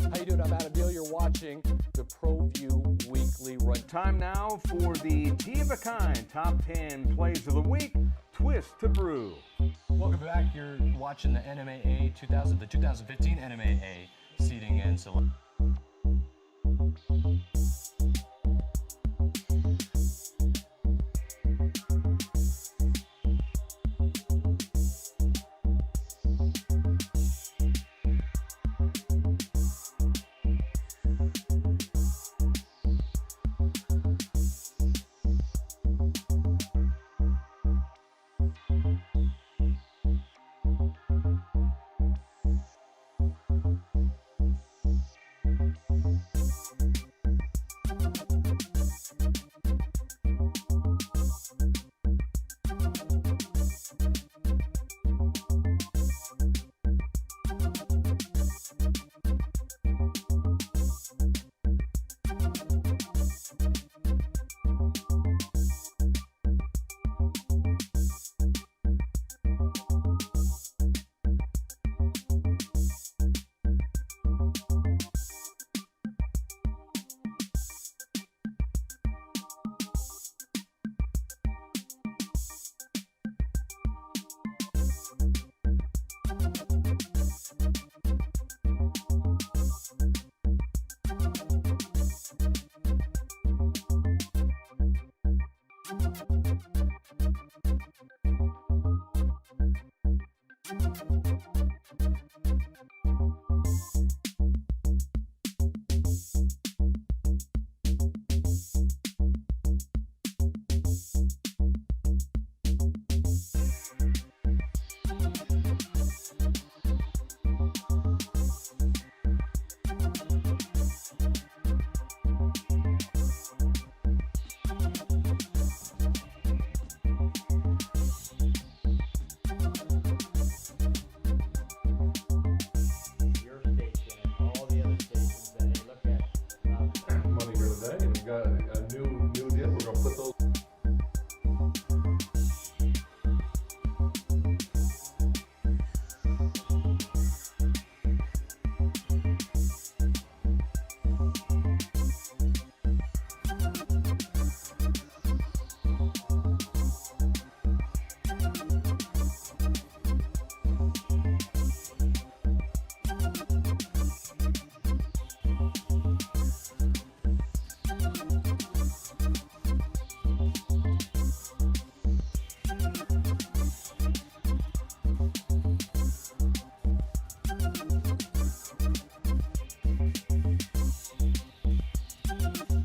How you doing? I'm Adam Beal. You're watching the ProView Weekly Run. Time now for the Tea of a Kind Top 10 Plays of the Week. Twist to brew. Welcome back. You're watching the NMAA 2015 NMAA seeding and selection.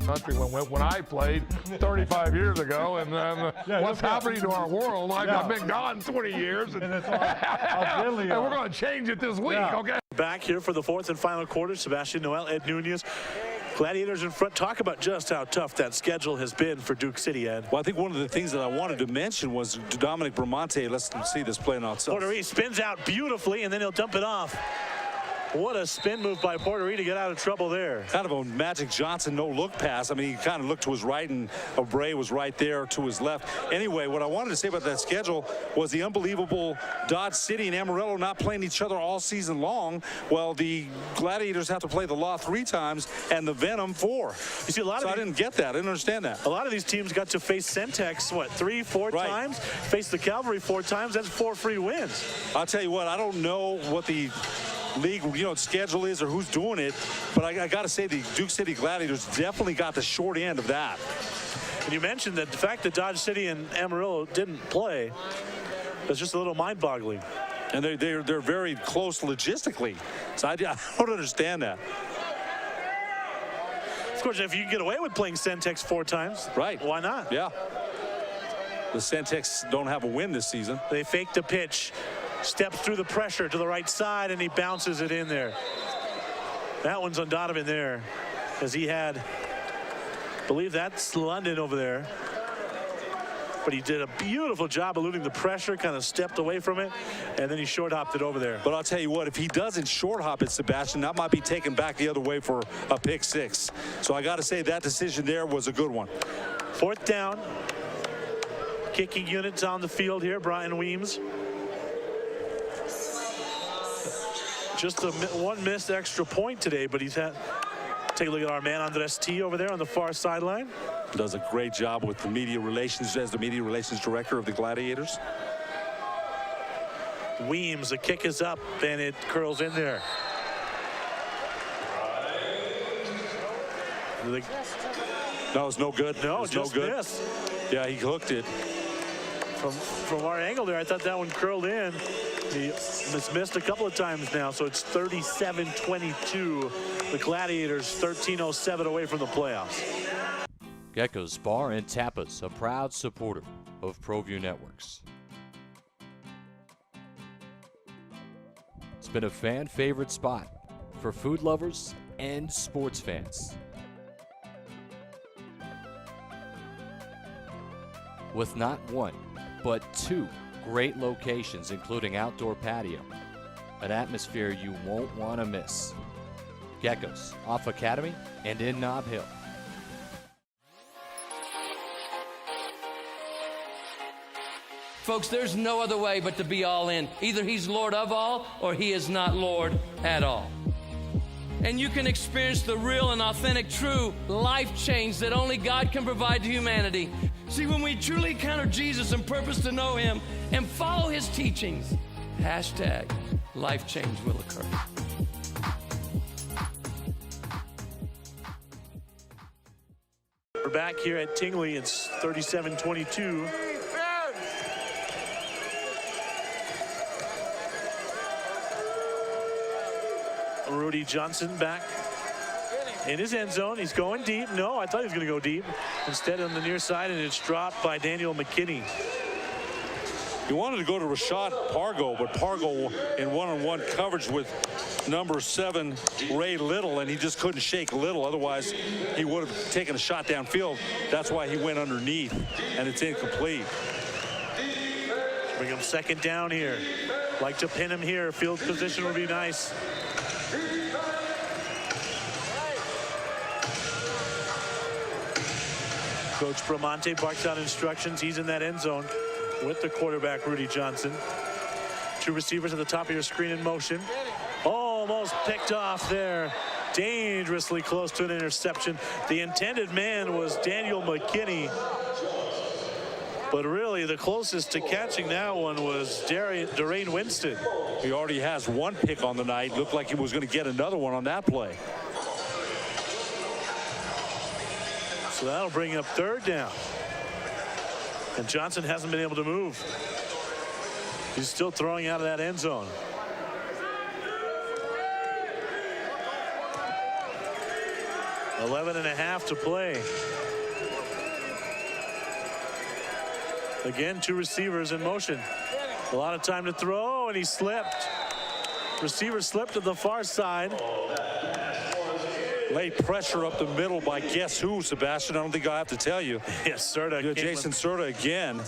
Country when I played 35 years ago, and what's happening to our world? I've been gone 20 years, and we're going to change it this week, okay? Back here for the 4th and final quarter. Sebastian Noel, Ed Nunez. Gladiators in front. Talk about just how tough that schedule has been for Duke City, Ed. Well, I think one of the things that I wanted to mention was Dominic Bramante. Let's see this playing outside. Porter spins out beautifully, and then he'll dump it off. What a spin move by Portery to get out of trouble there. Kind of a Magic Johnson no-look pass. I mean, he kind of looked to his right, and O'Bray was right there to his left. Anyway, what I wanted to say about that schedule was the unbelievable Dodge City and Amarillo not playing each other all season long. Well, the Gladiators have to play the Law 3 times and the Venom 4. You see, a lot of I didn't get that. I didn't understand that. A lot of these teams got to face Centex, what, 3-4 times? Face the Cavalry 4 times. That's 4 free wins. I'll tell you what, I don't know what the league, schedule is or who's doing it, but I got to say the Duke City Gladiators definitely got the short end of that. And you mentioned that the fact that Dodge City and Amarillo didn't play is just a little mind-boggling. And they're very close logistically, so I don't understand that. Of course, if you can get away with playing Centex 4 times, right? Why not? Yeah. The Centex don't have a win this season. They fake the pitch. Steps through the pressure to the right side, and he bounces it in there. That one's on Donovan there, as he had, I believe that's London over there. But he did a beautiful job eluding the pressure, kind of stepped away from it, and then he short hopped it over there. But I'll tell you what, if he doesn't short hop it, Sebastian, that might be taken back the other way for a pick 6. So I got to say that decision there was a good one. 4th down. Kicking units on the field here, Brian Weems. Just one missed extra point today, but he's had. Take a look at our man Andres T over there on the far sideline. Does a great job with the media relations as the media relations director of the Gladiators. Weems, the kick is up and it curls in there. That was no good. No, was just no good. missed. Yeah, he hooked it. From our angle there, I thought that one curled in. He missed a couple of times now, so it's 37-22. The Gladiators 13:07 away from the playoffs. Gecko's Bar and Tapas, a proud supporter of ProView Networks. It's been a fan favorite spot for food lovers and sports fans. With not one, but 2 great locations, including outdoor patio, an atmosphere you won't want to miss. Gecko's, off Academy and in Nob Hill. Folks, there's no other way but to be all in. Either he's Lord of all or he is not Lord at all. And you can experience the real and authentic, true life change that only God can provide to humanity. See, when we truly encounter Jesus and purpose to know him and follow his teachings, hashtag life change will occur. We're back here at Tingley. It's 37-22. Rudy Johnson back in his end zone. He's going deep. No, I thought he was going to go deep. Instead on the near side, and it's dropped by Daniel McKinney. He wanted to go to Rashad Pargo, but Pargo in one-on-one coverage with number 7, Ray Little, and he just couldn't shake Little. Otherwise, he would have taken a shot downfield. That's why he went underneath, and it's incomplete. Bring him 2nd down here. Like to pin him here. Field position would be nice. Coach Bramante barks out instructions. He's in that end zone with the quarterback, Rudy Johnson. 2 receivers at the top of your screen in motion. Almost picked off there. Dangerously close to an interception. The intended man was Daniel McKinney. But really, the closest to catching that one was Darain Winston. He already has 1 pick on the night. Looked like he was going to get another one on that play. So that'll bring up 3rd down. And Johnson hasn't been able to move. He's still throwing out of that end zone. .11.5 to play. Again, 2 receivers in motion. A lot of time to throw, and he slipped. Receiver slipped to the far side. Late pressure up the middle by guess who, Sebastian? I don't think I have to tell you. Yes, Serta. Jason Serta again.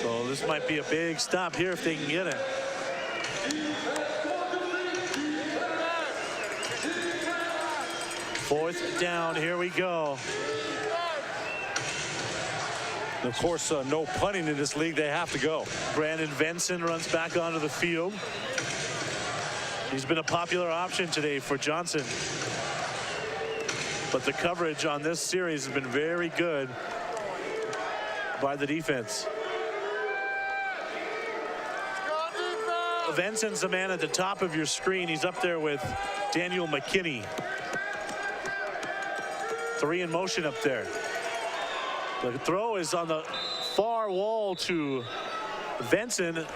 So this might be a big stop here if they can get it. 4th down, here we go. And of course, no punting in this league. They have to go. Brandon Venson runs back onto the field. He's been a popular option today for Johnson. But the coverage on this series has been very good by the defense. Venson's the man at the top of your screen. He's up there with Daniel McKinney. 3 in motion up there. The throw is on the far wall to Venson,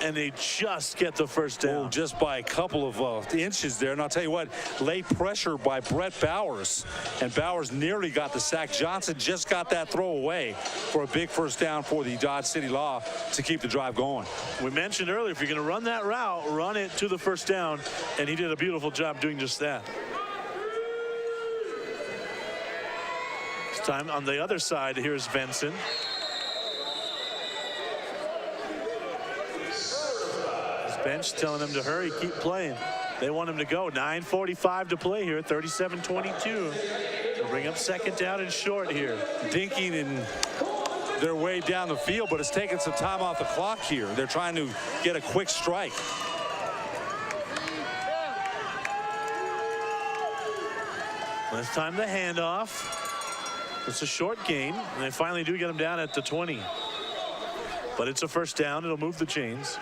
and they just get the first down. Oh, just by a couple of inches there. And I'll tell you what, late pressure by Brett Bowers, and Bowers nearly got the sack. Johnson just got that throw away for a big first down for the Dodge City Law to keep the drive going. We mentioned earlier, if you're going to run that route, run it to the first down, and he did a beautiful job doing just that. This time on the other side, here's Venson. Bench telling him to hurry, keep playing. They want him to go. 9:45 to play here, 37-22. They'll bring up 2nd down and short here. Dinking in their way down the field, but it's taking some time off the clock here. They're trying to get a quick strike. This time the handoff. It's a short gain, and they finally do get him down at the 20. But it's a first down. It'll move the chains.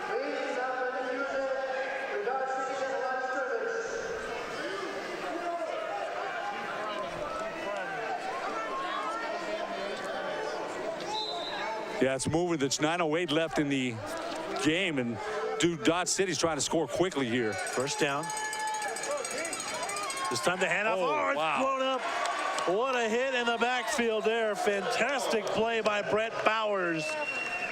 Yeah, it's moving. There's 9:08 left in the game, and Dodge City's trying to score quickly here. First down. This time the handoff. Oh, it's wow. blown up. What a hit in the backfield there. Fantastic play by Brett Bowers,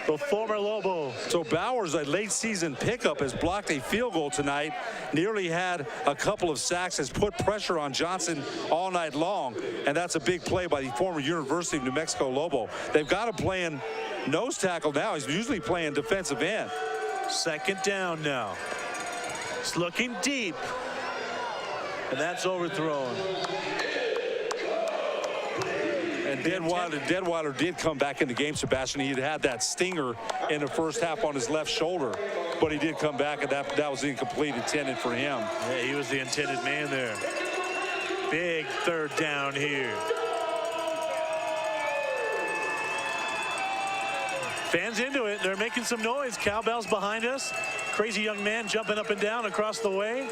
the former Lobo. So Bowers, a late season pickup, has blocked a field goal tonight, nearly had a couple of sacks, has put pressure on Johnson all night long, and that's a big play by the former University of New Mexico Lobo. They've got him playing nose tackle now. He's usually playing defensive end. 2nd down now. It's looking deep, and that's overthrown. And Deadweiler did come back in the game, Sebastian. He had that stinger in the first half on his left shoulder, but he did come back, and that was incomplete, intended for him. Yeah, he was the intended man there. Big 3rd down here. Fans into it. They're making some noise. Cowbells behind us. Crazy young man jumping up and down across the way.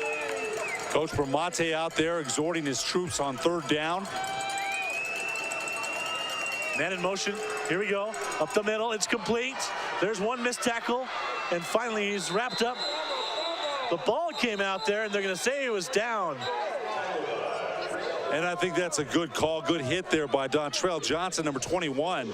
Coach Bramante out there exhorting his troops on 3rd down. Man in motion. Here we go. Up the middle. It's complete. There's one missed tackle. And finally, he's wrapped up. The ball came out there, and they're going to say it was down. And I think that's a good call. Good hit there by Dontrell Johnson, number 21,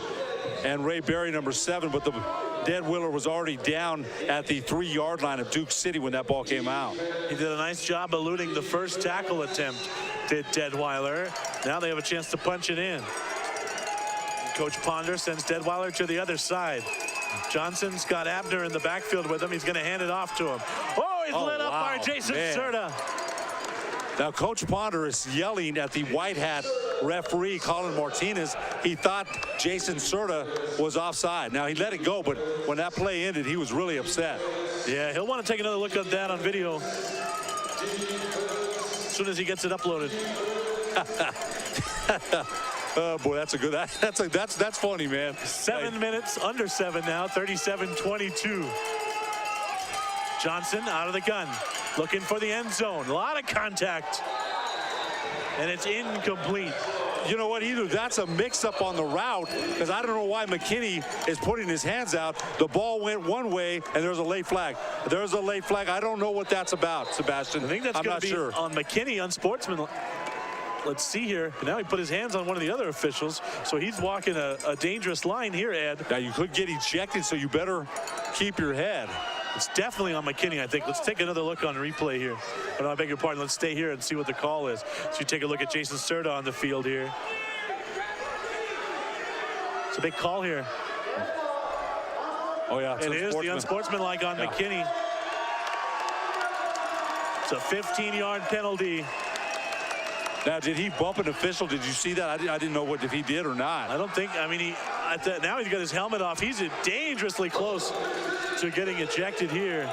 and Ray Berry, number 7. But the Deadweiler was already down at the 3-yard line of Duke City when that ball came out. He did a nice job eluding the first tackle attempt, did Deadweiler. Now they have a chance to punch it in. Coach Ponder sends Deadweiler to the other side. Johnson's got Abner in the backfield with him. He's going to hand it off to him. Oh, he's lit up by Jason Serta. Now, Coach Ponder is yelling at the white hat referee, Colin Martinez. He thought Jason Serta was offside. Now, he let it go, but when that play ended, he was really upset. Yeah, he'll want to take another look at that on video as soon as he gets it uploaded. Oh boy, that's a good. That's funny, man. 7 minutes, under 7 now. 37-22. Johnson out of the gun, looking for the end zone. A lot of contact, and it's incomplete. You know what? Either that's a mix-up on the route, because I don't know why McKinney is putting his hands out. The ball went one way, and there's a late flag. There's a late flag. I don't know what that's about, Sebastian. I think that's going to be sure. On McKinney, unsportsmanlike. Let's see here. Now he put his hands on one of the other officials, so he's walking a dangerous line here, Ed. Now you could get ejected, so you better keep your head. It's definitely on McKinney, I think. Let's take another look on replay here. Oh, no, I beg your pardon. Let's stay here and see what the call is. So you take a look at Jason Serta on the field here. It's a big call here. Oh, yeah. It is the unsportsmanlike on McKinney. It's a 15-yard penalty. Now, did he bump an official? Did you see that? I didn't know if he did or not. I don't think, I mean, now he's got his helmet off. He's dangerously close to getting ejected here.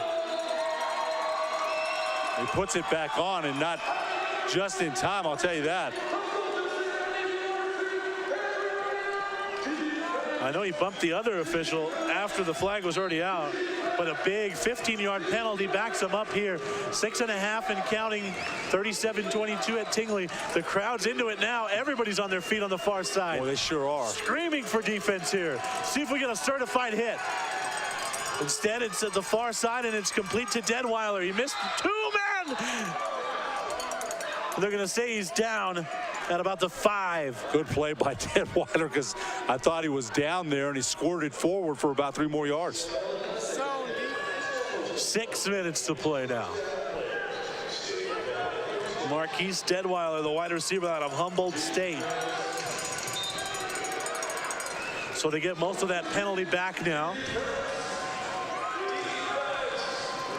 He puts it back on, and not just in time, I'll tell you that. I know he bumped the other official after the flag was already out, but a big 15-yard penalty backs him up here. 6.5 and counting, 37-22 at Tingley. The crowd's into it now. Everybody's on their feet on the far side. Oh, they sure are. Screaming for defense here. See if we get a certified hit. Instead, it's at the far side, and it's complete to Detweiler. He missed 2 men. They're going to say he's down at about the 5. Good play by Detweiler, because I thought he was down there, and he squirted forward for about 3 more yards. 6 minutes to play now. Marquise Detweiler, the wide receiver out of Humboldt State. So they get most of that penalty back now.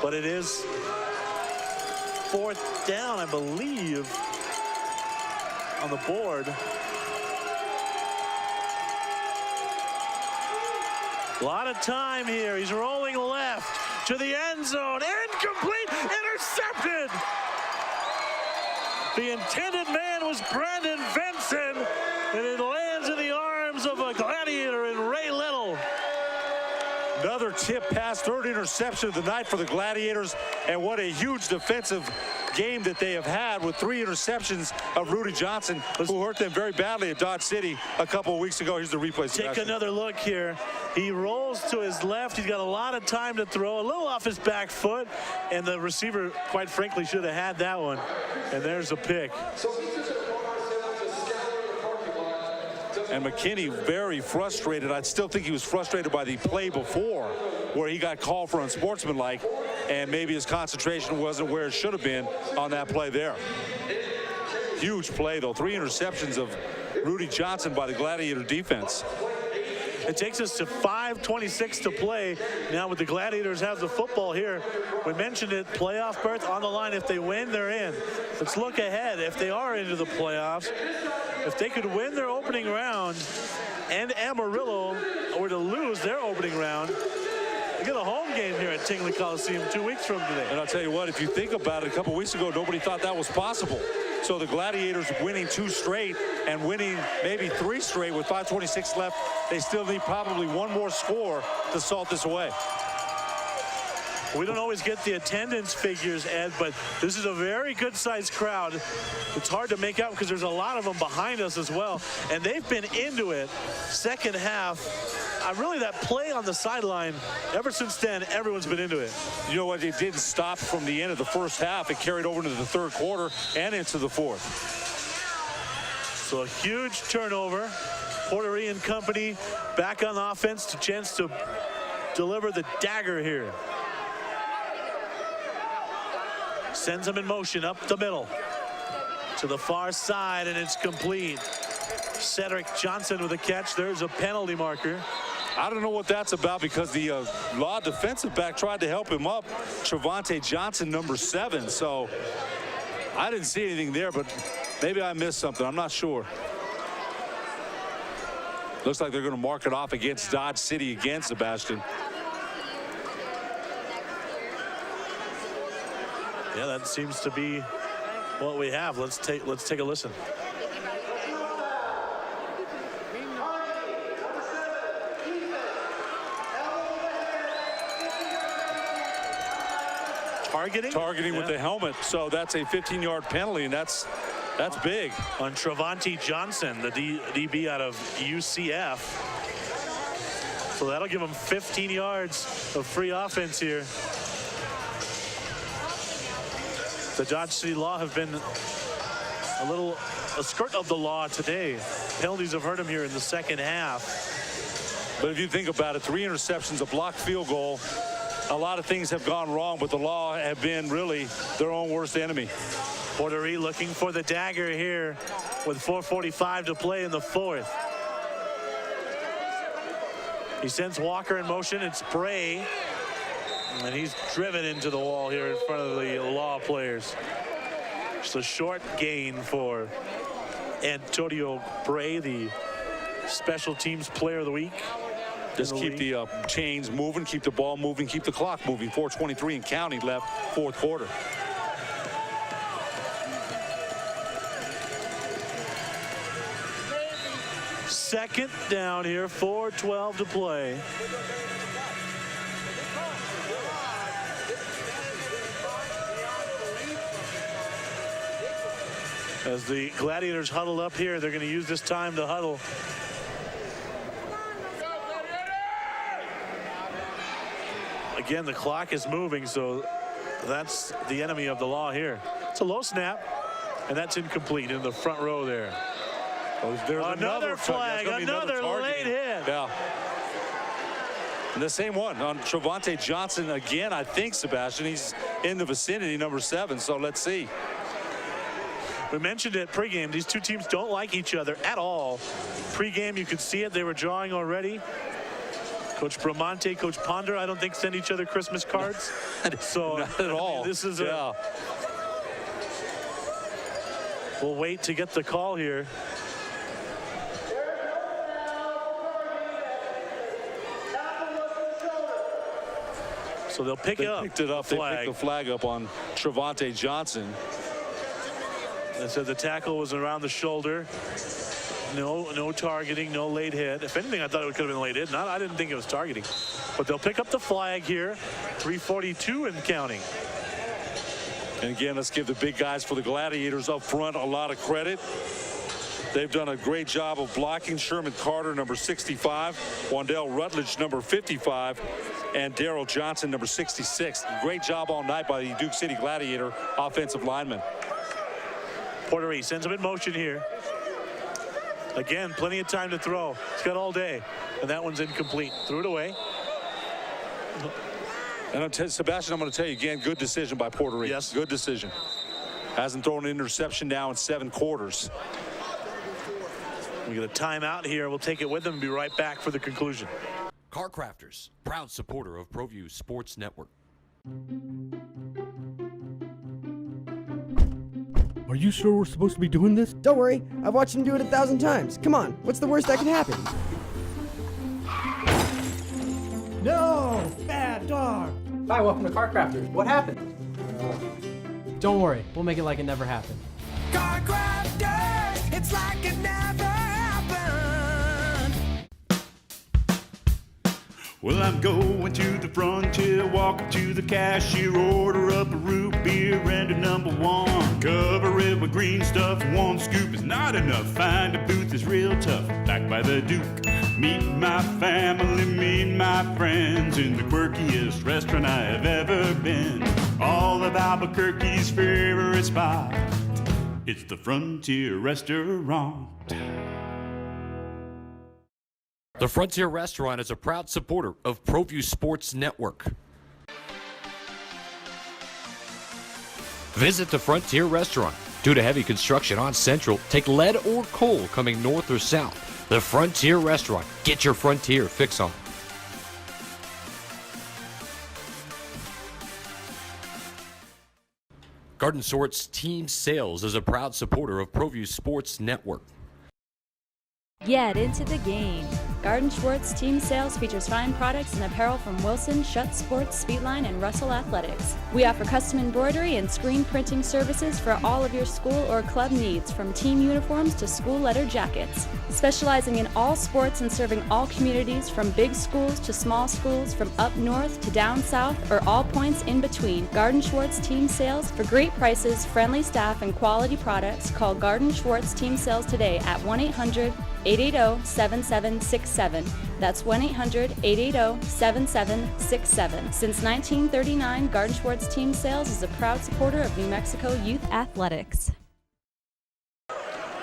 But it is 4th down, I believe, on the board. A lot of time here. He's rolling left to the end zone. Incomplete, intercepted. The intended man was Brandon Benson, and it lands in the arms of a Gladiator in Ray Little. Another tip pass, 3rd interception of the night for the Gladiators, and what a huge defensive game that they have had with 3 interceptions of Rudy Johnson, who hurt them very badly at Dodge City a couple of weeks ago. Here's the replay. Take another look here. He rolls to his left. He's got a lot of time to throw, a little off his back foot, and the receiver, quite frankly, should have had that one. And there's a pick. And McKinney very frustrated. I still think he was frustrated by the play before, where he got called for unsportsmanlike, and maybe his concentration wasn't where it should have been on that play there. Huge play, though. 3 interceptions of Rudy Johnson by the Gladiator defense. It takes us to 5:26 to play. Now with the Gladiators have the football here. We mentioned it, playoff berth on the line. If they win, they're in. Let's look ahead. If they are into the playoffs, if they could win their opening round and Amarillo were to lose their opening round, they get a home game here at Tingley Coliseum 2 weeks from today. And I'll tell you what, if you think about it, a couple weeks ago, nobody thought that was possible. So the Gladiators winning 2 straight and winning maybe 3 straight with 5:26 left, they still need probably 1 more score to salt this away. We don't always get the attendance figures, Ed, but this is a very good-sized crowd. It's hard to make out because there's a lot of them behind us as well, and they've been into it. Second half, really that play on the sideline, ever since then, everyone's been into it. You know what? It didn't stop from the end of the first half. It carried over into the 3rd quarter and into the 4th. So a huge turnover. Portery and company back on offense, a chance to deliver the dagger here. Sends him in motion up the middle to the far side, and it's complete. Cedric Johnson with a catch. There's a penalty marker. I don't know what that's about, because the Law defensive back tried to help him up, Trevante Johnson, number 7. So I didn't see anything there, but maybe I missed something. I'm not sure. Looks like they're going to mark it off against Dodge City again, Sebastian. Yeah, that seems to be what we have. Let's take a listen. Targeting with the helmet. So that's a 15-yard penalty, and that's big. On Trevante Johnson, the DB out of UCF. So that'll give him 15 yards of free offense here. The Dodge City Law have been a skirt of the law today. Penalties have hurt him here in the second half. But if you think about it, 3 interceptions, a blocked field goal, a lot of things have gone wrong, but the Law have been really their own worst enemy. Portery looking for the dagger here with 4:45 to play in the 4th. He sends Walker in motion. It's Bray. And he's driven into the wall here in front of the Law players. Just a short gain for Antonio Bray, the special teams player of the week. Just keep the chains moving, keep the ball moving, keep the clock moving. 4:23 and counting left, fourth quarter. Second down here, 4:12 to play. As the Gladiators huddle up here, they're going to use this time to huddle. Again, the clock is moving, so that's the enemy of the Law here. It's a low snap, and that's incomplete in the front row there. Oh, there's another flag, another late hit. Yeah. And the same one on Trevante Johnson again, I think, Sebastian. He's in the vicinity, number 7, so let's see. We mentioned it pregame. These two teams don't like each other at all. Pregame, you could see it. They were drawing already. Coach Bramante, Coach Ponder, I don't think send each other Christmas cards. So not at all. This is we'll wait to get the call here. So they'll pick it up. They picked it up. They picked the flag up on Trevante Johnson. They said the tackle was around the shoulder. No targeting, no late hit. If anything, I thought it could have been late hit. I didn't think it was targeting. But they'll pick up the flag here. 3:42 and counting. And again, let's give the big guys for the Gladiators up front a lot of credit. They've done a great job of blocking. Sherman Carter, number 65. Wandell Rutledge, number 55. And Darrell Johnson, number 66. Great job all night by the Duke City Gladiator offensive linemen. Porter sends him in motion here. Again, plenty of time to throw. He's got all day. And that one's incomplete. Threw it away. And Sebastian, I'm going to tell you again, good decision by Porter Reed. Yes. Good decision. Hasn't thrown an interception now in 7 quarters. We get a timeout here. We'll take it with them and be right back for the conclusion. Car Crafters, proud supporter of ProView Sports Network. Are you sure we're supposed to be doing this? Don't worry, I've watched him do it 1,000 times. Come on, what's the worst that can happen? No! Bad dog! Hi, welcome to Car Crafters. What happened? Don't worry, we'll make it like it never happened. Car Crafters, it's like it never happened. Well, I'm going to the frontier, walk up to the cashier, order up a root beer and a number 1. Cover it with green stuff, 1 scoop is not enough. Find a booth is real tough, back by the Duke. Meet my family, meet my friends in the quirkiest restaurant I have ever been. All of Albuquerque's favorite spot, it's the Frontier Restaurant. The Frontier Restaurant is a proud supporter of ProView Sports Network. Visit the Frontier Restaurant. Due to heavy construction on Central, take lead or coal coming north or south. The Frontier Restaurant. Get your Frontier fix on. Garden Sort's Team Sales is a proud supporter of ProView Sports Network. Get into the game. Garden Schwartz Team Sales features fine products and apparel from Wilson, Schutt Sports, Speedline, and Russell Athletics. We offer custom embroidery and screen printing services for all of your school or club needs, from team uniforms to school letter jackets. Specializing in all sports and serving all communities, from big schools to small schools, from up north to down south, or all points in between. Garden Schwartz Team Sales. For great prices, friendly staff, and quality products, call Garden Schwartz Team Sales today at 1-800-880-7767. That's 1-800-880-7767. Since 1939, Garden Schwartz Team Sales is a proud supporter of New Mexico youth athletics.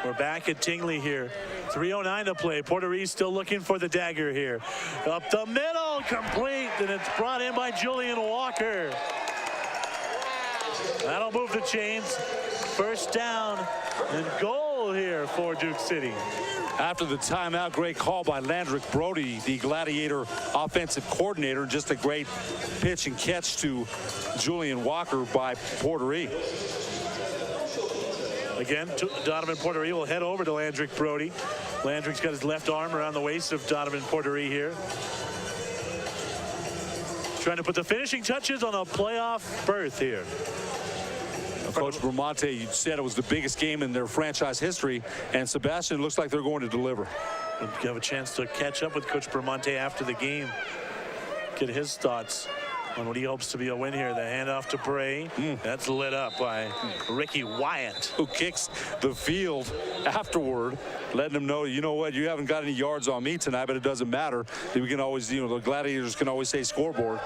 We're back at Tingley here. 3:09 to play. Porter Reed still looking for the dagger here. Up the middle, complete, and it's brought in by Julian Walker. That'll move the chains. First down and goal goal here for Duke City. After the timeout, great call by Landrick Brody, the Gladiator offensive coordinator. Just a great pitch and catch to Julian Walker by Portery. Again, Donovan Portery will head over to Landrick Brody. Landrick's got his left arm around the waist of Donovan Portery here. Trying to put the finishing touches on a playoff berth here. Coach Bramante said it was the biggest game in their franchise history, and Sebastian looks like they're going to deliver. We'll have a chance to catch up with Coach Bramante after the game. Get his thoughts on what he hopes to be a win here. The handoff to Bray. That's lit up by Ricky Wyatt, who kicks the field afterward, letting them know, you know what, you haven't got any yards on me tonight, but it doesn't matter. We can always, the Gladiators can always say scoreboard.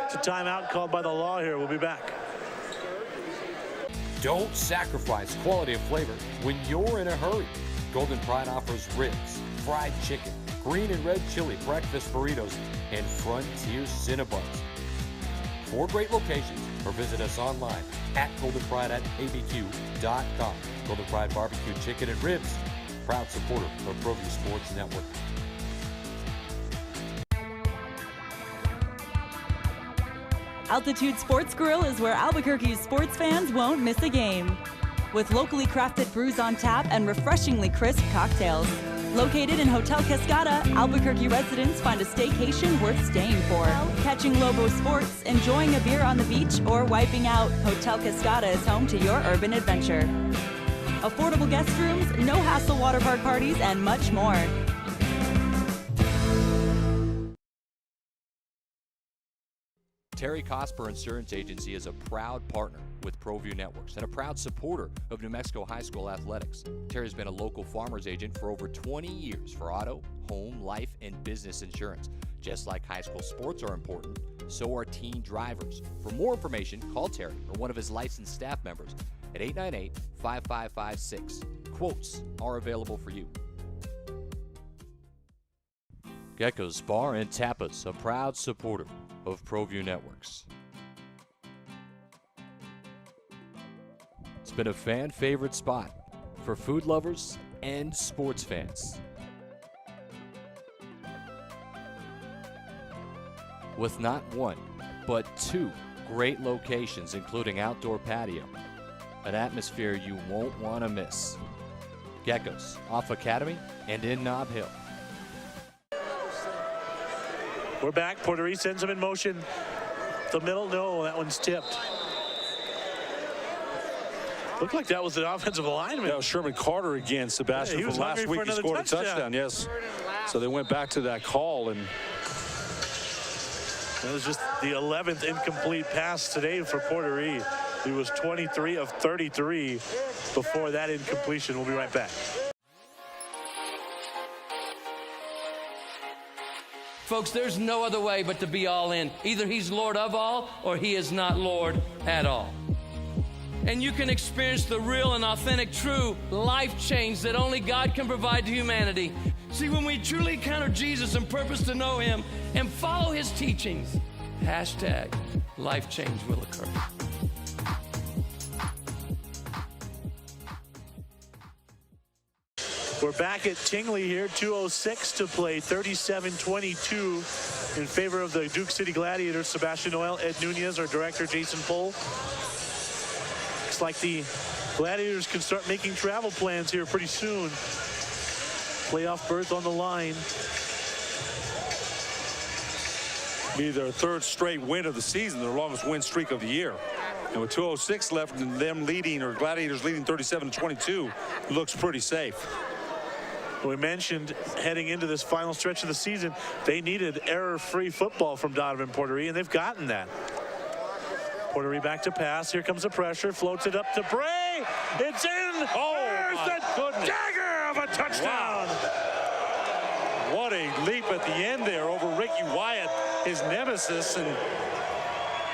It's a timeout called by the law here. We'll be back. Don't sacrifice quality of flavor when you're in a hurry. Golden Pride offers ribs, fried chicken, green and red chili breakfast burritos, and Frontier Cinnabons. 4 great locations, or visit us online at goldenpride@abq.com. Golden Pride Barbecue Chicken and Ribs, proud supporter of ProView Sports Network. Altitude Sports Grill is where Albuquerque's sports fans won't miss a game. With locally crafted brews on tap and refreshingly crisp cocktails. Located in Hotel Cascada, Albuquerque residents find a staycation worth staying for. Catching Lobo sports, enjoying a beer on the beach, or wiping out, Hotel Cascada is home to your urban adventure. Affordable guest rooms, no-hassle water park parties, and much more. Terry Cosper Insurance Agency is a proud partner with ProView Networks and a proud supporter of New Mexico High School athletics. Terry's been a local farmer's agent for over 20 years for auto, home, life, and business insurance. Just like high school sports are important, so are teen drivers. For more information, call Terry or one of his licensed staff members at 898-5556. Quotes are available for you. Gecko's Bar and Tapas, a proud supporter of ProView Networks. It's been a fan favorite spot for food lovers and sports fans. With not one, but 2 great locations, including outdoor patio, an atmosphere you won't want to miss. Gecko's, off Academy and in Nob Hill. We're back. Portery sends him in motion. The middle, no, that one's tipped. Looked like that was an offensive lineman. That was Sherman Carter again, Sebastian, from last week. He scored a touchdown, yes. So they went back to that call, and that was just the 11th incomplete pass today for Portery. He was 23 of 33 before that incompletion. We'll be right back. Folks, there's no other way but to be all in. Either he's Lord of all or he is not Lord at all. And you can experience the real and authentic, true life change that only God can provide to humanity. See, when we truly encounter Jesus and purpose to know him and follow his teachings, hashtag life change will occur. We're back at Tingley here, 2:06 to play, 37-22 in favor of the Duke City Gladiators. Sebastian Noel, Ed Nunez, our director, Jason Pohl. Looks like the Gladiators can start making travel plans here pretty soon. Playoff berth on the line. Be their 3rd straight win of the season, their longest win streak of the year. And with 2:06 left and them leading, or Gladiators leading 37-22, looks pretty safe. We mentioned heading into this final stretch of the season, they needed error-free football from Donovan Portery, and they've gotten that. Portery back to pass. Here comes the pressure. Floats it up to Bray. It's in. Oh, there's the dagger of a touchdown. Wow. What a leap at the end there over Ricky Wyatt, his nemesis. And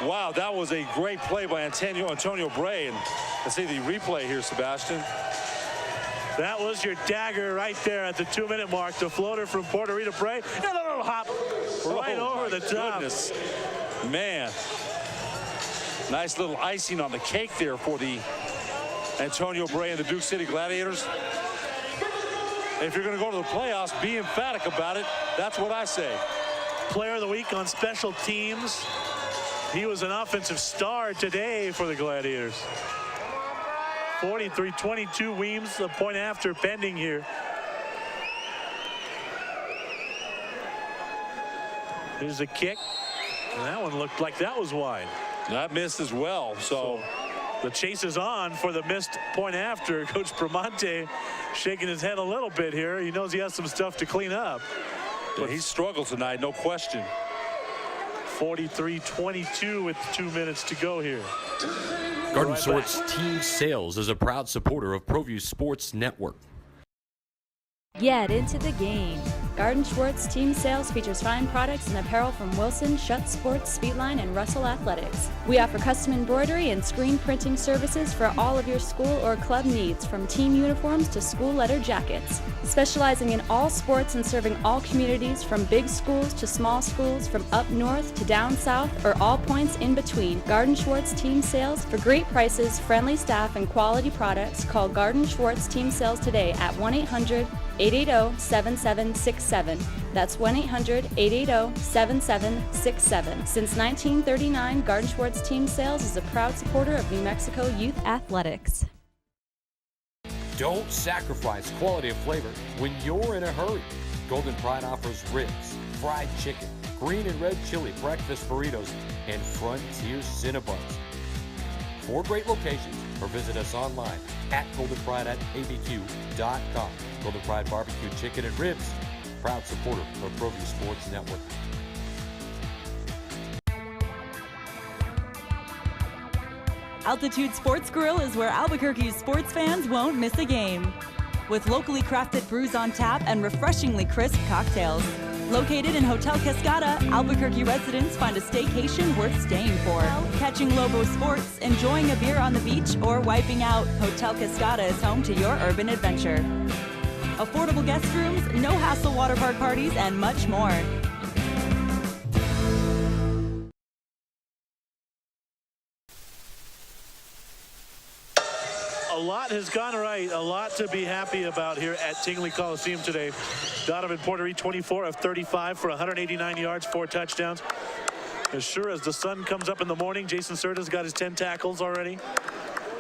wow, that was a great play by Antonio Bray. And let's see the replay here, Sebastian. That was your dagger right there at the 2-minute mark. The floater from Portery to Bray. And a little hop right over the top. Goodness. Man. Nice little icing on the cake there for the Antonio Bray and the Duke City Gladiators. If you're going to go to the playoffs, be emphatic about it. That's what I say. Player of the week on special teams. He was an offensive star today for the Gladiators. 43-22 Weems, the point after pending here. Here's a kick. And that one looked like that was wide. That missed as well. So the chase is on for the missed point after. Coach Bramante shaking his head a little bit here. He knows he has some stuff to clean up. But he struggled tonight, no question. 43-22 with 2 minutes to go here. Garden Right Sports back. Team Sales is a proud supporter of ProView Sports Network. Get into the game. Garden Schwartz Team Sales features fine products and apparel from Wilson, Schutt Sports, Speedline, and Russell Athletics. We offer custom embroidery and screen printing services for all of your school or club needs, from team uniforms to school letter jackets. Specializing in all sports and serving all communities, from big schools to small schools, from up north to down south, or all points in between. Garden Schwartz Team Sales. For great prices, friendly staff, and quality products, call Garden Schwartz Team Sales today at 1-800-880-7767. That's 1-800-880-7767. Since 1939, Garden Schwartz Team Sales is a proud supporter of New Mexico youth athletics. Don't sacrifice quality of flavor when you're in a hurry. Golden Pride offers ribs, fried chicken, green and red chili breakfast burritos, and Frontier Cinnabons. 4 great locations, or visit us online at goldenpride@abq.com. Golden Pride Barbecue Chicken and Ribs, proud supporter of ProView Sports Network. Altitude Sports Grill is where Albuquerque's sports fans won't miss a game. With locally crafted brews on tap and refreshingly crisp cocktails. Located in Hotel Cascada, Albuquerque residents find a staycation worth staying for. Catching Lobo sports, enjoying a beer on the beach, or wiping out, Hotel Cascada is home to your urban adventure. Affordable guest rooms, no-hassle water park parties, and much more. A lot has gone right, a lot to be happy about here at Tingley Coliseum today. Donovan Portery, 24 of 35 for 189 yards, 4 touchdowns. As sure as the sun comes up in the morning, Jason Serta's got his 10 tackles already.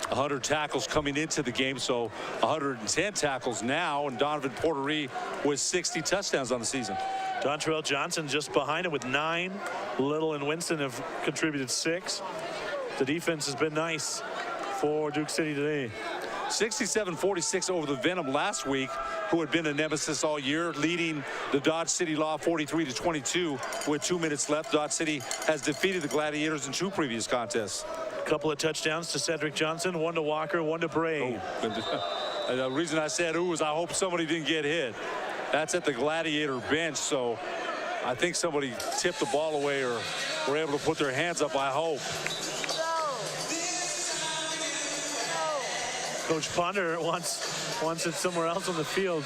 100 tackles coming into the game, so 110 tackles now, and Donovan Portery with 60 touchdowns on the season. Dontrell Johnson just behind him with 9. Little and Winston have contributed 6. The defense has been nice for Duke City today. 67-46 over the Venom last week, who had been a nemesis all year, leading the Dodge City Law 43-22 with 2 minutes left. Dodge City has defeated the Gladiators in 2 previous contests. A couple of touchdowns to Cedric Johnson, 1 to Walker, 1 to Bray. Oh, the reason I said ooh is I hope somebody didn't get hit. That's at the Gladiator bench, so I think somebody tipped the ball away or were able to put their hands up, I hope. Coach Ponder wants it somewhere else on the field.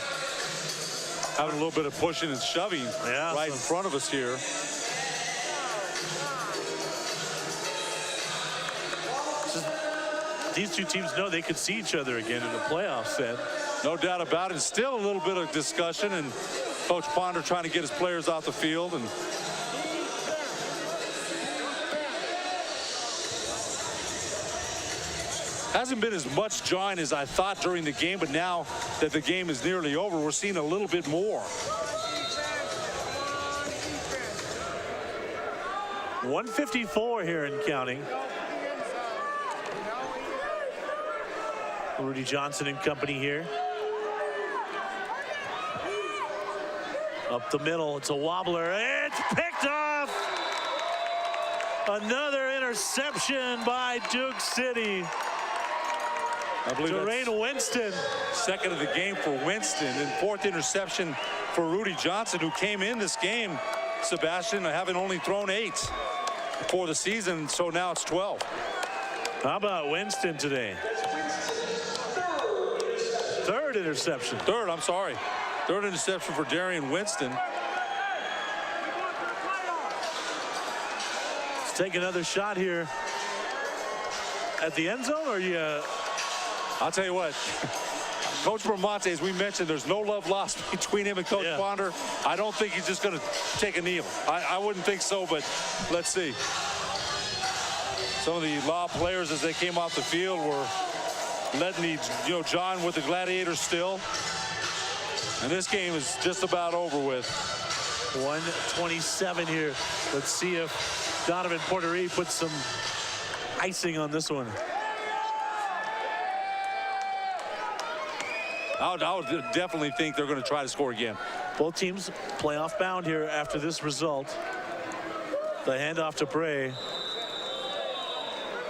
Having a little bit of pushing and shoving right in front of us here. These two teams know they could see each other again in the playoffs, Seth. No doubt about it. Still a little bit of discussion, and Coach Ponder trying to get his players off the field. And hasn't been as much jawing as I thought during the game, but now that the game is nearly over, we're seeing a little bit more. 154 here and counting. Rudy Johnson and company here. Up the middle, it's a wobbler. It's picked off. Another interception by Duke City. I believe Dwayne Winston. Second of the game for Winston, and 4th interception for Rudy Johnson, who came in this game, Sebastian, having only thrown 8 for the season, so now it's 12. How about Winston today? 3rd interception. 3rd, I'm sorry. 3rd interception for Darian Winston. Let's take another shot here at the end zone, or you I'll tell you what. Coach Bramante, as we mentioned, there's no love lost between him and Coach Ponder. I don't think he's just going to take a kneel. I wouldn't think so, but let's see. Some of the law players, as they came off the field, were letting the, John with the Gladiators still. And this game is just about over with. 1:27 here. Let's see if Donovan Porterie puts some icing on this one. I would definitely think they're going to try to score again. Both teams playoff bound here after this result. The handoff to Bray.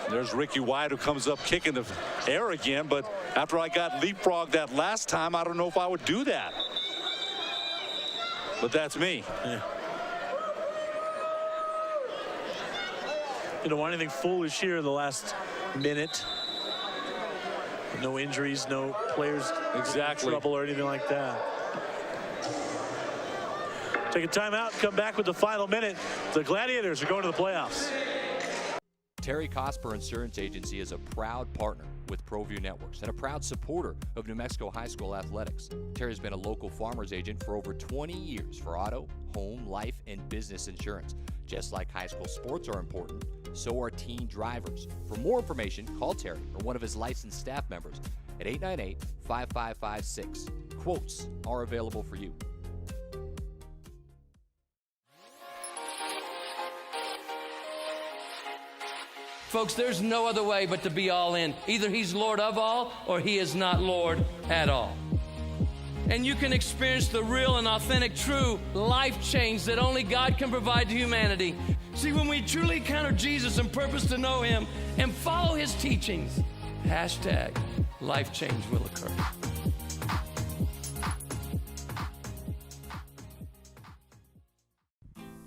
There's Ricky White, who comes up kicking the air again, but after I got leapfrogged that last time, I don't know if I would do that. But that's me. Yeah. You don't want anything foolish here in the last minute. No injuries, no players in trouble or anything like that. Take a timeout, come back with the final minute. The Gladiators are going to the playoffs. Terry Cosper Insurance Agency is a proud partner with ProView Networks and a proud supporter of New Mexico High School athletics. Terry's been a local farmer's agent for over 20 years for auto, home, life, and business insurance. Just like high school sports are important, so are teen drivers. For more information, call Terry or one of his licensed staff members at 898-5556. Quotes are available for you. Folks, there's no other way but to be all in. Either he's Lord of all or he is not Lord at all. And you can experience the real and authentic, true life change that only God can provide to humanity. See, when we truly encounter Jesus and purpose to know him and follow his teachings, hashtag life change will occur.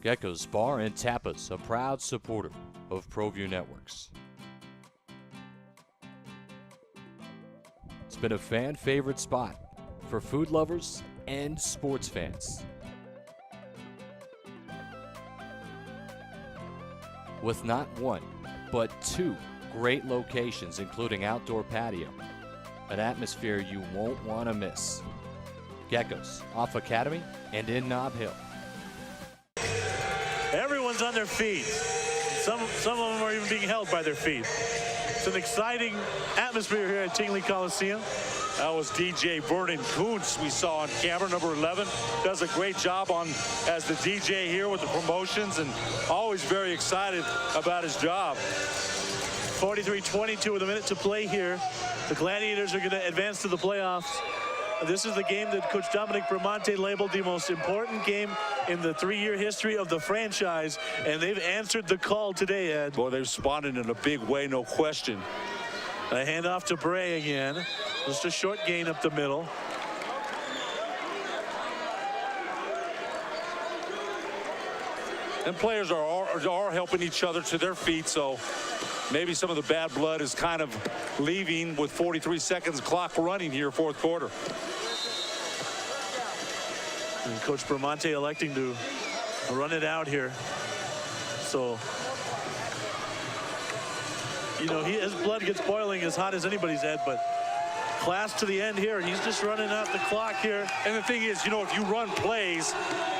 Gecko's Bar and Tapas, a proud supporter of ProView Networks. It's been a fan favorite spot for food lovers and sports fans. With not one, but two great locations, including outdoor patio, an atmosphere you won't want to miss. Gecko's, off Academy and in Nob Hill. Everyone's on their feet. Some of them are even being held by their feet. It's an exciting atmosphere here at Tingley Coliseum. That was DJ Vernon Kuntz we saw on camera, number 11. Does a great job as the DJ here with the promotions, and always very excited about his job. 43-22 with a minute to play here. The Gladiators are going to advance to the playoffs. This is the game that Coach Dominic Bramante labeled the most important game in the 3-year history of the franchise, and they've answered the call today, Ed. Boy, they've responded in a big way, no question. A handoff to Bray again. Just a short gain up the middle. And players are helping each other to their feet, so maybe some of the bad blood is kind of leaving with 43 seconds clock running here, fourth quarter. And Coach Bramante electing to run it out here. So, his blood gets boiling as hot as anybody's head, but class to the end here. He's just running out the clock here. And the thing is, if you run plays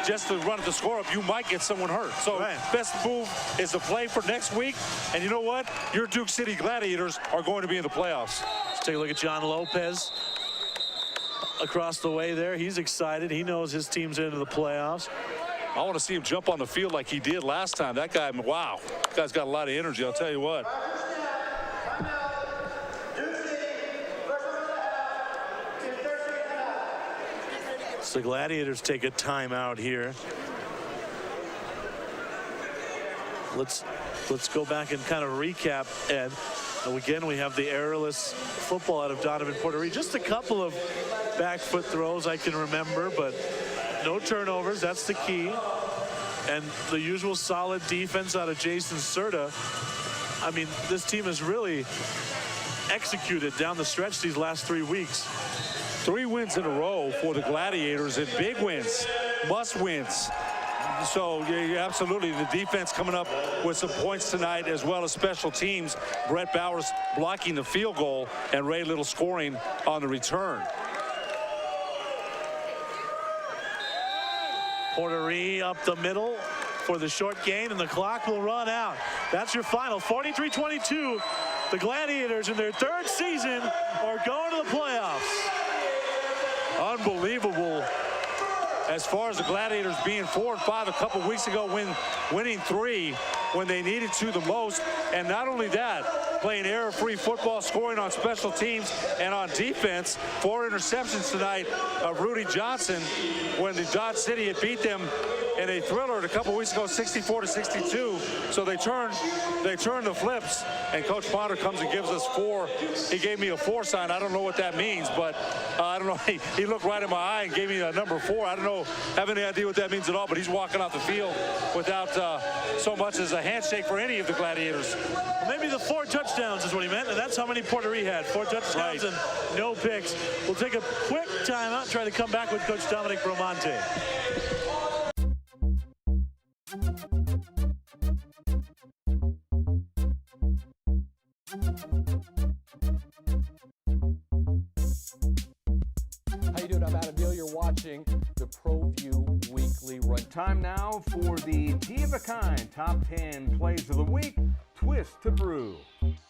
just to run the score up, you might get someone hurt. So best move is to play for next week. And you know what? Your Duke City Gladiators are going to be in the playoffs. Let's take a look at John Lopez across the way there. He's excited. He knows his team's into the playoffs. I want to see him jump on the field like he did last time. That guy, wow. That guy's got a lot of energy, I'll tell you what. The Gladiators take a timeout here. Let's go back and kind of recap, Ed. Again, we have the errorless football out of Donovan Porterie. Just a couple of back foot throws I can remember, but no turnovers. That's the key. And the usual solid defense out of Jason Serta. I mean, this team has really executed down the stretch these last 3 weeks. 3 wins in a row for the Gladiators, and big wins, must wins. So yeah, absolutely, the defense coming up with some points tonight, as well as special teams. Brett Bowers blocking the field goal, and Ray Little scoring on the return. Porterie up the middle for the short gain, and the clock will run out. That's your final, 43-22. The Gladiators, in their third season, are going to the playoffs. Unbelievable. As far as the Gladiators being 4-5 a couple weeks ago, winning 3 when they needed to the most. And not only that, playing error-free football, scoring on special teams and on defense. 4 interceptions tonight of Rudy Johnson when the Dodge City had beat them in a thriller a couple weeks ago, 64-62. So they turned the flips, and Coach Ponder comes and gives us 4. He gave me a 4 sign. I don't know what that means, but I don't know. He looked right in my eye and gave me a number 4. I don't know, have any idea what that means at all, but he's walking off the field without so much as a handshake for any of the Gladiators. Well, maybe the 4 touchdowns is what he meant, and that's how many Porterie had. 4 touchdowns and no picks. We'll take a quick timeout, try to come back with Coach Dominic Bramante. How you doing? I'm Adam Beal. You're watching the ProView Weekly Run. Time now for the Tea of a Kind Top 10 Plays of the Week, Twist to Brew.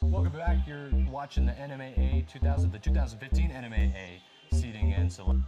Welcome back. You're watching the NMAA 2015 NMAA seeding and selection.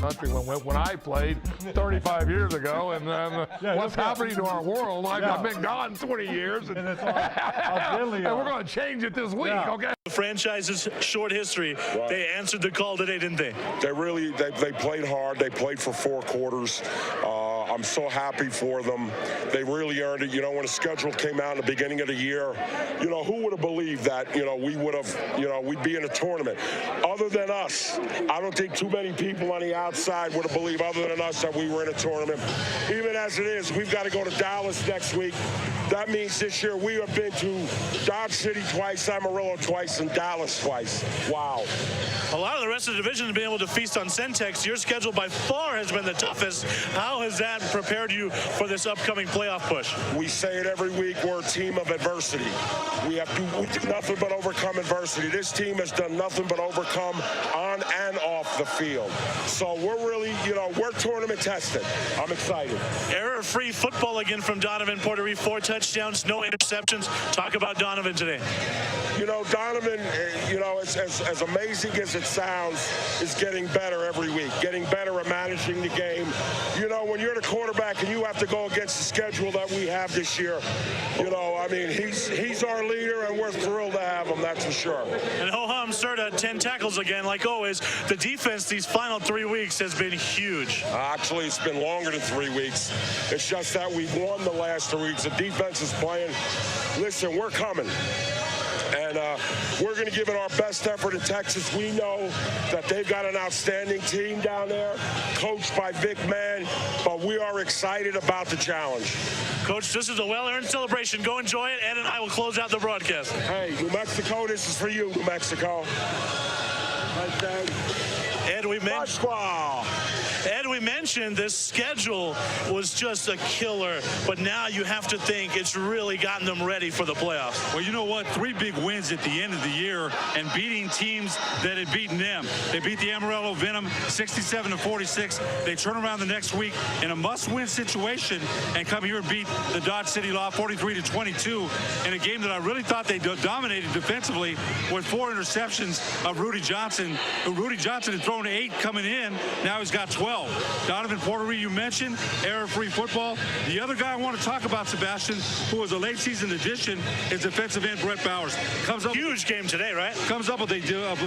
Country when I played 35 years ago, and what's happening to our world? I've been gone 20 years, and we're going to change it this week, okay? The franchise's short history, they answered the call today, didn't they? They played hard. They played for 4 quarters. I'm so happy for them. They really earned it. You know, when the schedule came out in the beginning of the year, you know, who would have believed that, you know, we would have, you know, we'd be in a tournament. Other than us, I don't think too many people on the outside would have believed, other than us, that we were in a tournament. Even as it is, we've got to go to Dallas next week. That means this year we have been to Dodge City twice, Amarillo twice, and Dallas twice. Wow. A lot of the rest of the division has been able to feast on Centex. Your schedule by far has been the toughest. How has that prepared you for this upcoming playoff push? We say it every week, we're a team of adversity. We do nothing but overcome adversity. This team has done nothing but overcome on and off the field. So we're really, you know, we're tournament tested. I'm excited. Error-free football again from Donovan Portery. 4 touchdowns, no interceptions. Talk about Donovan today. You know, Donovan, you know, as amazing as it sounds, is getting better every week, getting better at managing the game. You know, when you're the quarterback and you have to go against the schedule that we have this year, you know, I mean, he's our leader, and we're thrilled to have him, that's for sure. And Ho-Hum Serta, 10 tackles again, like always. The defense these final 3 weeks has been huge. Actually, it's been longer than 3 weeks. It's just that we've won the last 3 weeks. The defense is playing. Listen, we're coming. And we're going to give it our best effort in Texas. We know that they've got an outstanding team down there, coached by Vic Mann, but we are excited about the challenge. Coach, this is a well-earned celebration. Go enjoy it. Ed and I will close out the broadcast. Hey, New Mexico, this is for you, New Mexico. Ed, we mentioned this schedule was just a killer, but now you have to think it's really gotten them ready for the playoffs. Well, you know what? 3 big wins at the end of the year and beating teams that had beaten them. They beat the Amarillo Venom 67-46. They turn around the next week in a must-win situation and come here and beat the Dodge City Law 43-22 in a game that I really thought they dominated defensively with 4 interceptions of Rudy Johnson. Rudy Johnson had thrown 8 coming in. Now he's got 12. Donovan Portery, you mentioned, error-free football. The other guy I want to talk about, Sebastian, who was a late-season addition, is defensive end Brett Bowers. Comes up huge game today, right? Comes up with a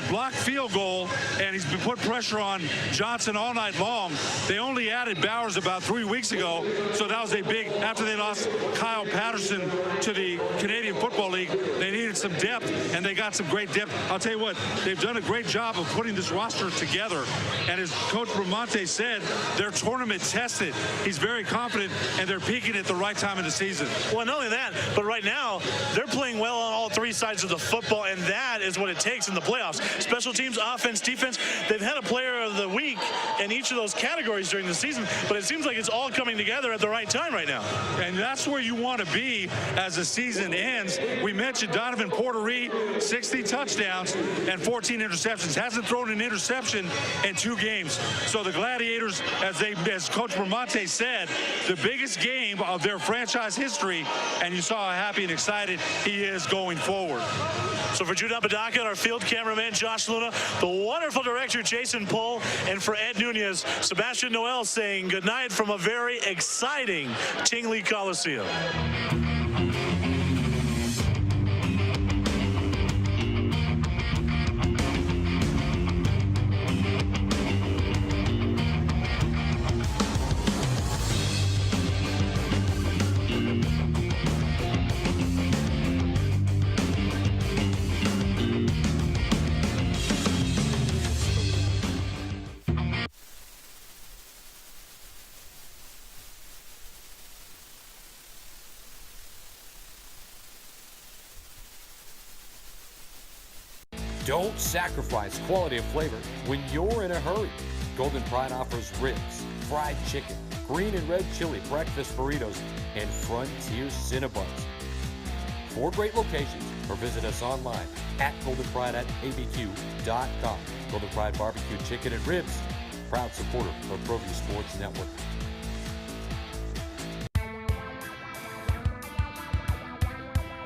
blocked field goal, and he's been put pressure on Johnson all night long. They only added Bowers about 3 weeks ago, so that was a big, after they lost Kyle Patterson to the Canadian Football League, they needed some depth, and they got some great depth. I'll tell you what, they've done a great job of putting this roster together, and as Coach Bramante said, they're tournament tested. He's very confident, and they're peaking at the right time of the season. Well, not only that, but right now, they're playing well on all 3 sides of the football, and that is what it takes in the playoffs. Special teams, offense, defense, they've had a player of the week in each of those categories during the season, but it seems like it's all coming together at the right time right now. And that's where you want to be as the season ends. We mentioned Donovan Portery, 60 touchdowns and 14 interceptions. Hasn't thrown an interception in 2 games. So the Gladiators, as Coach Bramante said, the biggest game of their franchise history, and you saw how happy and excited he is going forward. So for Jude Apodaca, our field cameraman, Josh Luna, the wonderful director, Jason Pohl, and for Ed Nunez, Sebastian Noel saying goodnight from a very exciting Tingley Coliseum. Don't sacrifice quality and flavor when you're in a hurry. Golden Pride offers ribs, fried chicken, green and red chili breakfast burritos, and Frontier Cinnabons. 4 great locations, or visit us online at goldenpride@abq.com. Golden Pride Barbecue Chicken and Ribs, proud supporter of ProView Sports Network.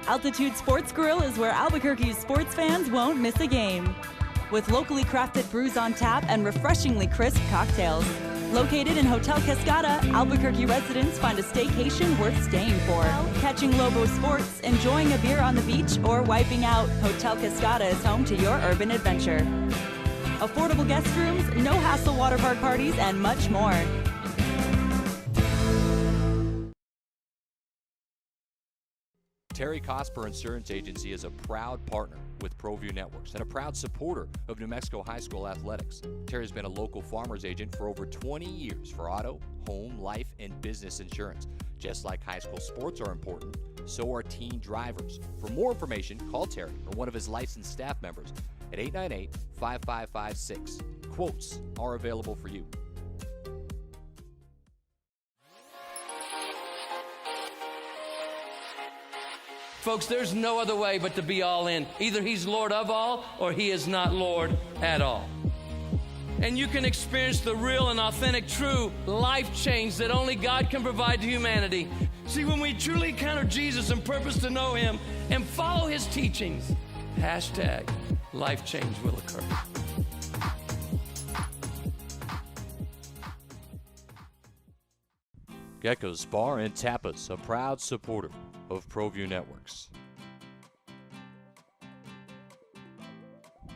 Altitude Sports Grill is where Albuquerque's sports fans won't miss a game. With locally crafted brews on tap and refreshingly crisp cocktails. Located in Hotel Cascada, Albuquerque residents find a staycation worth staying for. Catching Lobo sports, enjoying a beer on the beach, or wiping out, Hotel Cascada is home to your urban adventure. Affordable guest rooms, no-hassle water park parties, and much more. Terry Cosper Insurance Agency is a proud partner with ProView Networks and a proud supporter of New Mexico high school athletics. Terry's been a local farmer's agent for over 20 years for auto, home, life, and business insurance. Just like high school sports are important, so are teen drivers. For more information, call Terry or one of his licensed staff members at 898-5556. Quotes are available for you. Folks, there's no other way but to be all in. Either he's Lord of all or he is not Lord at all. And you can experience the real and authentic, true life change that only God can provide to humanity. See, when we truly encounter Jesus and purpose to know him and follow his teachings, hashtag life change will occur. Gecko's Bar and Tapas, a proud supporter of ProView Networks.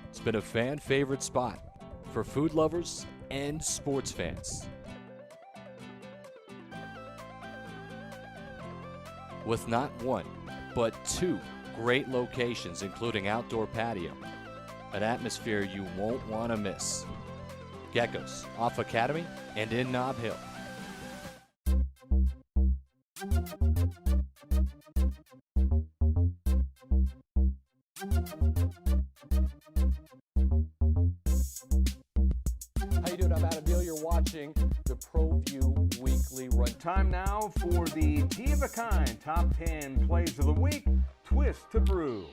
It's been a fan favorite spot for food lovers and sports fans. With not one, but two great locations, including outdoor patio, an atmosphere you won't want to miss. Gecko's, off Academy and in Nob Hill. How you doing? I'm Adam Deal. You're watching the ProView Weekly Run. Time now for the Tea of a Kind Top 10 Plays of the Week, Twist to Brew.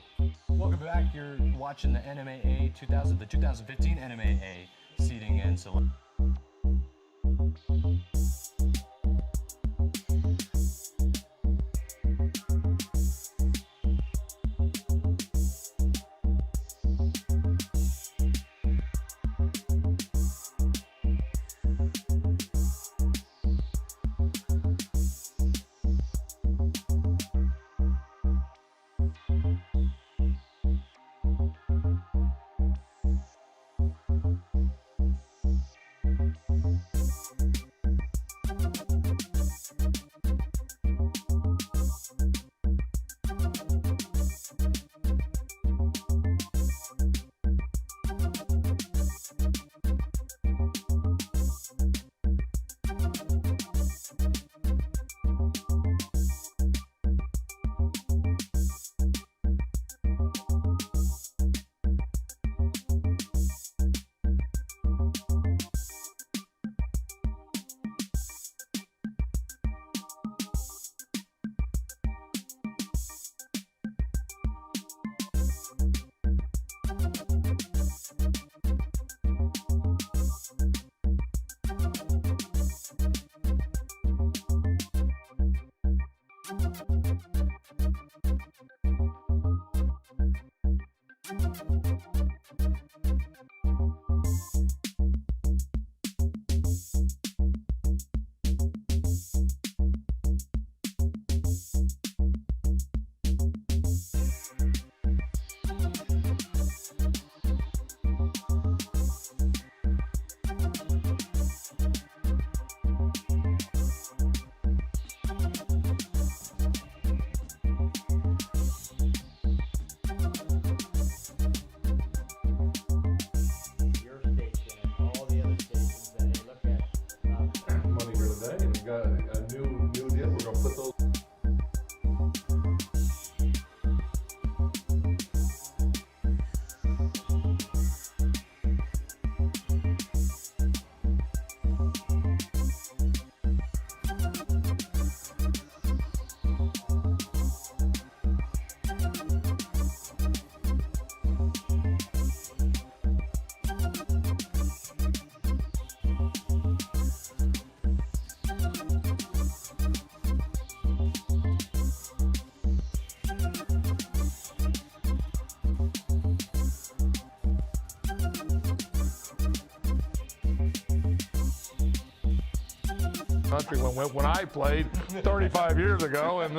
Welcome back. You're watching the NMAA 2015 NMAA seeding and selection. Country when I played 35 years ago, and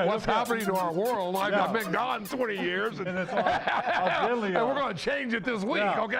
what's happening to our world? I've been gone 20 years, and we're going to change it this week, okay?